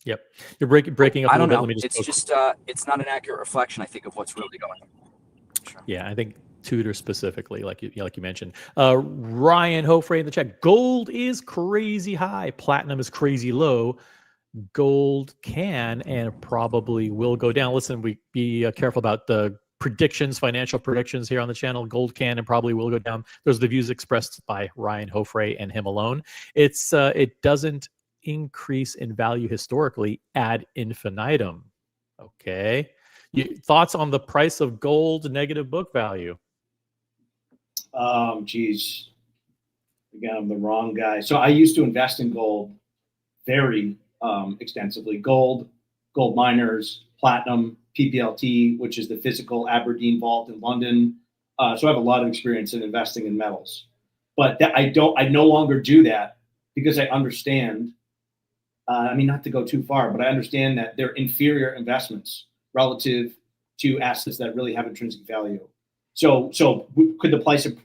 Yep, you're breaking up. I don't a know. Let me just It's not an accurate reflection, I think, of what's really going on. Sure. Yeah, I think Tudor specifically, like you mentioned. Ryan Hofrey in the chat. Gold is crazy high. Platinum is crazy low. Gold can and probably will go down. Listen, we be careful about the predictions, financial predictions here on the channel. Gold can and probably will go down. Those are the views expressed by Ryan Hofrey and him alone. It doesn't increase in value historically ad infinitum. Okay. Thoughts on the price of gold, negative book value? Geez. Again, I'm the wrong guy. So I used to invest in gold very extensively. Gold miners, platinum, PPLT, which is the physical Aberdeen vault in London. So I have a lot of experience in investing in metals. But I no longer do that because I understand, I mean, not to go too far, but I understand that they're inferior investments relative to assets that really have intrinsic value. So could the price of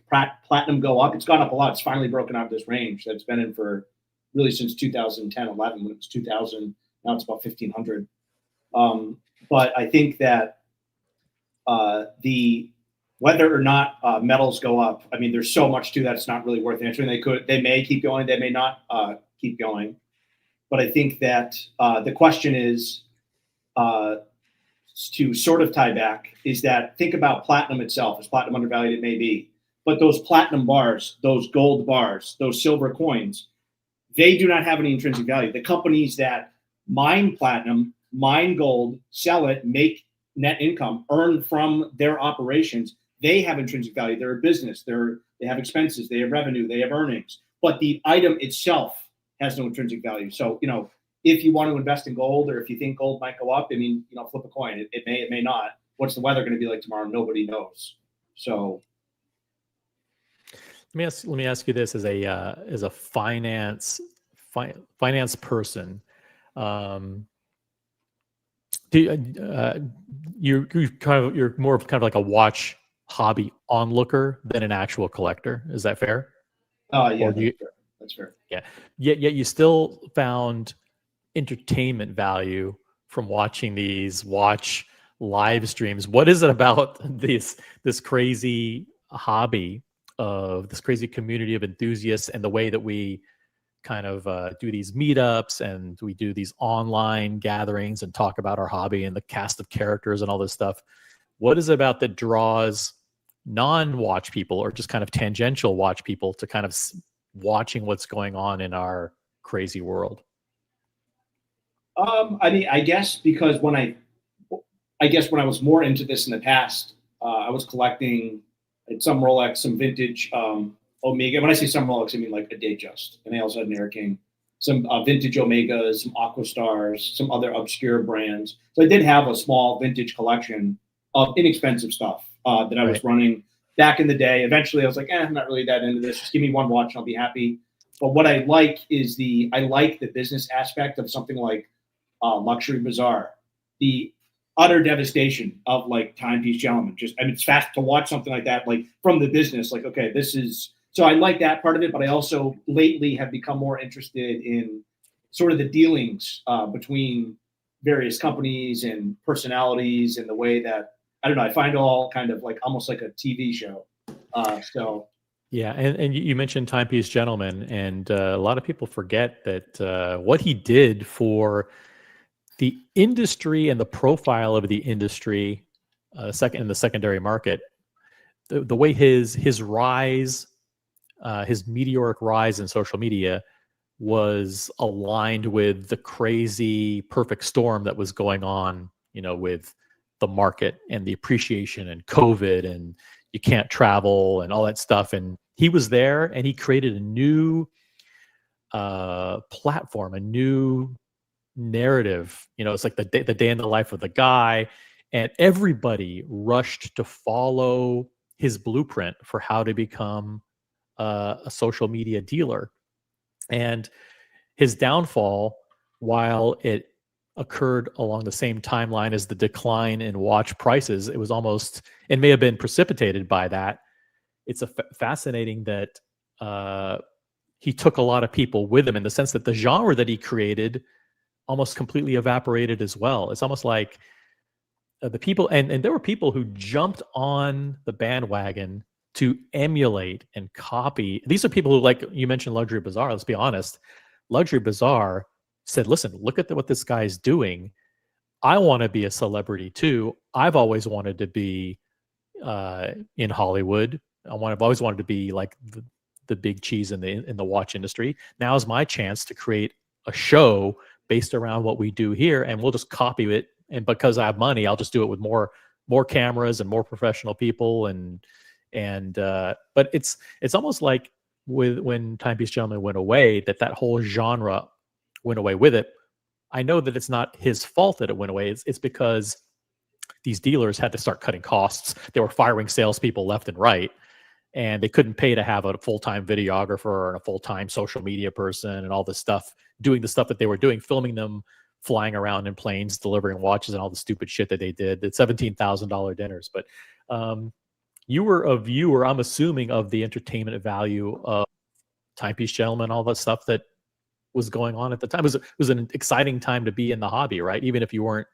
platinum go up? It's gone up a lot. It's finally broken out of this range that it's been in for really since 2010, 11, when it was 2000. Now it's about 1,500. But I think that whether or not metals go up, I mean, there's so much to that. It's not really worth answering. They may keep going. They may not keep going. But I think that the question is, to sort of tie back, is that think about platinum itself. Is platinum undervalued? It may be. But those platinum bars, those gold bars, those silver coins, they do not have any intrinsic value. The companies that mine platinum, mine gold, sell it, make net income, earn from their operations, they have intrinsic value. They're a business. They have expenses. They have revenue. They have earnings. But the item itself has no intrinsic value. So, if you want to invest in gold, or if you think gold might go up, I mean, flip a coin. It may, it may not. What's the weather going to be like tomorrow? Nobody knows. So, let me ask you this as a finance person. You're more of kind of like a watch hobby onlooker than an actual collector. Is that fair? Yeah, that's fair. Yeah. Yet you still found entertainment value from watching these watch live streams. What is it about this crazy hobby of this crazy community of enthusiasts and the way that we kind of do these meetups and we do these online gatherings and talk about our hobby and the cast of characters and all this stuff? What is it about that draws non-watch people or just kind of tangential watch people to kind of watching what's going on in our crazy world? I mean, I guess because when I was more into this in the past, I was collecting some Rolex, some vintage Omega. When I say some Rolex, I mean like a Datejust, and I also had an Air King, some vintage Omegas, some Aquastars, some other obscure brands. So I did have a small vintage collection of inexpensive stuff that I was running back in the day. Eventually, I was like, I'm not really that into this. Just give me one watch and I'll be happy. But what I like is I like the business aspect of something like Luxury Bazaar, the utter devastation of like Timepiece Gentleman. It's fast to watch something like that, like from the business, like, okay, so I like that part of it, but I also lately have become more interested in sort of the dealings between various companies and personalities and the way that, I don't know, I find it all kind of like almost like a TV show. Yeah, and you mentioned Timepiece Gentleman, and a lot of people forget that what he did for the industry and the profile of the industry, in the secondary market, the way his rise, his meteoric rise in social media was aligned with the crazy perfect storm that was going on, with the market and the appreciation and COVID and you can't travel and all that stuff. And he was there and he created a new platform, a new narrative. It's like the day in the life of the guy, and everybody rushed to follow his blueprint for how to become a social media dealer. And his downfall, while it occurred along the same timeline as the decline in watch prices, it may have been precipitated by that. It's fascinating that he took a lot of people with him, in the sense that the genre that he created almost completely evaporated as well. It's almost like the people, and there were people who jumped on the bandwagon to emulate and copy. These are people who, like you mentioned, Luxury Bazaar. Let's be honest. Luxury Bazaar said, listen, look at what this guy's doing. I want to be a celebrity too. I've always wanted to be in Hollywood. I've always wanted to be like the big cheese in the watch industry. Now is my chance to create a show based around what we do here, and we'll just copy it and because I have money, I'll just do it with more cameras and more professional people, but it's almost like when Timepiece Gentleman went away, that whole genre went away with it. I know that it's not his fault that it went away. It's because these dealers had to start cutting costs. They were firing salespeople left and right, and they couldn't pay to have a full-time videographer and a full-time social media person and all this stuff, doing the stuff that they were doing, filming them flying around in planes, delivering watches and all the stupid shit that they did, the $17,000 dinners. But you were a viewer, I'm assuming, of the entertainment value of Timepiece Gentleman, all that stuff that was going on at the time. It was an exciting time to be in the hobby, right? Even if you weren't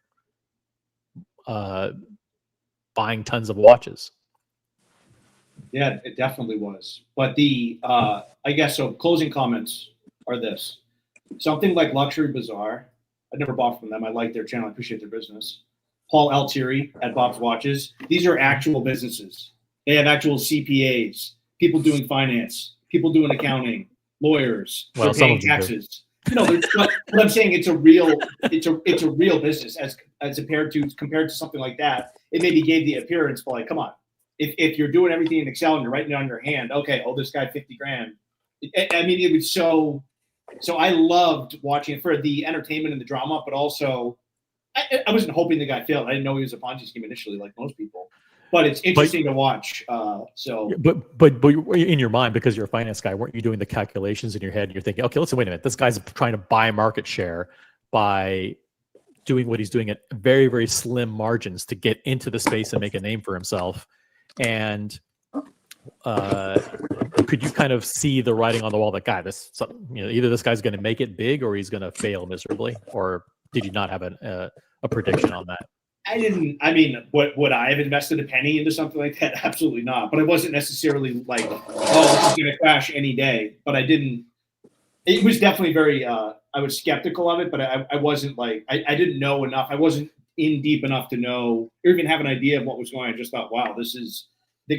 buying tons of watches. Yeah, it definitely was. But I guess so. Closing comments are this: something like Luxury Bazaar. I never bought from them. I like their channel. I appreciate their business. Paul Altieri at Bob's Watches. These are actual businesses. They have actual CPAs, people doing finance, people doing accounting, lawyers, well, they're paying taxes. But I'm saying it's a real business as compared to something like that. It maybe gave the appearance, but like, come on, if you're doing everything in Excel and you're writing it on your hand, okay, oh, this guy $50,000. I mean, it was so I loved watching it for the entertainment and the drama, but also I wasn't hoping the guy failed. I didn't know he was a Ponzi scheme initially, like most people. But it's interesting to watch. But in your mind, because you're a finance guy, weren't you doing the calculations in your head? And you're thinking, okay, listen, wait a minute. This guy's trying to buy market share by doing what he's doing at very, very slim margins to get into the space and make a name for himself. And could you kind of see the writing on the wall that, guy, either this guy's going to make it big or he's going to fail miserably? Or did you not have a prediction on that? I didn't. I mean, would I have invested a penny into something like that? Absolutely not. But it wasn't necessarily like, oh, this is going to crash any day. But I didn't. It was definitely very. I was skeptical of it, but I wasn't like I didn't know enough. I wasn't in deep enough to know or even have an idea of what was going on. I just thought, wow, this is.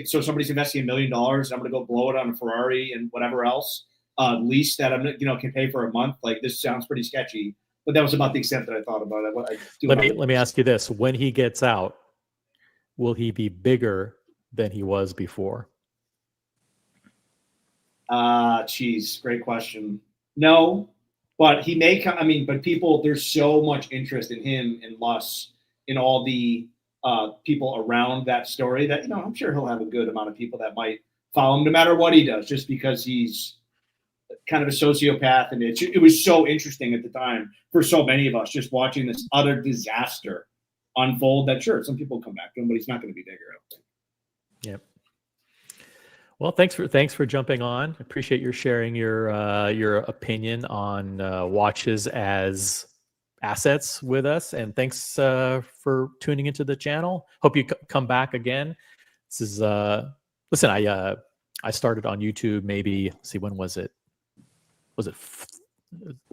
So somebody's investing $1 million. I'm going to go blow it on a Ferrari and whatever else lease that I'm can pay for a month. Like, this sounds pretty sketchy. But that was about the extent that I thought about it. Let me ask you this: when he gets out, will he be bigger than he was before? Great question. No, but he may come. I mean, but people, there's so much interest in him and Luss, in all the people around that story that I'm sure he'll have a good amount of people that might follow him no matter what he does, just because he's kind of a sociopath. And it was so interesting at the time for so many of us, just watching this utter disaster unfold. That sure, some people come back to him, but he's not going to be bigger, I don't think. Yep. Well, thanks for jumping on. Appreciate your sharing your opinion on watches as assets with us, and thanks for tuning into the channel. Hope you come back again. This is listen. I started on YouTube. Maybe when was it? Was it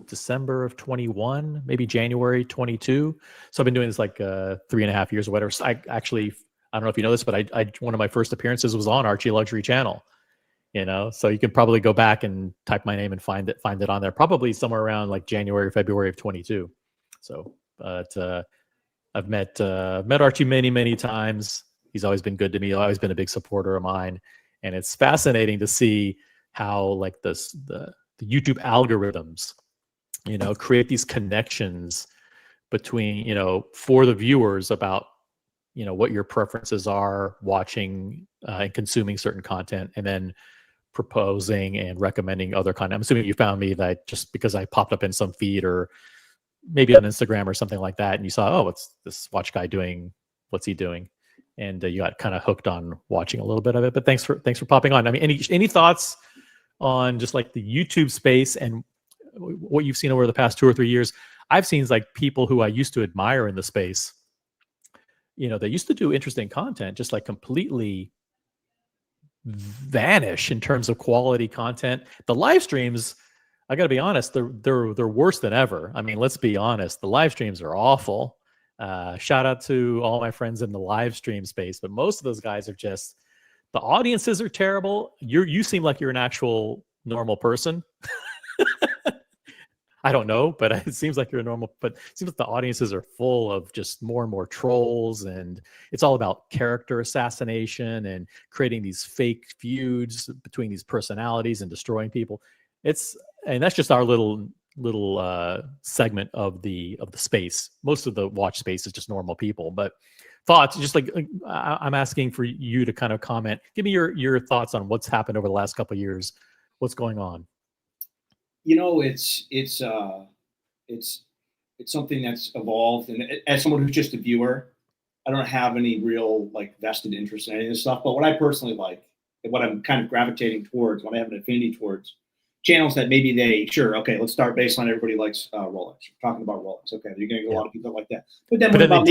December of 21? Maybe January 22. So I've been doing this like 3.5 years or whatever. So I don't know if you know this, but I one of my first appearances was on Archie Luxury Channel. So you can probably go back and type my name and find it on there. Probably somewhere around like January, February of 22. So, but I've met Archie many times. He's always been good to me. Always been a big supporter of mine, and it's fascinating to see how like the YouTube algorithms, create these connections between, for the viewers about, what your preferences are watching and consuming certain content, and then proposing and recommending other content. I'm assuming you found me that just because I popped up in some feed or maybe on Instagram or something like that, and you saw, oh, what's this watch guy doing? What's he doing? And you got kind of hooked on watching a little bit of it. But thanks for popping on. I mean, any thoughts on just like the YouTube space and what you've seen over the past 2 or 3 years? I've seen like people who I used to admire in the space, they used to do interesting content, just like completely vanish in terms of quality content. The live streams, I got to be honest, they're worse than ever. I mean, let's be honest, the live streams are awful. Shout out to all my friends in the live stream space, but most of those guys are just, the audiences are terrible. You seem like you're an actual normal person. I don't know, but it seems like you're normal. But it seems like the audiences are full of just more and more trolls, and it's all about character assassination and creating these fake feuds between these personalities and destroying people. And that's just our little segment of the space. Most of the watch space is just normal people. But thoughts, just like I'm asking for you to kind of comment. Give me your thoughts on what's happened over the last couple of years. What's going on? It's something that's evolved, and as someone who's just a viewer, I don't have any real like vested interest in any of this stuff. But what I personally like, and what I'm kind of gravitating towards, what I have an affinity towards, channels that maybe let's start baseline. Everybody likes Rolex. We're talking about Rolex. Okay, you're going to get a lot of people like that. But then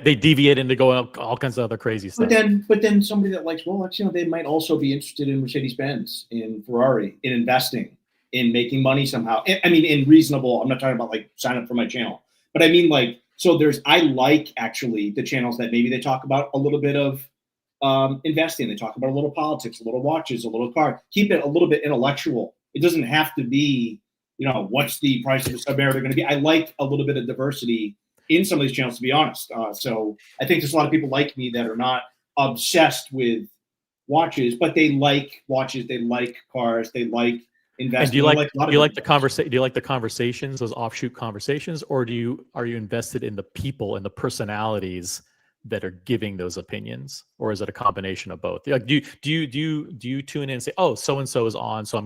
they deviate into going all kinds of other crazy stuff. But then somebody that likes Rolex, they might also be interested in Mercedes-Benz, in Ferrari, in investing, in making money somehow. I mean, in reasonable. I'm not talking about like sign up for my channel, but I mean like I like actually the channels that maybe they talk about a little bit of investing. They talk about a little politics, a little watches, a little car. Keep it a little bit intellectual. It doesn't have to be, what's the price of a Submariner going to be. I like a little bit of diversity in some of these channels, to be honest. So I think there's a lot of people like me that are not obsessed with watches, but they like watches, they like cars, they like investing. And do you like the conversations, those offshoot conversations, or are you invested in the people and the personalities that are giving those opinions, or is it a combination of both? Like, do you tune in and say, oh, so and so is on, so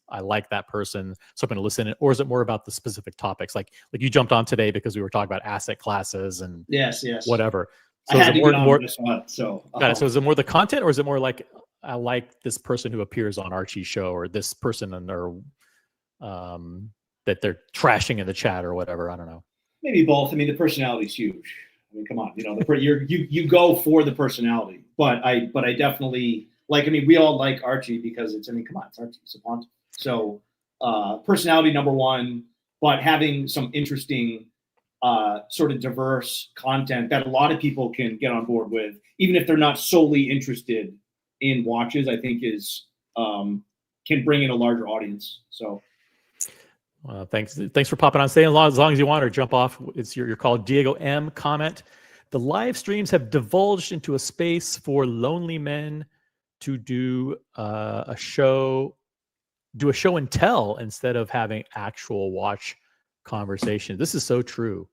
I like that person, so I'm going to listen in, or is it more about the specific topics? Like you jumped on today because we were talking about asset classes and yes, whatever. So I had to get on this one. So so is it more the content, or is it more like I like this person who appears on Archie's show, or this person that they're trashing in the chat or whatever? I don't know. Maybe both. I mean, the personality is huge. I mean, come on, you go for the personality, but I definitely like. I mean, we all like Archie because it's Archie, it's a Ponte. So personality number one, but having some interesting sort of diverse content that a lot of people can get on board with, even if they're not solely interested in watches, I think is can bring in a larger audience. So. Thanks for popping on. Stay as long as you want, or jump off. It's your call. Diego M. comment: the live streams have divulged into a space for lonely men to do a show and tell instead of having actual watch conversation. This is so true.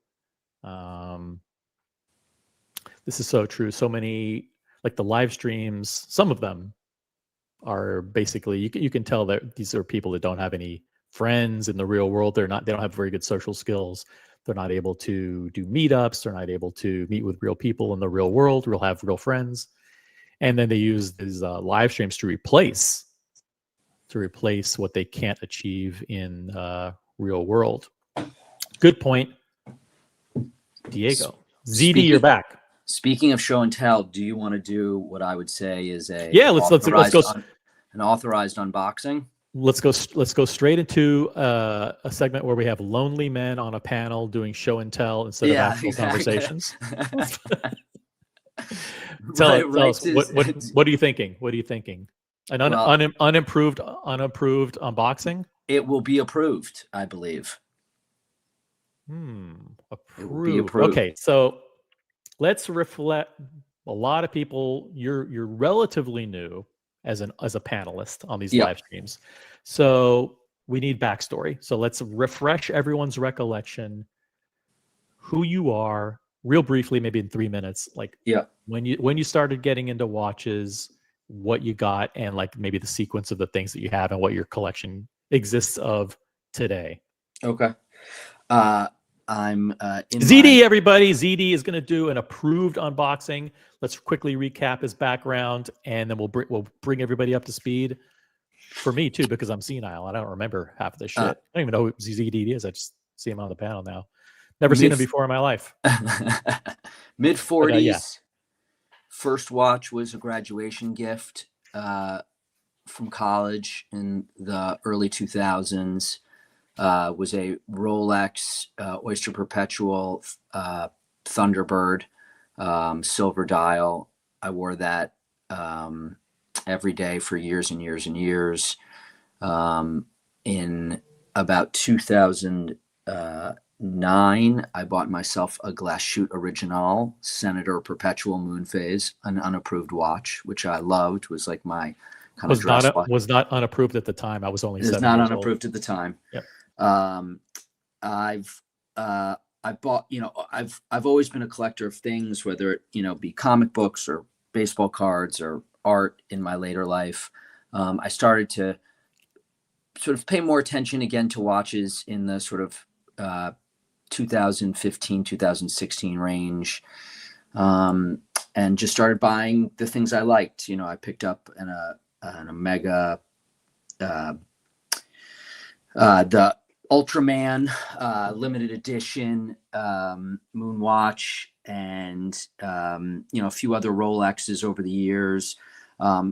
This is so true. So many, like the live streams, some of them are basically, you can tell that these are people that don't have any friends in the real world. They don't have very good social skills. They're not able to do meetups. They're not able to meet with real people in the real world, have real friends. And then they use these live streams to replace what they can't achieve in real world. Good point, Diego. ZeeDee, you're back. Speaking of show and tell, do you want to do what I would say is let's go an authorized unboxing? Let's go straight into a segment where we have lonely men on a panel doing show and tell instead of actual conversations. Tell us what are you thinking? What are you thinking? An unimproved unboxing? It will be approved, I believe. Approved. Okay, so let's reflect. A lot of people, you're relatively new as a panelist on these live streams, so we need backstory. So let's refresh everyone's recollection, who you are, real briefly, maybe in 3 minutes. Like when you started getting into watches, what you got, and like maybe the sequence of the things that you have and what your collection exists of today. Okay. I'm ZeeDee, everybody. ZeeDee is going to do an approved unboxing. Let's quickly recap his background, and then we'll bring everybody up to speed. For me too, because I'm senile. I don't remember half of this shit. I don't even know who ZeeDee is. I just see him on the panel now. Never seen him before in my life. Mid-40s. First watch was a graduation gift from college in the early 2000s. Was a Rolex Oyster Perpetual Thunderbird silver dial. I wore that every day for years and years and years. In about 2000, 9, I bought myself a Glass Shoot Original Senator Perpetual Moon Phase, an unapproved watch, which I loved. Was like my kind of dress watch. Was not unapproved at the time. I was only It was 7 not years unapproved at the time. Yep. I bought, I've always been a collector of things, whether it, be comic books or baseball cards or art in my later life. I started to sort of pay more attention again to watches in the sort of 2015, 2016 range. And just started buying the things I liked. I picked up an Omega, the Ultraman limited edition moon watch, and a few other Rolexes over the years.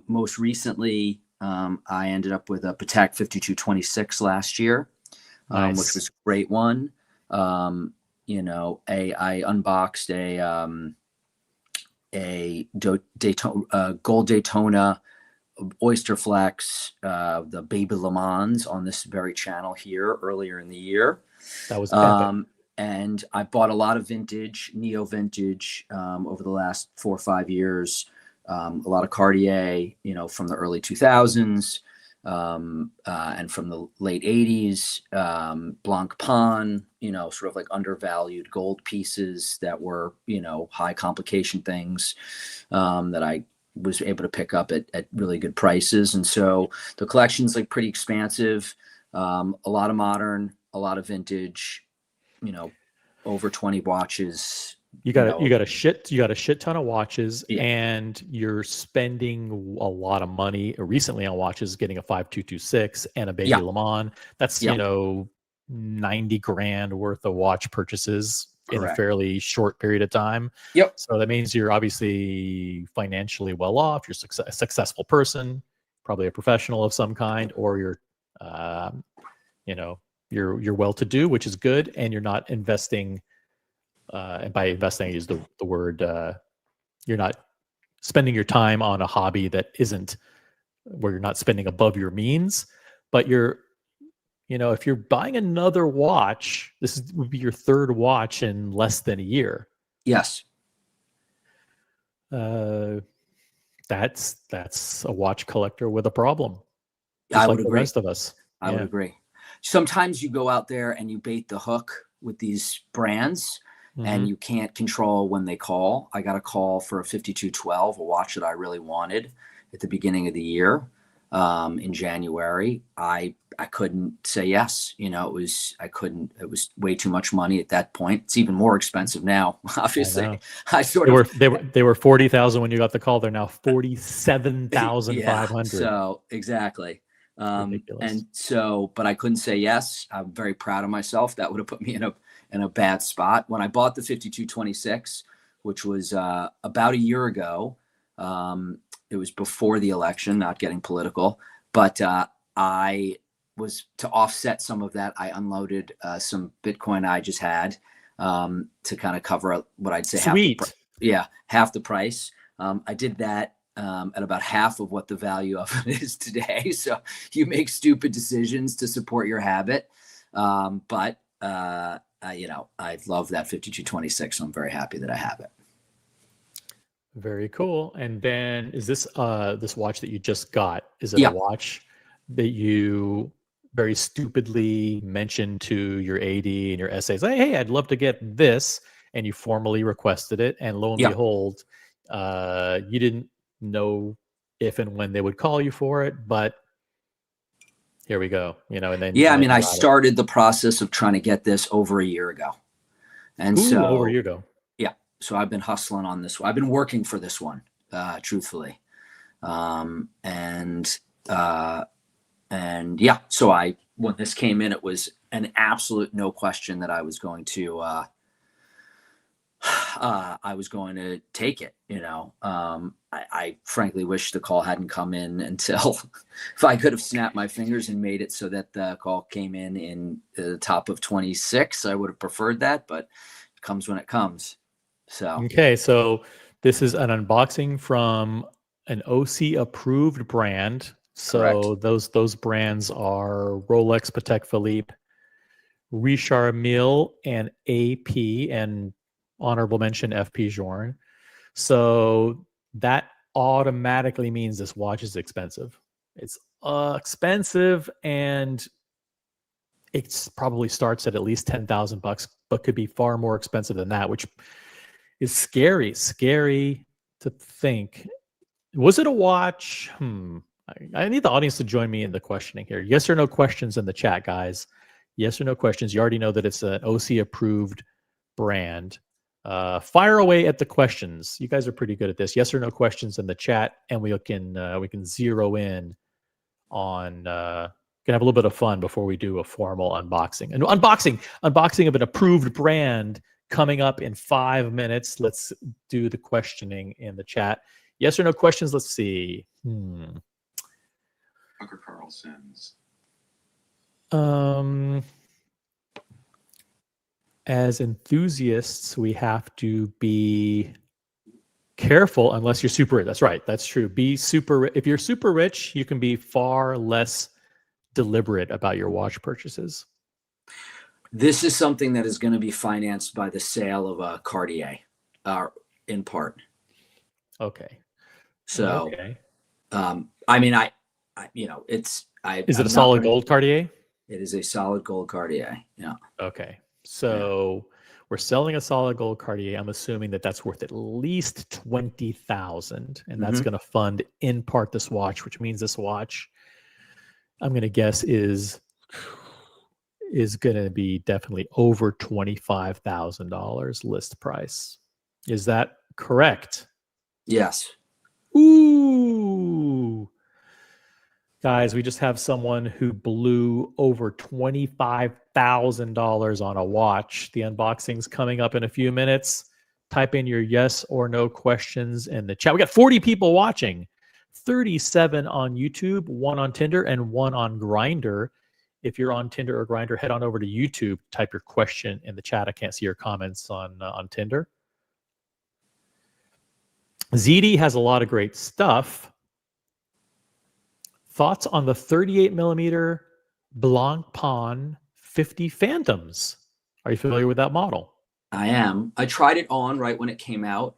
Most recently, I ended up with a Patek 5226 last year, Nice. Which was a great one. I unboxed a gold Daytona Oyster Flex, the Baby Le Mans on this very channel here earlier in the year. That was epic. And I bought a lot of vintage, neo vintage, over the last 4 or 5 years. A lot of Cartier, from the early 2000s, and from the late 80s, Blanc Pan, sort of like undervalued gold pieces that were, high complication things, that I was able to pick up at really good prices. And so the collection's like pretty expansive, a lot of modern, a lot of vintage, over 20 watches. You got a shit ton of watches, Yeah. and you're spending a lot of money recently on watches, getting a 5226 and a Baby Le Mans. That's, 90 grand worth of watch purchases in a Correct. fairly short period of time. Yep. So that means you're obviously financially well off. You're a successful person, probably a professional of some kind, or you're well to do, which is good, and you're not investing. And by investing, I use the word, you're not spending your time on a hobby that isn't, where you're not spending above your means, but if you're buying another watch, would be your third watch in less than a year. Yes. That's a watch collector with a problem. I would like the agree. rest of us. I would agree. Sometimes you go out there and you bait the hook with these brands, and you can't control when they call. I got a call for a 5212, a watch that I really wanted at the beginning of the year, in January. I couldn't say yes. It was way too much money at that point. It's even more expensive now. Obviously, they were 40,000 when you got the call. They're now 47,500. So exactly. Ridiculous. But I couldn't say yes. I'm very proud of myself. That would have put me in a bad spot. When I bought the 5226, which was about a year ago, it was before the election, not getting political, but I was, to offset some of that, I unloaded some Bitcoin I just had, to kind of cover what I'd say half the price. I did that at about half of what the value of it is today. So you make stupid decisions to support your habit. But I love that 5226. So I'm very happy that I have it. Very cool. And then is this watch that you just got? Is it a watch that you very stupidly mentioned to your AD and your essays? Like, hey, I'd love to get this, and you formally requested it, and lo and behold, you didn't know if and when they would call you for it, but here we go. And then I started the process of trying to get this over a year ago, and over a year ago. So I've been hustling on this one. I've been working for this one, truthfully. So when this came in, it was an absolute no question that I was going to take it. I frankly wish the call hadn't come in until if I could have snapped my fingers and made it so that the call came in the top of 26, I would have preferred that, but it comes when it comes. So this is an unboxing from an OC approved brand. So Correct. those brands are Rolex, Patek Philippe, Richard Mille, and AP, and honorable mention FP Journe. So that automatically means this watch is expensive. It's expensive, and it probably starts at least $10,000, but could be far more expensive than that, which is scary to think. Was it a watch? I need the audience to join me in the questioning here. Yes or no questions in the chat, guys. Yes or no questions. You already know that it's an OC approved brand. Fire away at the questions. You guys are pretty good at this. Yes or no questions in the chat, and we can zero in on. Can have a little bit of fun before we do a formal unboxing. An unboxing of an approved brand coming up in 5 minutes. Let's do the questioning in the chat. Yes or no questions? Let's see. Tucker Carlson's. As enthusiasts, we have to be careful unless you're super rich. That's right. That's true. Be super. If you're super rich, you can be far less deliberate about your watch purchases. This is something that is going to be financed by the sale of a Cartier, in part. Okay. So, okay. I mean, it's. Is it a solid gold Cartier? It is a solid gold Cartier. Yeah. Okay. So we're selling a solid gold Cartier. I'm assuming that that's worth at least $20,000, and that's going to fund in part this watch, which means this watch, I'm going to guess, is going to be definitely over $25,000 list price. Is that correct? Yes. Ooh. Guys, we just have someone who blew over $25,000 on a watch. The unboxing's coming up in a few minutes. Type in your yes or no questions in the chat. We got 40 people watching, 37 on YouTube, 1 on Tinder, and 1 on Grindr. If you're on Tinder or Grindr, head on over to YouTube. Type your question in the chat. I can't see your comments on Tinder. ZeeDee has a lot of great stuff. Thoughts on the 38mm Blancpain 50 Phantoms? Are you familiar with that model? I am. I tried it on right when it came out.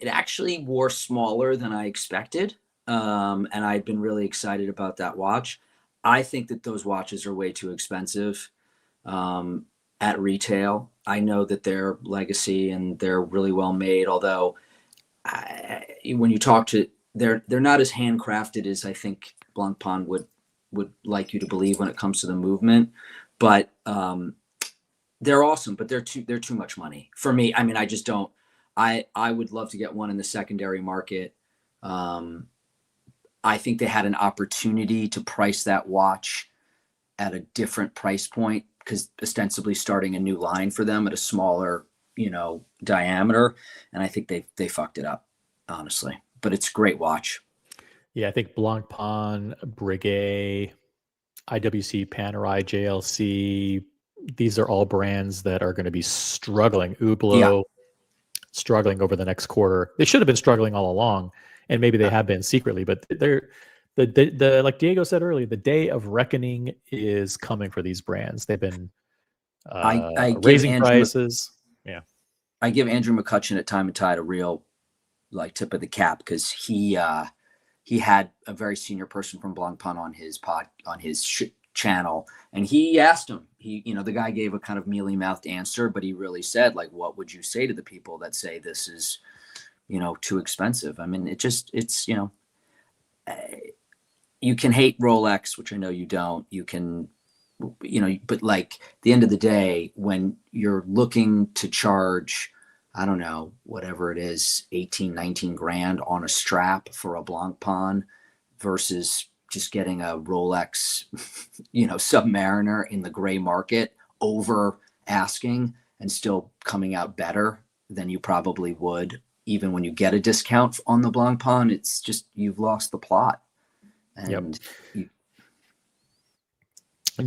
It actually wore smaller than I expected, and I'd been really excited about that watch. I think that those watches are way too expensive at retail. I know that they're legacy and they're really well made, although when you talk to, they're not as handcrafted as I think Blancpain would like you to believe when it comes to the movement, but they're awesome. But they're too much money for me. I mean, I just don't. I would love to get one in the secondary market. I think they had an opportunity to price that watch at a different price point, because ostensibly starting a new line for them at a smaller, diameter, and I think they fucked it up, honestly. But it's a great watch. Yeah, I think Blancpain, Breguet, IWC, Panerai, JLC, these are all brands that are going to be struggling. Hublot, struggling over the next quarter. They should have been struggling all along, and maybe they have been secretly, but they're the like Diego said earlier, the day of reckoning is coming for these brands. They've been raising prices. Yeah, I give Andrew McCutcheon at Time and Tide a real tip of the cap, because he had a very senior person from Blancpain on his channel, and he asked him. The guy gave a kind of mealy-mouthed answer, but he really said, what would you say to the people that say this is, too expensive? I mean, you can hate Rolex, which I know you don't. You can, but at the end of the day, when you're looking to charge, I don't know, whatever it is, 18, 19 grand on a strap for a Blancpain versus just getting a Rolex, Submariner in the gray market over asking and still coming out better than you probably would even when you get a discount on the Blancpain, it's just, you've lost the plot. And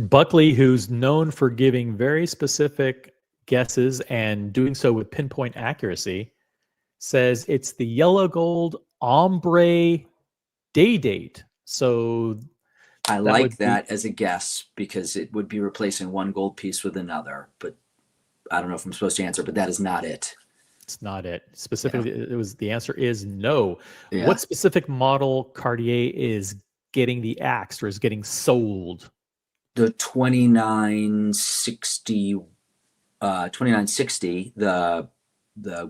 Buckley, who's known for giving very specific guesses and doing so with pinpoint accuracy, says it's the yellow gold ombre day date. So I That like would be- that as a guess because it would be replacing one gold piece with another. But I don't know if I'm supposed to answer, but that is not it. It's not it. Specifically, it was the answer is no. Yeah. What specific model Cartier is getting the axed or is getting sold? The 2960, the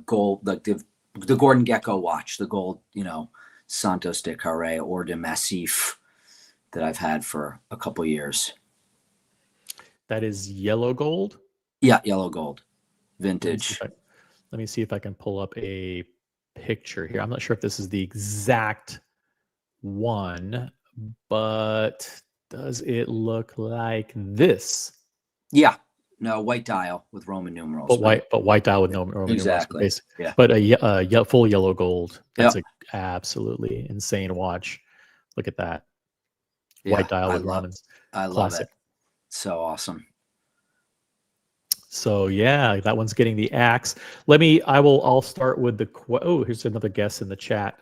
gold, like the Gordon Gekko watch, the gold, Santos de Carré or de Massif that I've had for a couple years. That is yellow gold. Yeah, yellow gold, vintage. Let me see if I can pull up a picture here. I'm not sure if this is the exact one, but does it look like this? Yeah, no, white dial with Roman numerals. But white dial with no Roman exactly. numerals. Yeah. But a full yellow gold. That's Yep. a absolutely insane watch. Look at that. Yeah, White dial with Romans. I love Classic. it. So awesome. So yeah, that one's getting the axe. I'll start with here's another guess in the chat.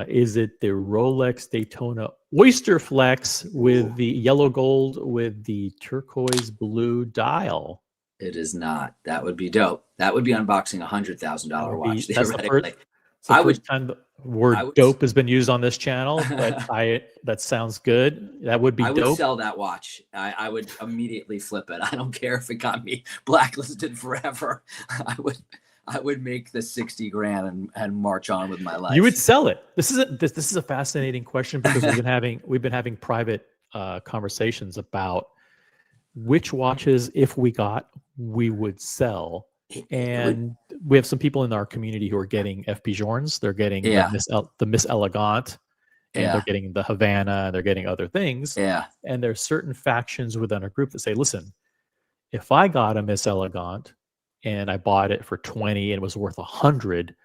Is it the Rolex Daytona Oyster Flex with the yellow gold with the turquoise blue dial? It is not. That would be dope. That would be unboxing $100,000 watch. That's Theoretically. the first time the word dope has been used on this channel, but that sounds good. That would be dope. I would sell that watch. I would immediately flip it. I don't care if it got me blacklisted forever. I would make the 60 grand and march on with my life. You would sell it. This is a fascinating question because we've been having private conversations about which watches, if we got, we would sell. And we have some people in our community who are getting FP Journes. They're getting the Miss Elegant, and they're getting the Havana, and they're getting other things. Yeah. And there's certain factions within our group that say, listen, if I got a Miss Elegant and I bought it for 20 and it was worth 100,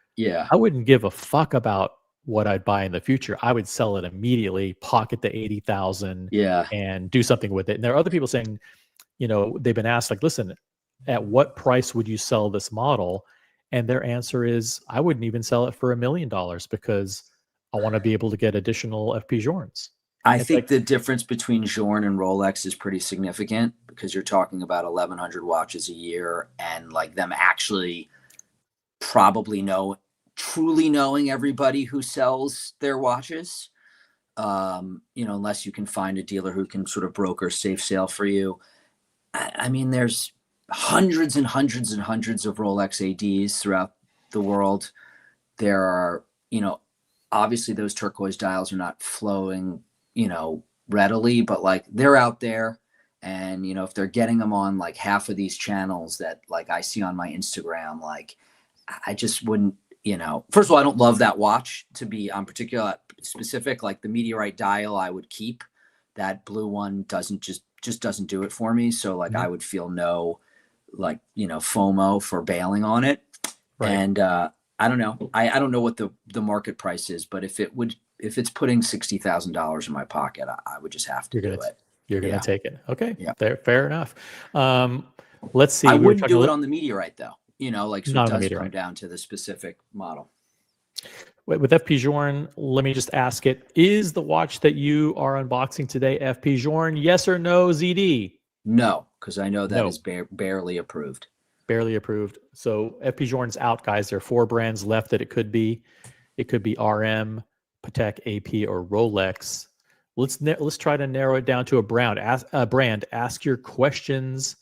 I wouldn't give a fuck about what I'd buy in the future. I would sell it immediately, pocket the 80,000, and do something with it. And there are other people saying, they've been asked, like, listen, at what price would you sell this model? And their answer is, I wouldn't even sell it for $1 million because I want to be able to get additional FP Journes. I think the difference between Journe and Rolex is pretty significant because you're talking about 1,100 watches a year and like them actually probably truly knowing everybody who sells their watches. Unless you can find a dealer who can sort of broker safe sale for you. I mean, there's hundreds and hundreds and hundreds of Rolex ADs throughout the world. There are, obviously those turquoise dials are not flowing, readily, but like they're out there. And, if they're getting them on like half of these channels that like I see on my Instagram, like I just wouldn't, first of all, I don't love that watch to be on particular specific, like the meteorite dial I would keep. That blue one doesn't just doesn't do it for me. So like I would feel FOMO for bailing on it. Right. And I don't know. I don't know what the market price is, but if it's putting $60,000 in my pocket, I would just have to do it. You're going to take it. Okay. Yeah. Fair enough. Let's see. I wouldn't do it on the meteorite though. So it does come down to the specific model. With FP Journe, let me just ask it. Is the watch that you are unboxing today FP Journe? Yes or no, ZeeDee? No, because I know that is barely approved. Barely approved. So FP Journe's out, guys. There are 4 brands left that it could be. It could be RM, Patek, AP, or Rolex. Let's try to narrow it down to a brand. Ask your questions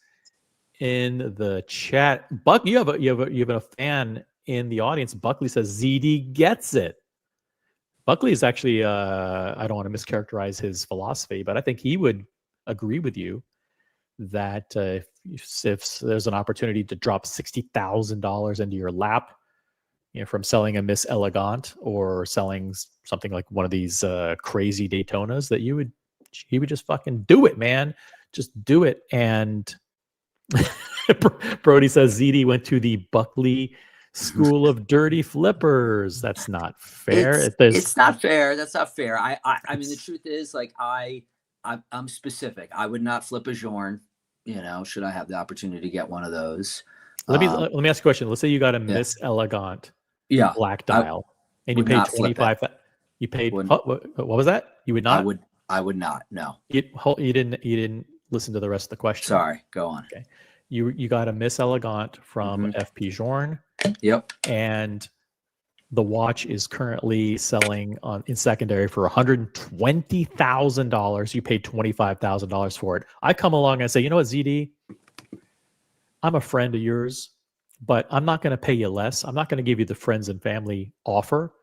in the chat. Buck, you have a fan in the audience. Buckley says ZeeDee gets it. Buckley is actually I don't want to mischaracterize his philosophy, but I think he would agree with you that if there's an opportunity to drop $60,000 into your lap, from selling a Miss Elegant or selling something like one of these crazy Daytonas, that he would just fucking do it, man. Just do it. And Brody says ZeeDee went to the Buckley School of Dirty Flippers. That's not fair. It's not fair. That's not fair. I mean, the truth is, like, I'm specific. I would not flip a Journe, should I have the opportunity to get one of those. Let me ask you a question. Let's say you got a Miss Elegant black dial and you paid 25. You paid what was that? You would not? I would not. No. You didn't listen to the rest of the question. Sorry. Go on. Okay. You got a Miss Elegant from FP Journe. Yep. And the watch is currently selling in secondary for $120,000. You paid $25,000 for it. I come along and say, you know what, ZeeDee? I'm a friend of yours, but I'm not going to pay you less. I'm not going to give you the friends and family offer.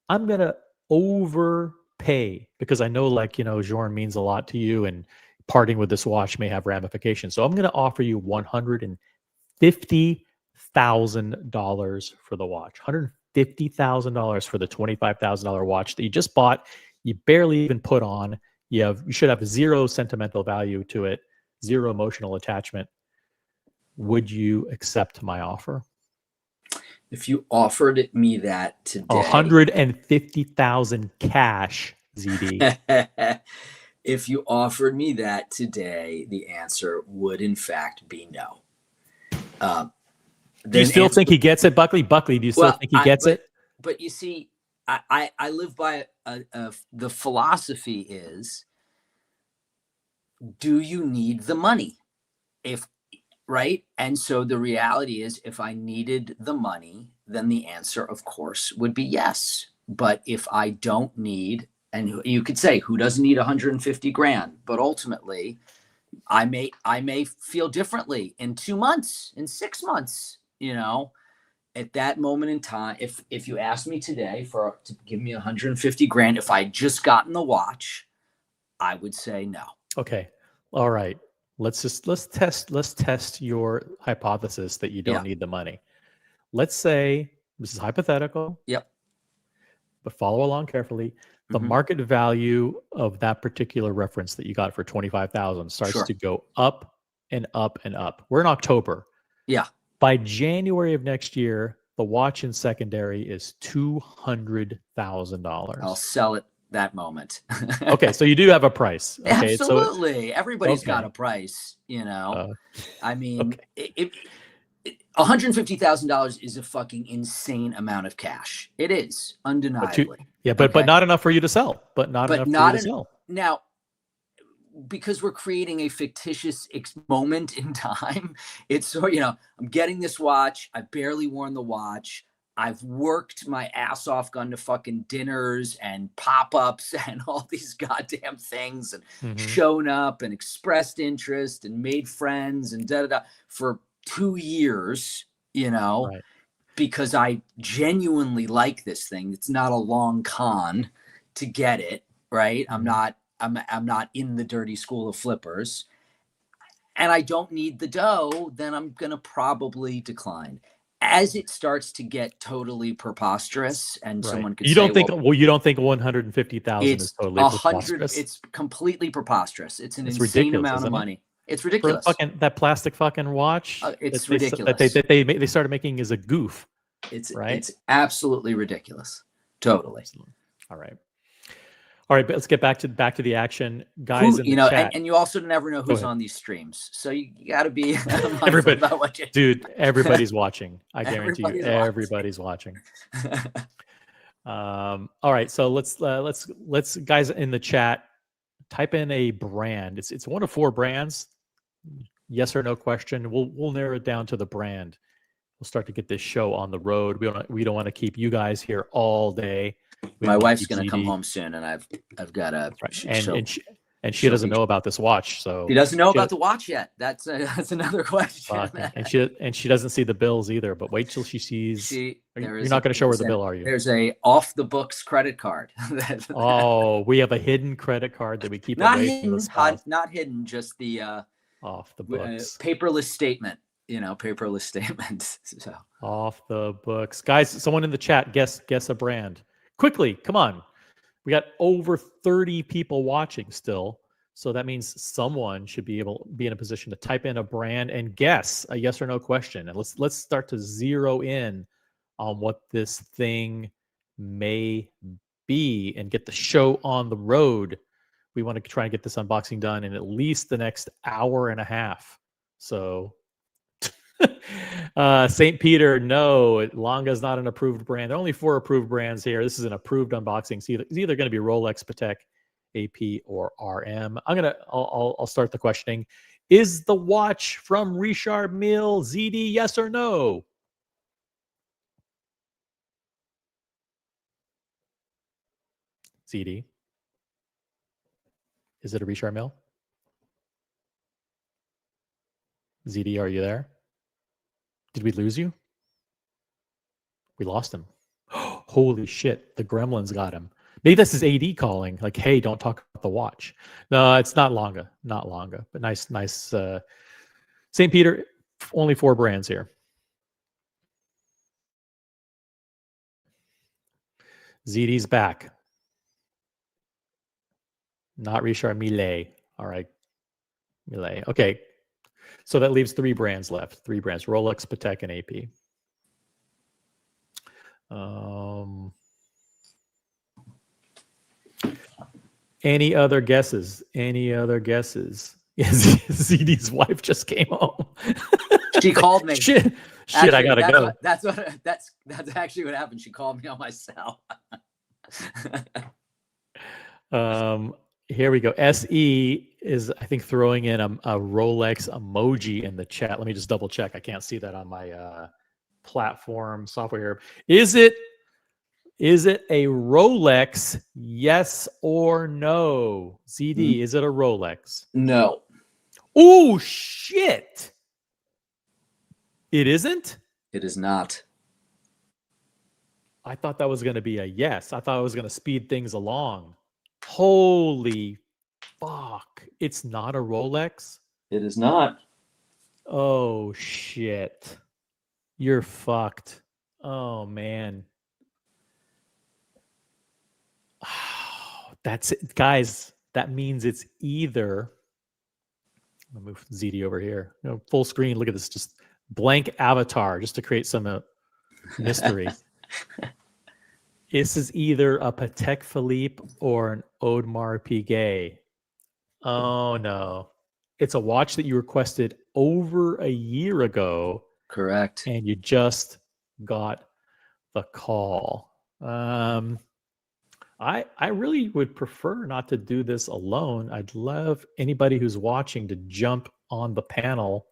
I'm going to overpay because I know, like, you know, Journe means a lot to you and parting with this watch may have ramifications. So I'm going to offer you $150,000 for the watch. $150,000 for the $25,000 watch that you just bought. You barely even put on. You should have zero sentimental value to it, zero emotional attachment. Would you accept my offer? If you offered me that today, 150,000 cash, ZeeDee. If you offered me that today, the answer would in fact be no. Do you still think he gets it, Buckley? Buckley, do you still think he gets it? But you see, I live by the philosophy is, do you need the money? Right? And so the reality is, if I needed the money, then the answer, of course, would be yes. But if I don't need, and you could say, who doesn't need 150 grand? But ultimately, I may feel differently in 2 months, in 6 months, you know, at that moment in time. If you asked me today to give me 150 grand, if I had just gotten the watch, I would say no. Okay. All right. Let's test your hypothesis that you don't need the money. Let's say, this is hypothetical. Yep. But follow along carefully. The market value of that particular reference that you got for 25,000 starts to go up and up and up. We're in October. Yeah. By January of next year, the watch in secondary is $200,000. I'll sell it that moment. Okay, so you do have a price. Okay, absolutely. So everybody's got a price, you know. I mean, $150,000 is a fucking insane amount of cash. It is, undeniably. But not enough for you to sell. But not enough for you to sell. Now, because we're creating a fictitious moment in time, it's so, you know, I'm getting this watch. I barely worn the watch. I've worked my ass off, gone to fucking dinners and pop-ups and all these goddamn things and shown up and expressed interest and made friends and da-da-da for 2 years, you know, because I genuinely like this thing. It's not a long con to get it, right? I'm not in the dirty school of flippers, and I don't need the dough, then I'm going to probably decline. As it starts to get totally preposterous, and someone could you don't think 150,000 is totally preposterous? It's completely preposterous. It's an insane amount of money. It's ridiculous. That plastic fucking watch. It's ridiculous. That they started making as a goof. It's absolutely ridiculous. Totally. All right. But let's get back to the action, guys. In the chat. And you also never know who's on these streams, so you got to be everybody. About what you dude, everybody's watching. I guarantee you, everybody's watching. All right, so let's guys in the chat type in a brand. It's one of 4 brands. Yes or no question. We'll narrow it down to the brand. We'll start to get this show on the road. We don't want to keep you guys here all day. My wife's going to come home soon, and I've got a and she doesn't know about this watch, so she doesn't know about the watch yet. That's another question. And she doesn't see the bills either. But wait till she sees. You're not going to show her the bill, are you? There's a off the books credit card. We have a hidden credit card that we keep not away hidden, from not hidden, just the off the books paperless statement. You know, paperless statements. So off the books, guys. Someone in the chat guess a brand. Quickly, come on. We got over 30 people watching still. So that means someone should be in a position to type in a brand and guess a yes or no question. And let's start to zero in on what this thing may be and get the show on the road. We want to try and get this unboxing done in at least the next hour and a half. So St. Peter, no, Longa is not an approved brand. There are only 4 approved brands here. This is an approved unboxing. It's either going to be Rolex, Patek, AP or RM. I'll start the questioning. Is the watch from Richard Mille ZeeDee? Yes or no? ZeeDee. Is it a Richard Mille? ZeeDee, are you there? Did we lose you? We lost him. Holy shit, the gremlins got him. Maybe this is AD calling, like, hey, don't talk about the watch. No, it's not Longa. Not Longa. But nice. St. Peter, only 4 brands here. ZeeDee's back. Not Richard Mille. All right. Mille. Okay. So that leaves 3 brands left. 3 brands. Rolex, Patek, and AP. Any other guesses? Any other guesses? ZeeDee's wife just came home. She called me. Shit, Actually, I gotta go. That's actually what happened. She called me on my cell. Here we go. SE is, I think, throwing in a Rolex emoji in the chat. Let me just double check. I can't see that on my platform software here. Is it a Rolex? Yes or no? ZeeDee, is it a Rolex? No. Oh shit! It isn't? It is not. I thought that was going to be a yes. I thought it was going to speed things along. Holy fuck. It's not a Rolex? It is not. Oh shit. You're fucked. Oh man. That's it. Guys, that means it's either, I'll move ZeeDee over here. Full screen. Look at this, just blank avatar just to create some mystery. This is either a Patek Philippe or an Audemars Piguet. Oh no. It's a watch that you requested over a year ago. Correct. And you just got the call. I really would prefer not to do this alone. I'd love anybody who's watching to jump on the panel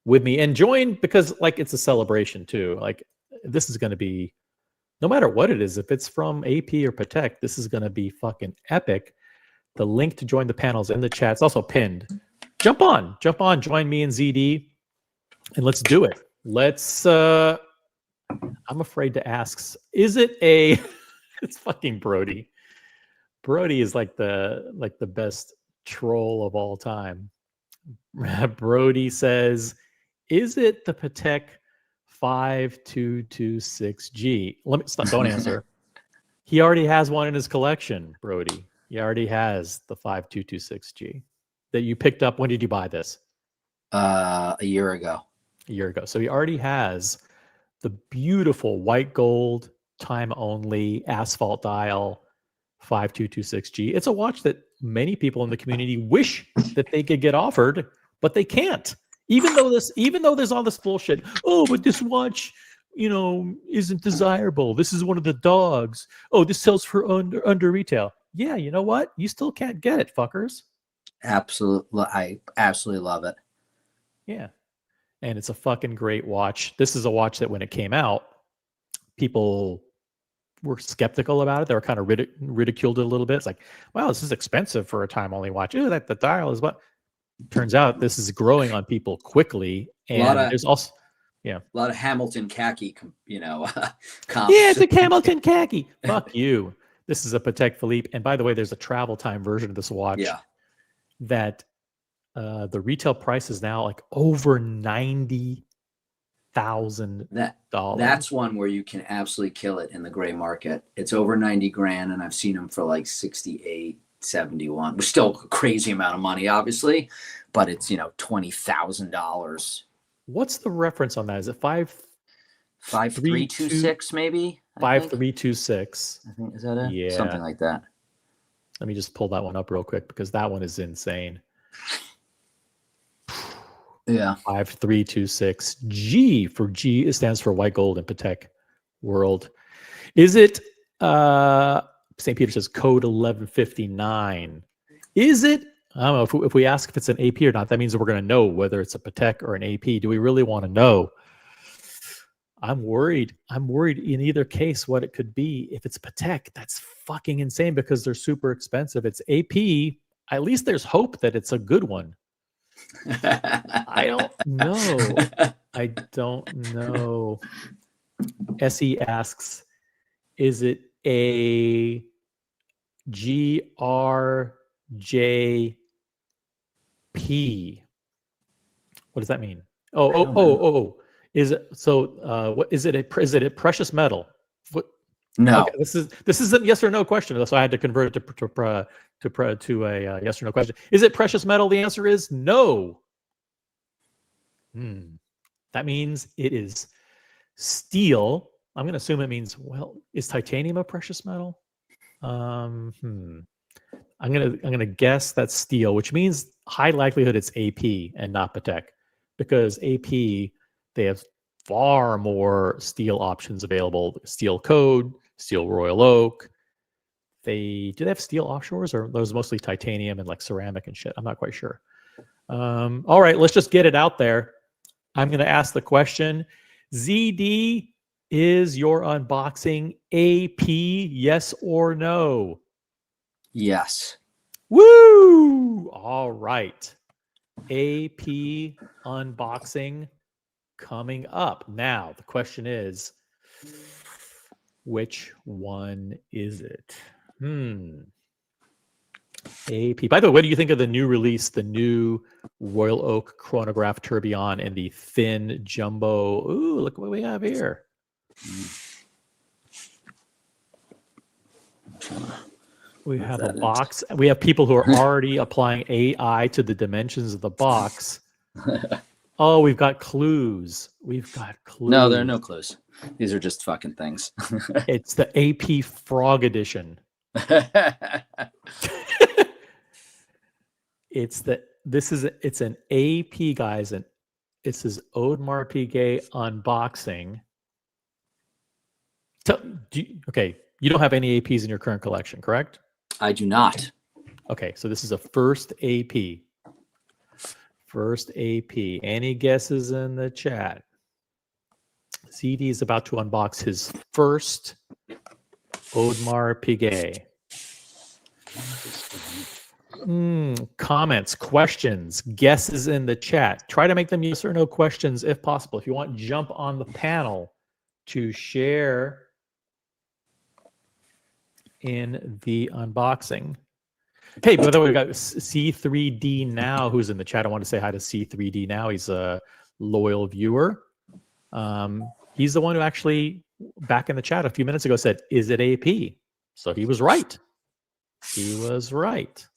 with me and join, because like it's a celebration too. Like this is going to be, no matter what it is, if it's from AP or Patek, this is going to be fucking epic. The link to join the panel is in the chat. It's also pinned. Jump on, join me and ZeeDee, and let's do it. Let's, I'm afraid to ask, is it a, it's fucking Brody. Brody is like the best troll of all time. Brody says, is it the Patek 5226G? Let me stop, don't answer. He already has one in his collection, Brody. He already has the 5226G that you picked up. When did you buy this? A year ago. A year ago. So he already has the beautiful white gold, time only, asphalt dial 5226G. It's a watch that many people in the community wish that they could get offered, but they can't. Even though there's all this bullshit. Oh, but this watch, isn't desirable. This is one of the dogs. Oh, this sells for under retail. Yeah, you know what? You still can't get it, fuckers. Absolutely. I absolutely love it. Yeah. And it's a fucking great watch. This is a watch that when it came out, people were skeptical about it. They were kind of ridiculed it a little bit. It's like, wow, this is expensive for a time only watch. Oh, that the dial is what. Turns out this is growing on people quickly. And there's also, a lot of Hamilton khaki, comps. Yeah, it's a Hamilton khaki. Fuck you. This is a Patek Philippe. And by the way, there's a travel time version of this watch. Yeah. That the retail price is now like over $90,000. That's one where you can absolutely kill it in the gray market. It's over 90 grand, and I've seen them for like 68, 71, which is still a crazy amount of money, obviously, but it's $20,000. What's the reference on that? Is it 5326 maybe? 5326. I think, is that it? Yeah, something like that. Let me just pull that one up real quick because that one is insane. Yeah. 5326 G for G. It stands for white gold and Patek World. Is it St. Peter says code 1159. Is it? I don't know if we ask if it's an AP or not. That means we're going to know whether it's a Patek or an AP. Do we really want to know? I'm worried. I'm worried in either case what it could be. If it's Patek, that's fucking insane because they're super expensive. It's AP. At least there's hope that it's a good one. I don't know. I don't know. SE asks, is it a GRJP? What does that mean? Oh. Is it so? What is it? Is it a precious metal? What? No. Okay, this is a yes or no question, so I had to convert it to a yes or no question. Is it precious metal? The answer is no. That means it is steel. I'm going to assume it means, well, is titanium a precious metal? I'm gonna guess that's steel, which means high likelihood it's AP and not Patek, because AP, they have far more steel options available. Steel Code, Steel Royal Oak. Do they have steel offshores, or those mostly titanium and like ceramic and shit? I'm not quite sure. All right, let's just get it out there. I'm going to ask the question. ZeeDee, is your unboxing AP, yes or no? Yes. Woo! All right. AP unboxing coming up. Now, the question is, which one is it? AP. By the way, what do you think of the new release, the new Royal Oak chronograph tourbillon and the thin jumbo? Ooh, look what we have here. We have a box. We have people who are already applying AI to the dimensions of the box. Oh, we've got clues. We've got clues. No, there are no clues. These are just fucking things. It's the AP Frog Edition. It's an AP, guys, and it says Audemars Piguet unboxing. Okay, you don't have any APs in your current collection, correct? I do not. Okay, so this is a first AP. First AP. Any guesses in the chat? ZeeDee is about to unbox his first Audemars Piguet. Comments, questions, guesses in the chat. Try to make them yes or no questions if possible. If you want, jump on the panel to share in the unboxing. Hey, by the way, we got C3D Now who's in the chat. I want to say hi to C3D Now. He's a loyal viewer. He's the one who actually, back in the chat a few minutes ago, said, is it AP? So he was right. He was right.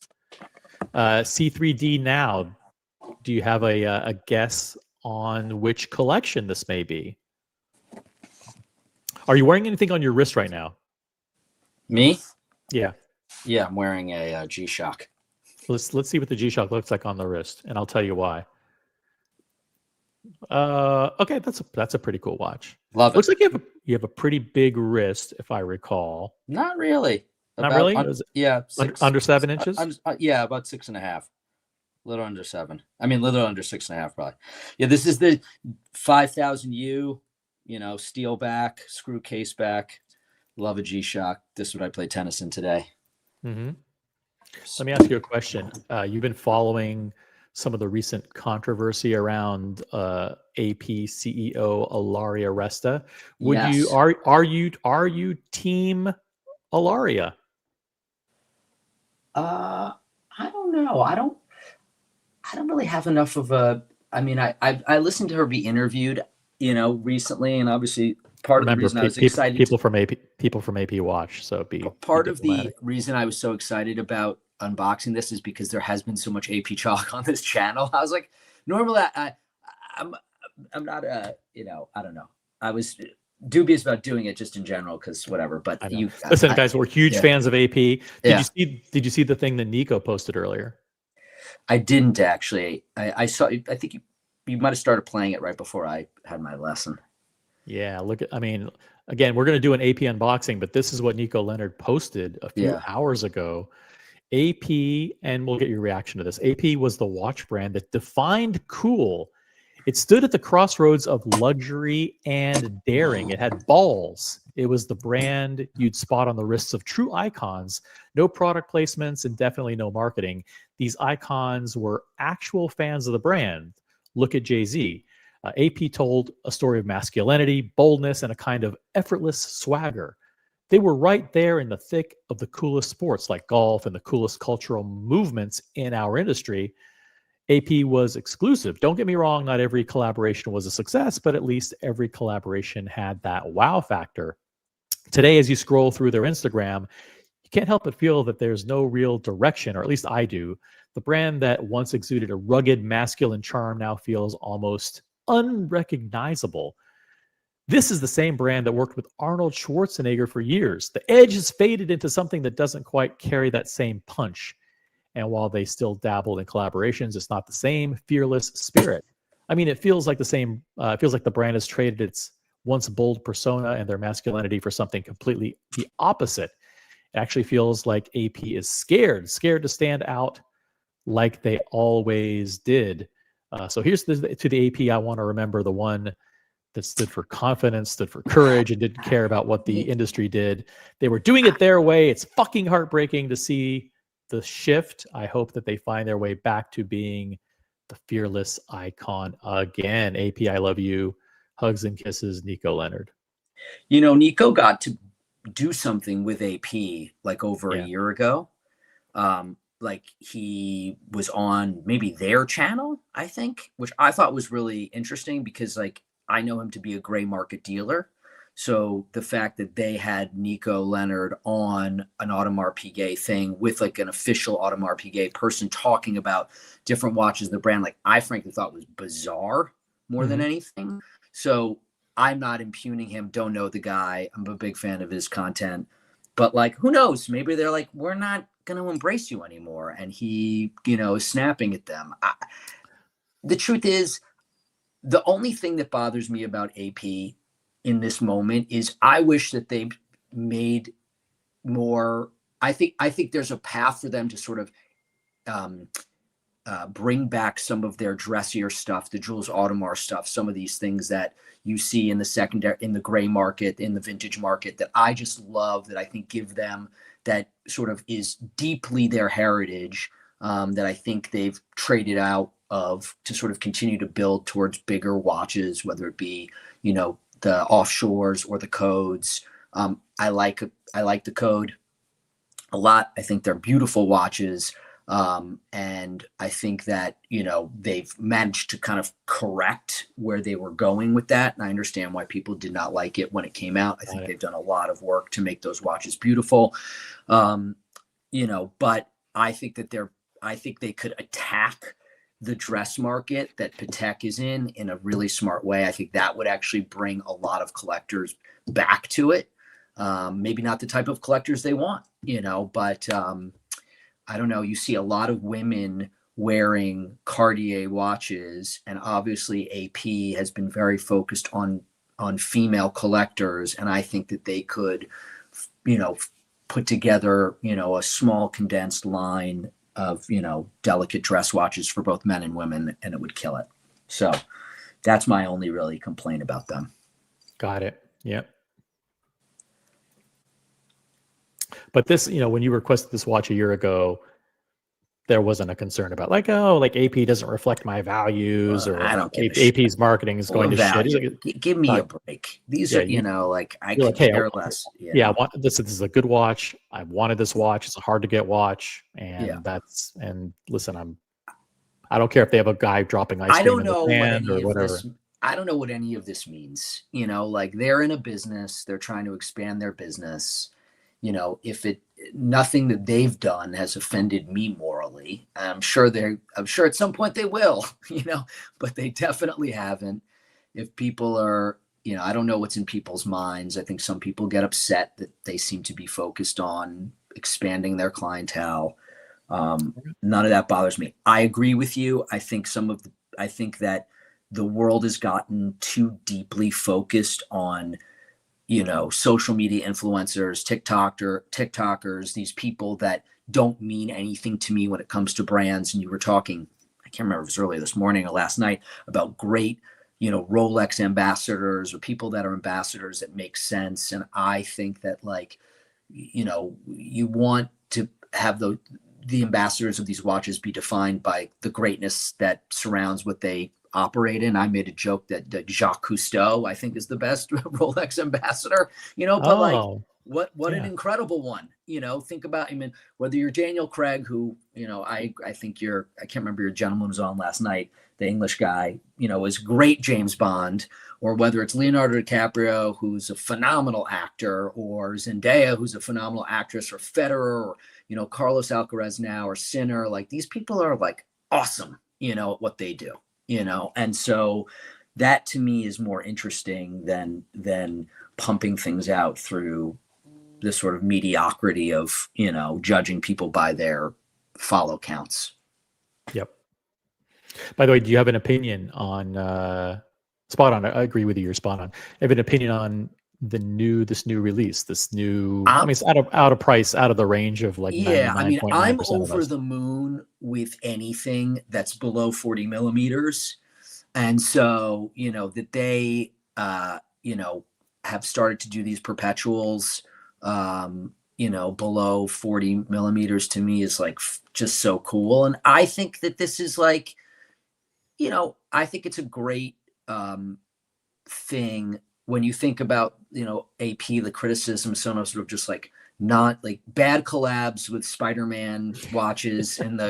C3D Now, do you have a guess on which collection this may be? Are you wearing anything on your wrist right now? Me? Yeah. Yeah, I'm wearing a G-Shock. Let's see what the G-Shock looks like on the wrist, and I'll tell you why. Okay, that's a pretty cool watch. Love it. Looks like you have a pretty big wrist, if I recall. Not really. Not really? Yeah. Under 7 inches? Yeah, about 6.5. A little under 7. I mean, a little under 6.5, probably. Yeah, this is the 5000U, steel back, screw case back. Love a G-Shock. This is what I play tennis in today. Mm-hmm. Let me ask you a question. You've been following some of the recent controversy around AP CEO Ilaria Resta. Yes. Are you team Ilaria? I don't know. I don't really have enough of a. I mean, I listened to her be interviewed, recently, and obviously part of the reason I was excited. People from AP watch, so part of the reason I was so excited about unboxing this is because there has been so much AP chalk on this channel. I was like, normally I'm not I don't know. I was dubious about doing it just in general because whatever. But listen, guys, we're huge fans of AP. Did you see the thing that Nico posted earlier? I didn't actually. I saw. I think you might have started playing it right before I had my lesson. Yeah, again, we're going to do an AP unboxing, but this is what Nico Leonard posted a few hours ago. AP, and we'll get your reaction to this. AP was the watch brand that defined cool. It stood at the crossroads of luxury and daring. It had balls. It was the brand you'd spot on the wrists of true icons. No product placements and definitely no marketing. These icons were actual fans of the brand. Look at Jay-Z. AP told a story of masculinity, boldness, and a kind of effortless swagger. They were right there in the thick of the coolest sports like golf and the coolest cultural movements in our industry. AP was exclusive. Don't get me wrong, not every collaboration was a success, but at least every collaboration had that wow factor. Today, as you scroll through their Instagram, you can't help but feel that there's no real direction, or at least I do. The brand that once exuded a rugged masculine charm now feels almost unrecognizable. This is the same brand that worked with Arnold Schwarzenegger for years. The edge has faded into something that doesn't quite carry that same punch. And while they still dabbled in collaborations, it's not the same fearless spirit. I mean, it feels like the same. It feels like the brand has traded its once bold persona and their masculinity for something completely the opposite. It actually feels like AP is scared to stand out like they always did. So here's to the AP I want to remember, the one that stood for confidence, stood for courage, and didn't care about what the industry did. They were doing it their way. It's fucking heartbreaking to see the shift. I hope that they find their way back to being the fearless icon again. AP, I love you. Hugs and kisses, Nico Leonard. You know, Nico got to do something with AP like over a year ago. Like he was on maybe their channel, I think, which I thought was really interesting because like I know him to be a gray market dealer. So the fact that they had Nico Leonard on an Audemars Piguet thing with like an official Audemars Piguet person talking about different watches of the brand, like I frankly thought was bizarre more than anything. So I'm not impugning him. Don't know the guy. I'm a big fan of his content. But like, who knows? Maybe they're like, we're not going to embrace you anymore. And he, you know, is snapping at them. The truth is, the only thing that bothers me about AP in this moment is I wish that they made more. I think there's a path for them to sort of bring back some of their dressier stuff, the Jules Audemars stuff, some of these things that you see in the secondary, in the gray market, in the vintage market that I just love, that I think give them that sort of is deeply their heritage, that I think they've traded out of to sort of continue to build towards bigger watches, whether it be, you know, the offshores or the codes. I like the code a lot. I think they're beautiful watches. And I think that, you know, they've managed to kind of correct where they were going with that. And I understand why people did not like it when it came out. I think they've done a lot of work to make those watches beautiful. You know, but I think that I think they could attack the dress market that Patek is in a really smart way. I think that would actually bring a lot of collectors back to it. Maybe not the type of collectors they want, you know, but I don't know. You see a lot of women wearing Cartier watches, and obviously AP has been very focused on female collectors. And I think that they could, you know, put together, you know, a small condensed line of, you know, delicate dress watches for both men and women, and it would kill it. So that's my only really complaint about them. Got it. Yep. But this, you know, when you requested this watch a year ago, there wasn't a concern about like, oh, like AP doesn't reflect my values, or I don't give AP's marketing is going to shit. Give me a break. These are, you know, like I could care less. Yeah, this is a good watch. I wanted this watch. It's a hard to get watch, and and listen, I don't care if they have a guy dropping ice cream in the sand or whatever. I don't know what any of this means. You know, like they're in a business, they're trying to expand their business. You know, nothing that they've done has offended me morally. I'm sure at some point they will, you know, but they definitely haven't. If people are, you know, I don't know what's in people's minds. I think some people get upset that they seem to be focused on expanding their clientele. None of that bothers me. I agree with you. I think that the world has gotten too deeply focused on, you know, social media influencers, TikTokers, these people that don't mean anything to me when it comes to brands. And you were talking, I can't remember if it was earlier this morning or last night, about great, Rolex ambassadors or people that are ambassadors that make sense. And I think that, like, you want to have the ambassadors of these watches be defined by the greatness that surrounds what they operate in. I made a joke that Jacques Cousteau, I think, is the best Rolex ambassador, but like, what an incredible one. Think about, whether you're Daniel Craig, who, I think I can't remember, your gentleman was on last night, the English guy, is great James Bond, or whether it's Leonardo DiCaprio, who's a phenomenal actor, or Zendaya, who's a phenomenal actress, or Federer, or, Carlos Alcaraz now, or Sinner. Like, these people are like awesome, at what they do, and so that to me is more interesting than pumping things out through this sort of mediocrity of, judging people by their follow counts. Yep. By the way, do you have an opinion on spot on? I agree with you. You're spot on. I have an opinion on this new release, it's out of price, out of the range of like 99.9% I'm of over us. the moon with anything that's below 40 millimeters. And so, that they, have started to do these perpetuals, below 40 millimeters, to me is like just so cool. And I think that this is like, I think it's a great thing when you think about, AP, the criticism, sort of just like not like bad collabs with Spider-Man watches and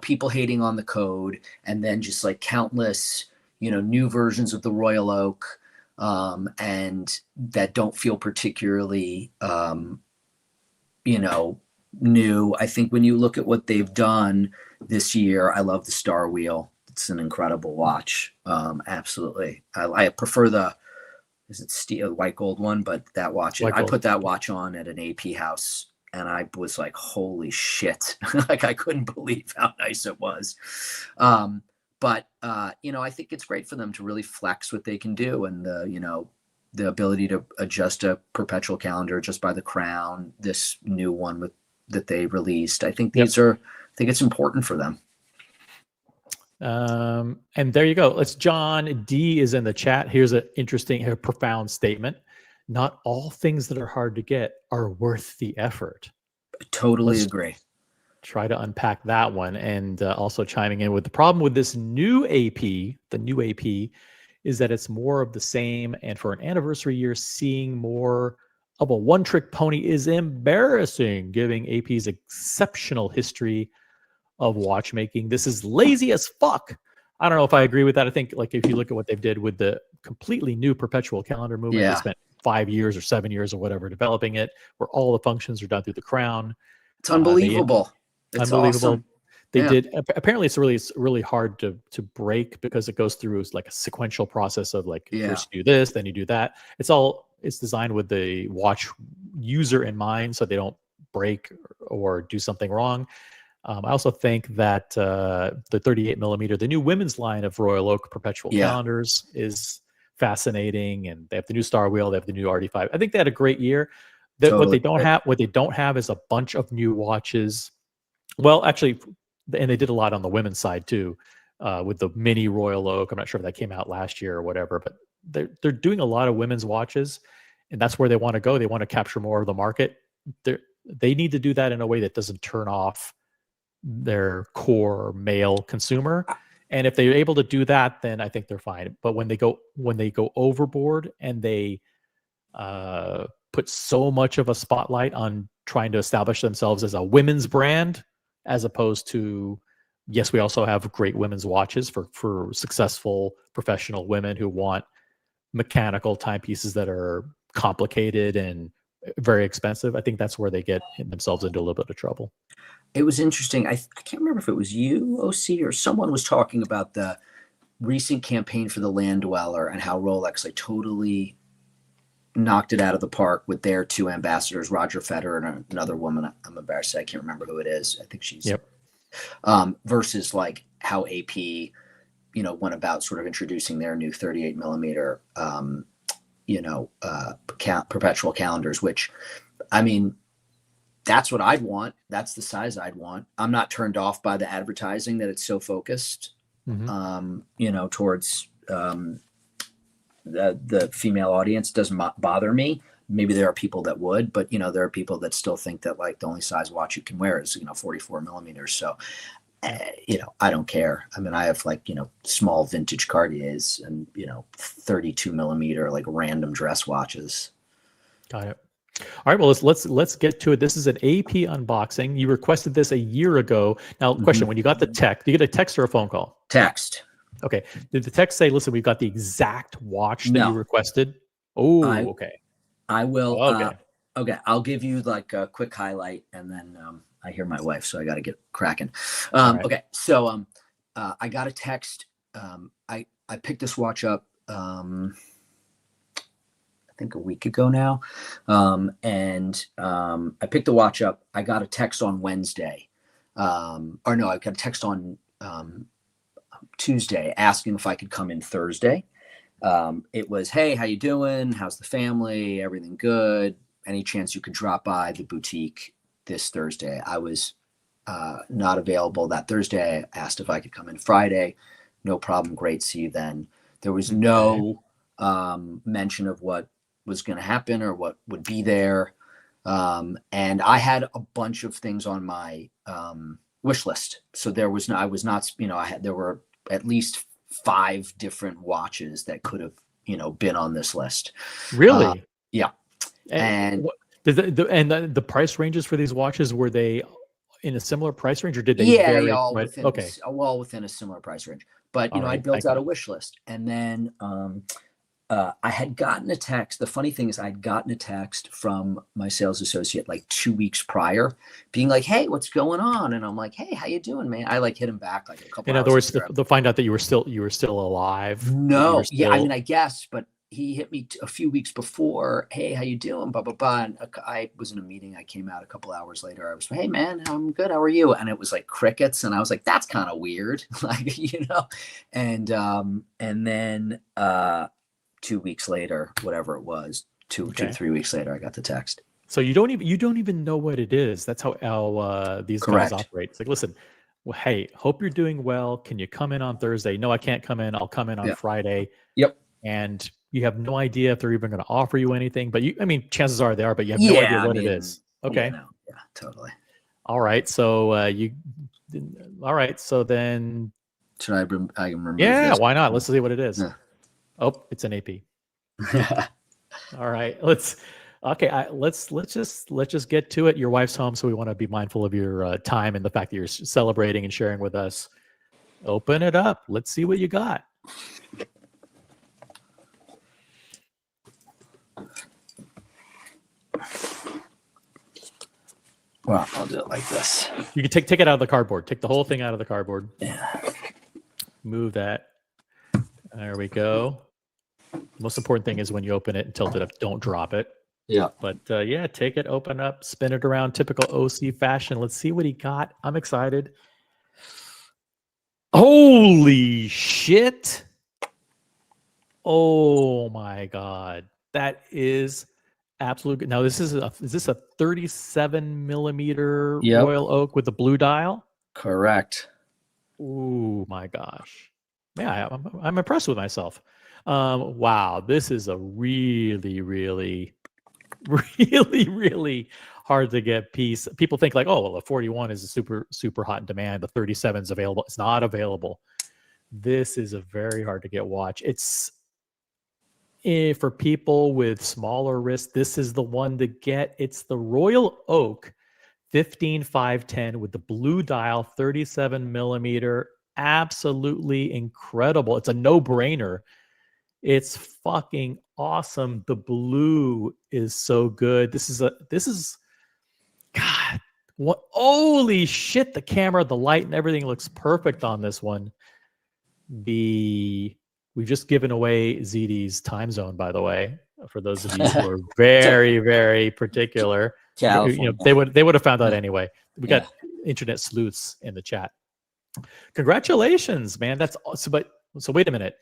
people hating on the code, and then just like countless, new versions of the Royal Oak, and that don't feel particularly, new. I think when you look at what they've done this year, I love the Star Wheel. It's an incredible watch. Absolutely. I prefer is it steel white gold one, but that watch, I put that watch on at an AP house and I was like, holy shit. Like, I couldn't believe how nice it was. But I think it's great for them to really flex what they can do, and the ability to adjust a perpetual calendar just by the crown, this new one that they released. I think I think it's important for them. And there you go. John D is in the chat. Here's an interesting, profound statement. Not all things that are hard to get are worth the effort. Totally agree. Try to unpack that one. And also chiming in with the problem with this new AP, the new AP, is that it's more of the same. And for an anniversary year, seeing more of a one-trick pony is embarrassing, giving AP's exceptional history of watchmaking. This is lazy as fuck. I don't know if I agree with that. I think, like, if you look at what they've did with the completely new perpetual calendar movement, they spent 5 years or 7 years or whatever developing it, where all the functions are done through the crown. It's unbelievable. It's unbelievable. Awesome. They did. Apparently, it's really hard to break, because it goes through like a sequential process of like, first you do this, then you do that. It's designed with the watch user in mind, so they don't break or do something wrong. I also think that the 38 millimeter, the new women's line of Royal Oak perpetual calendars, is fascinating, and they have the new Star Wheel, they have the new RD5. I think they had a great year. What they don't have is a bunch of new watches. Well, actually, and they did a lot on the women's side too, with the mini Royal Oak. I'm not sure if that came out last year or whatever, but they're doing a lot of women's watches, and that's where they want to go. They want to capture more of the market. They need to do that in a way that doesn't turn off their core male consumer. And if they're able to do that, then I think they're fine. But when they go overboard and they put so much of a spotlight on trying to establish themselves as a women's brand, as opposed to, yes, we also have great women's watches for successful professional women who want mechanical timepieces that are complicated and very expensive. I think that's where they get themselves into a little bit of trouble. It was interesting. I can't remember if it was you, OC, or someone was talking about the recent campaign for the Land Dweller and how Rolex like totally knocked it out of the park with their two ambassadors, Roger Federer and another woman. I'm embarrassed, I can't remember who it is. I think she's versus like how AP, went about sort of introducing their new 38 millimeter, perpetual calendars, which, I mean, that's what I'd want. That's the size I'd want. I'm not turned off by the advertising that it's so focused, towards the female audience. Doesn't bother me. Maybe there are people that would, but there are people that still think that like the only size watch you can wear is 44 millimeters. So, I don't care. I mean, I have like small vintage Cartiers and 32 millimeter like random dress watches. Got it. All right, well, let's get to it. This is an AP unboxing. You requested this a year ago. Now, question: when you got the text, did you get a text or a phone call? Text. Okay. Did the text say, "Listen, we've got the exact watch that you requested"? Oh, okay. I will. Okay. Okay. I'll give you like a quick highlight, and then I hear my wife, so I got to get cracking. Right. Okay. So I got a text. I picked this watch up. I think a week ago now. And I picked the watch up. I got a text on Wednesday. I got a text on Tuesday asking if I could come in Thursday. It was, hey, how you doing? How's the family? Everything good? Any chance you could drop by the boutique this Thursday? I was not available that Thursday. I asked if I could come in Friday. No problem. Great. See you then. There was no mention of what was going to happen or what would be there. And I had a bunch of things on my wish list. So there was there were at least 5 different watches that could have, been on this list. Really? Yeah. And the price ranges for these watches, were they in a similar price range, or did they vary? All within a similar price range. But, I built out a wish list. And then I had gotten a text. The funny thing is I'd gotten a text from my sales associate like 2 weeks prior being like, hey, what's going on? And I'm like, hey, how you doing, man? I like hit him back like a couple In other words, to find out that you were still alive. No. Yeah. I mean, I guess, but he hit me a few weeks before. Hey, how you doing? Blah, blah, blah. And I was in a meeting. I came out a couple hours later. I was, hey man, I'm good. How are you? And it was like crickets. And I was like, that's kind of weird. Like, and then, 2 weeks later, whatever it was, 2 or 3 weeks later, I got the text. So you don't even know what it is. That's how these guys operate. It's like, listen, well, hey, hope you're doing well. Can you come in on Thursday? No, I can't come in. I'll come in on Friday. Yep. And you have no idea if they're even going to offer you anything. But chances are they are. But you have no idea what it is. Okay. Yeah, totally. All right. So all right. So then. Should I remember? Yeah. This? Why not? Let's see what it is. Yeah. Oh, it's an AP. All right, let's just get to it. Your wife's home, so we want to be mindful of your time and the fact that you're celebrating and sharing with us. Open it up. Let's see what you got. Well, I'll do it like this. You can take it out of the cardboard. Take the whole thing out of the cardboard. Yeah. Move that. There we go. Most important thing is when you open it and tilt it up, don't drop it. Yeah. But take it, open up, spin it around, typical OC fashion. Let's see what he got. I'm excited. Holy shit. Oh my God. That is absolute. Now is this a 37 millimeter Royal Oak with the blue dial? Correct. Oh my gosh. Yeah, I'm impressed with myself. Wow, this is a really, really, really, really hard to get piece. People think like, oh, well, a 41 is a super, super hot in demand. The 37 is available. It's not available. This is a very hard to get watch. It's for people with smaller wrists. This is the one to get. It's the Royal Oak 15510 with the blue dial, 37 millimeter. Absolutely incredible. It's a no-brainer. It's fucking awesome. The blue is so good. This is God, what, holy shit, the camera, the light, and everything looks perfect on this one. We've just given away ZeeDee's time zone, by the way, for those of you who are very, very particular. They would have found out anyway. We got internet sleuths in the chat. Congratulations, man. That's awesome. So wait a minute.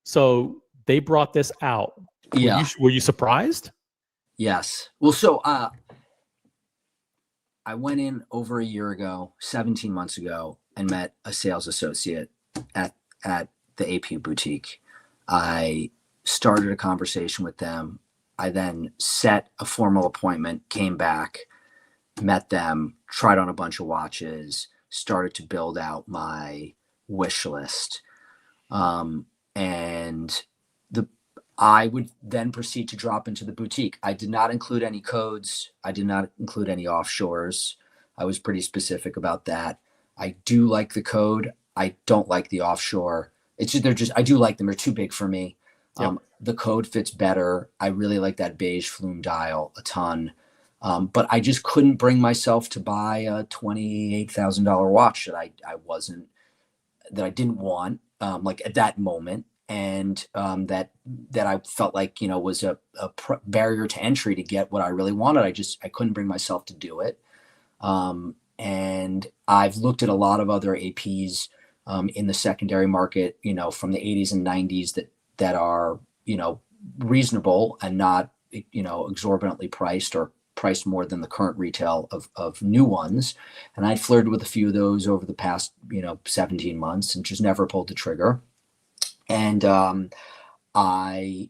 So they brought this out. Yeah. Were you surprised? Yes. Well, so I went in over a year ago, 17 months ago, and met a sales associate at the AP boutique. I started a conversation with them. I then set a formal appointment, came back, met them, tried on a bunch of watches, started to build out my wish list. And I would then proceed to drop into the boutique. I did not include any codes. I did not include any offshores. I was pretty specific about that. I do like the code. I don't like the offshore. It's just, I do like them. They're too big for me. Yep. The code fits better. I really like that beige flume dial a ton. But I just couldn't bring myself to buy a $28,000 watch that I didn't want, like at that moment. And that I felt like, was a barrier to entry to get what I really wanted. I couldn't bring myself to do it. And I've looked at a lot of other APs in the secondary market, from the 80s and 90s that are, reasonable and not, exorbitantly priced or priced more than the current retail of new ones. And I flirted with a few of those over the past, 17 months and just never pulled the trigger. And I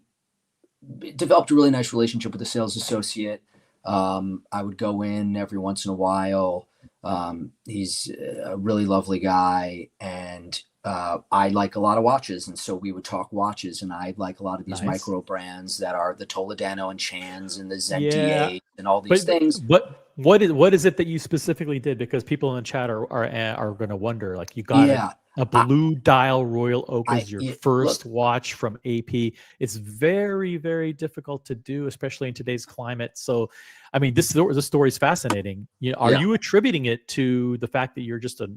developed a really nice relationship with a sales associate. I would go in every once in a while. He's a really lovely guy, and I like a lot of watches. And so we would talk watches, and I like a lot of these micro brands that are the Toledano and Chans and the ZeeDee and all these things. What is it that you specifically did? Because people in the chat are going to wonder, like, you got a blue dial Royal Oak as your first watch from AP. It's very, very difficult to do, especially in today's climate. So, I mean, this story is fascinating. Are you attributing it to the fact that you're just a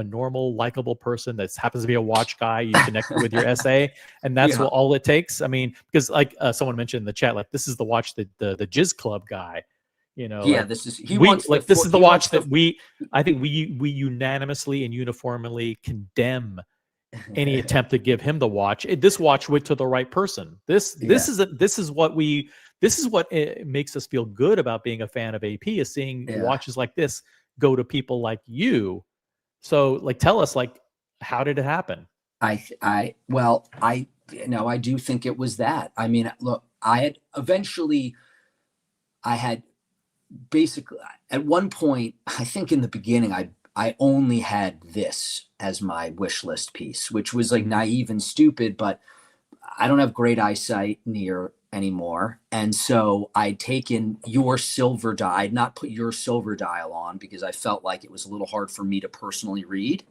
normal, likable person that happens to be a watch guy? You connected with your SA, and that's what all it takes. I mean, because like someone mentioned in the chat, like, this is the watch that the Jizz Club guy. This is the watch that I think we unanimously and uniformly condemn any attempt to give him the watch. This watch went to the right person. This is what makes us feel good about being a fan of AP, is seeing watches like this go to people like you. So, like, tell us, like, how did it happen? I do think it was that. I mean, look, I had basically, at one point, I think in the beginning, I only had this as my wish list piece, which was like naive and stupid, but I don't have great eyesight near anymore. And so I'd taken your silver dial. I'd not put your silver dial on because I felt like it was a little hard for me to personally read.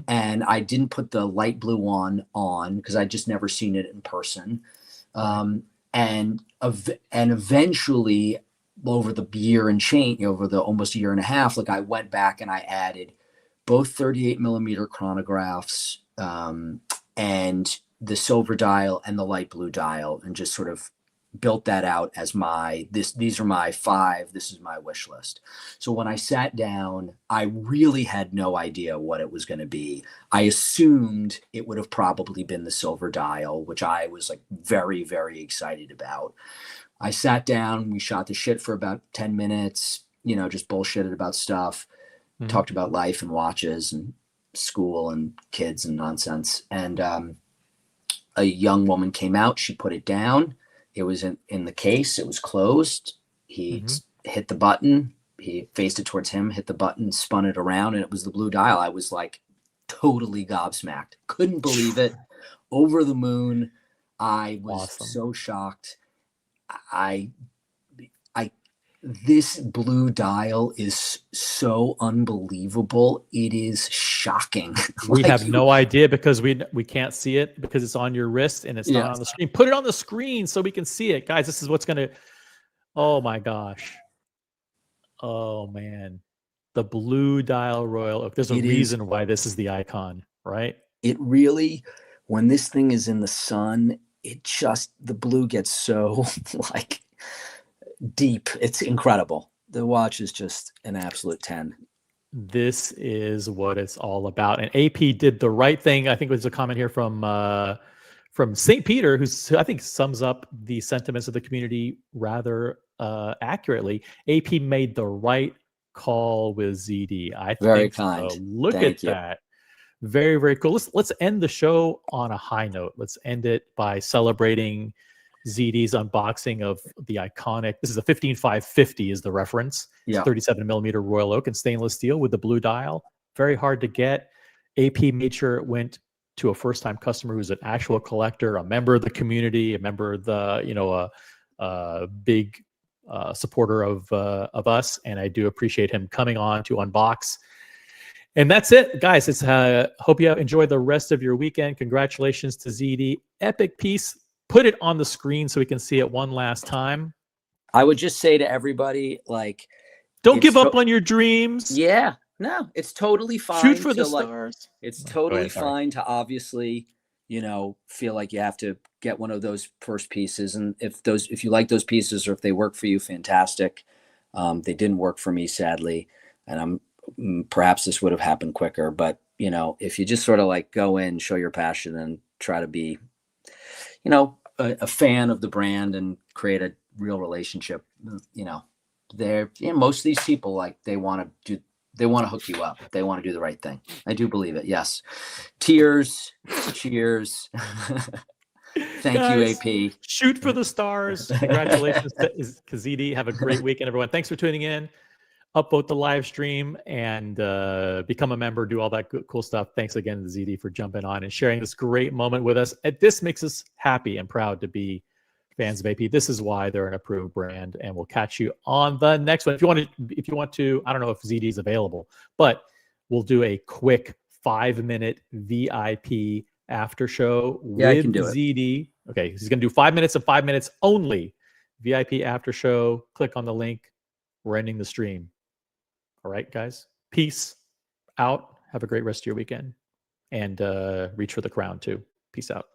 And I didn't put the light blue one on because I'd just never seen it in person. And eventually, over the year and change, over the almost year and a half, like, I went back and I added both 38 millimeter chronographs and the silver dial and the light blue dial, and just sort of built that out as these are my 5, this is my wish list. So when I sat down, I really had no idea what it was going to be. I assumed it would have probably been the silver dial, which I was like very, very excited about. I sat down, we shot the shit for about 10 minutes, just bullshitted about stuff, talked about life and watches and school and kids and nonsense. And a young woman came out, she put it down. It was in the case, it was closed. He hit the button, he faced it towards him, hit the button, spun it around, and it was the blue dial. I was like totally gobsmacked. Couldn't believe it. Over the moon. I was so shocked. This blue dial is so unbelievable. It is shocking. We have no idea because we can't see it because it's on your wrist and it's not on the screen. Put it on the screen so we can see it, guys. This is what's gonna. Oh my gosh. Oh man, the blue dial Royal Oak. There's a reason why this is the icon, right? It really, when this thing is in the sun, the blue gets so like deep. It's incredible. The watch is just an absolute 10. This is what it's all about. And AP did the right thing. I think there's a comment here from St. Peter, who I think sums up the sentiments of the community rather accurately. AP made the right call with ZeeDee. I Very think kind. so. Look Thank at you. that. Very, very cool. Let's end the show on a high note. Let's end it by celebrating ZeeDee's unboxing of the iconic. This is a 15550 is the reference. It's Yeah. 37 millimeter Royal Oak and stainless steel with the blue dial. Very hard to get. AP made sure it went to a first-time customer who's an actual collector, a member of the community, a member of the, a big supporter of us, and I do appreciate him coming on to unbox. And that's it, guys. It's hope you enjoy the rest of your weekend. Congratulations to ZeeDee. Epic piece. Put it on the screen so we can see it one last time. I would just say to everybody, like, don't give up on your dreams. Yeah, no, it's totally fine. Shoot for the to, like, stars. It's totally fine to obviously, feel like you have to get one of those first pieces. And if you like those pieces or if they work for you, fantastic. They didn't work for me, sadly. And perhaps this would have happened quicker, but if you just sort of like go in, show your passion and try to be, a fan of the brand and create a real relationship, most of these people, like, they want to hook you up. They want to do the right thing. I do believe it. Yes. Tears, cheers. Thank Guys, you, AP. Shoot for the stars. Congratulations to ZeeDee. Have a great weekend, everyone. Thanks for tuning in. Upvote the live stream and become a member, do all that cool stuff. Thanks again to ZeeDee for jumping on and sharing this great moment with us. This makes us happy and proud to be fans of AP. This is why they're an approved brand, and we'll catch you on the next one. If you want to, I don't know if ZeeDee is available, but we'll do a quick 5-minute VIP after show with I can do ZeeDee. Okay, he's going to do 5 minutes of 5 minutes only. VIP after show. Click on the link. We're ending the stream. All right, guys. Peace out. Have a great rest of your weekend. And reach for the crown, too. Peace out.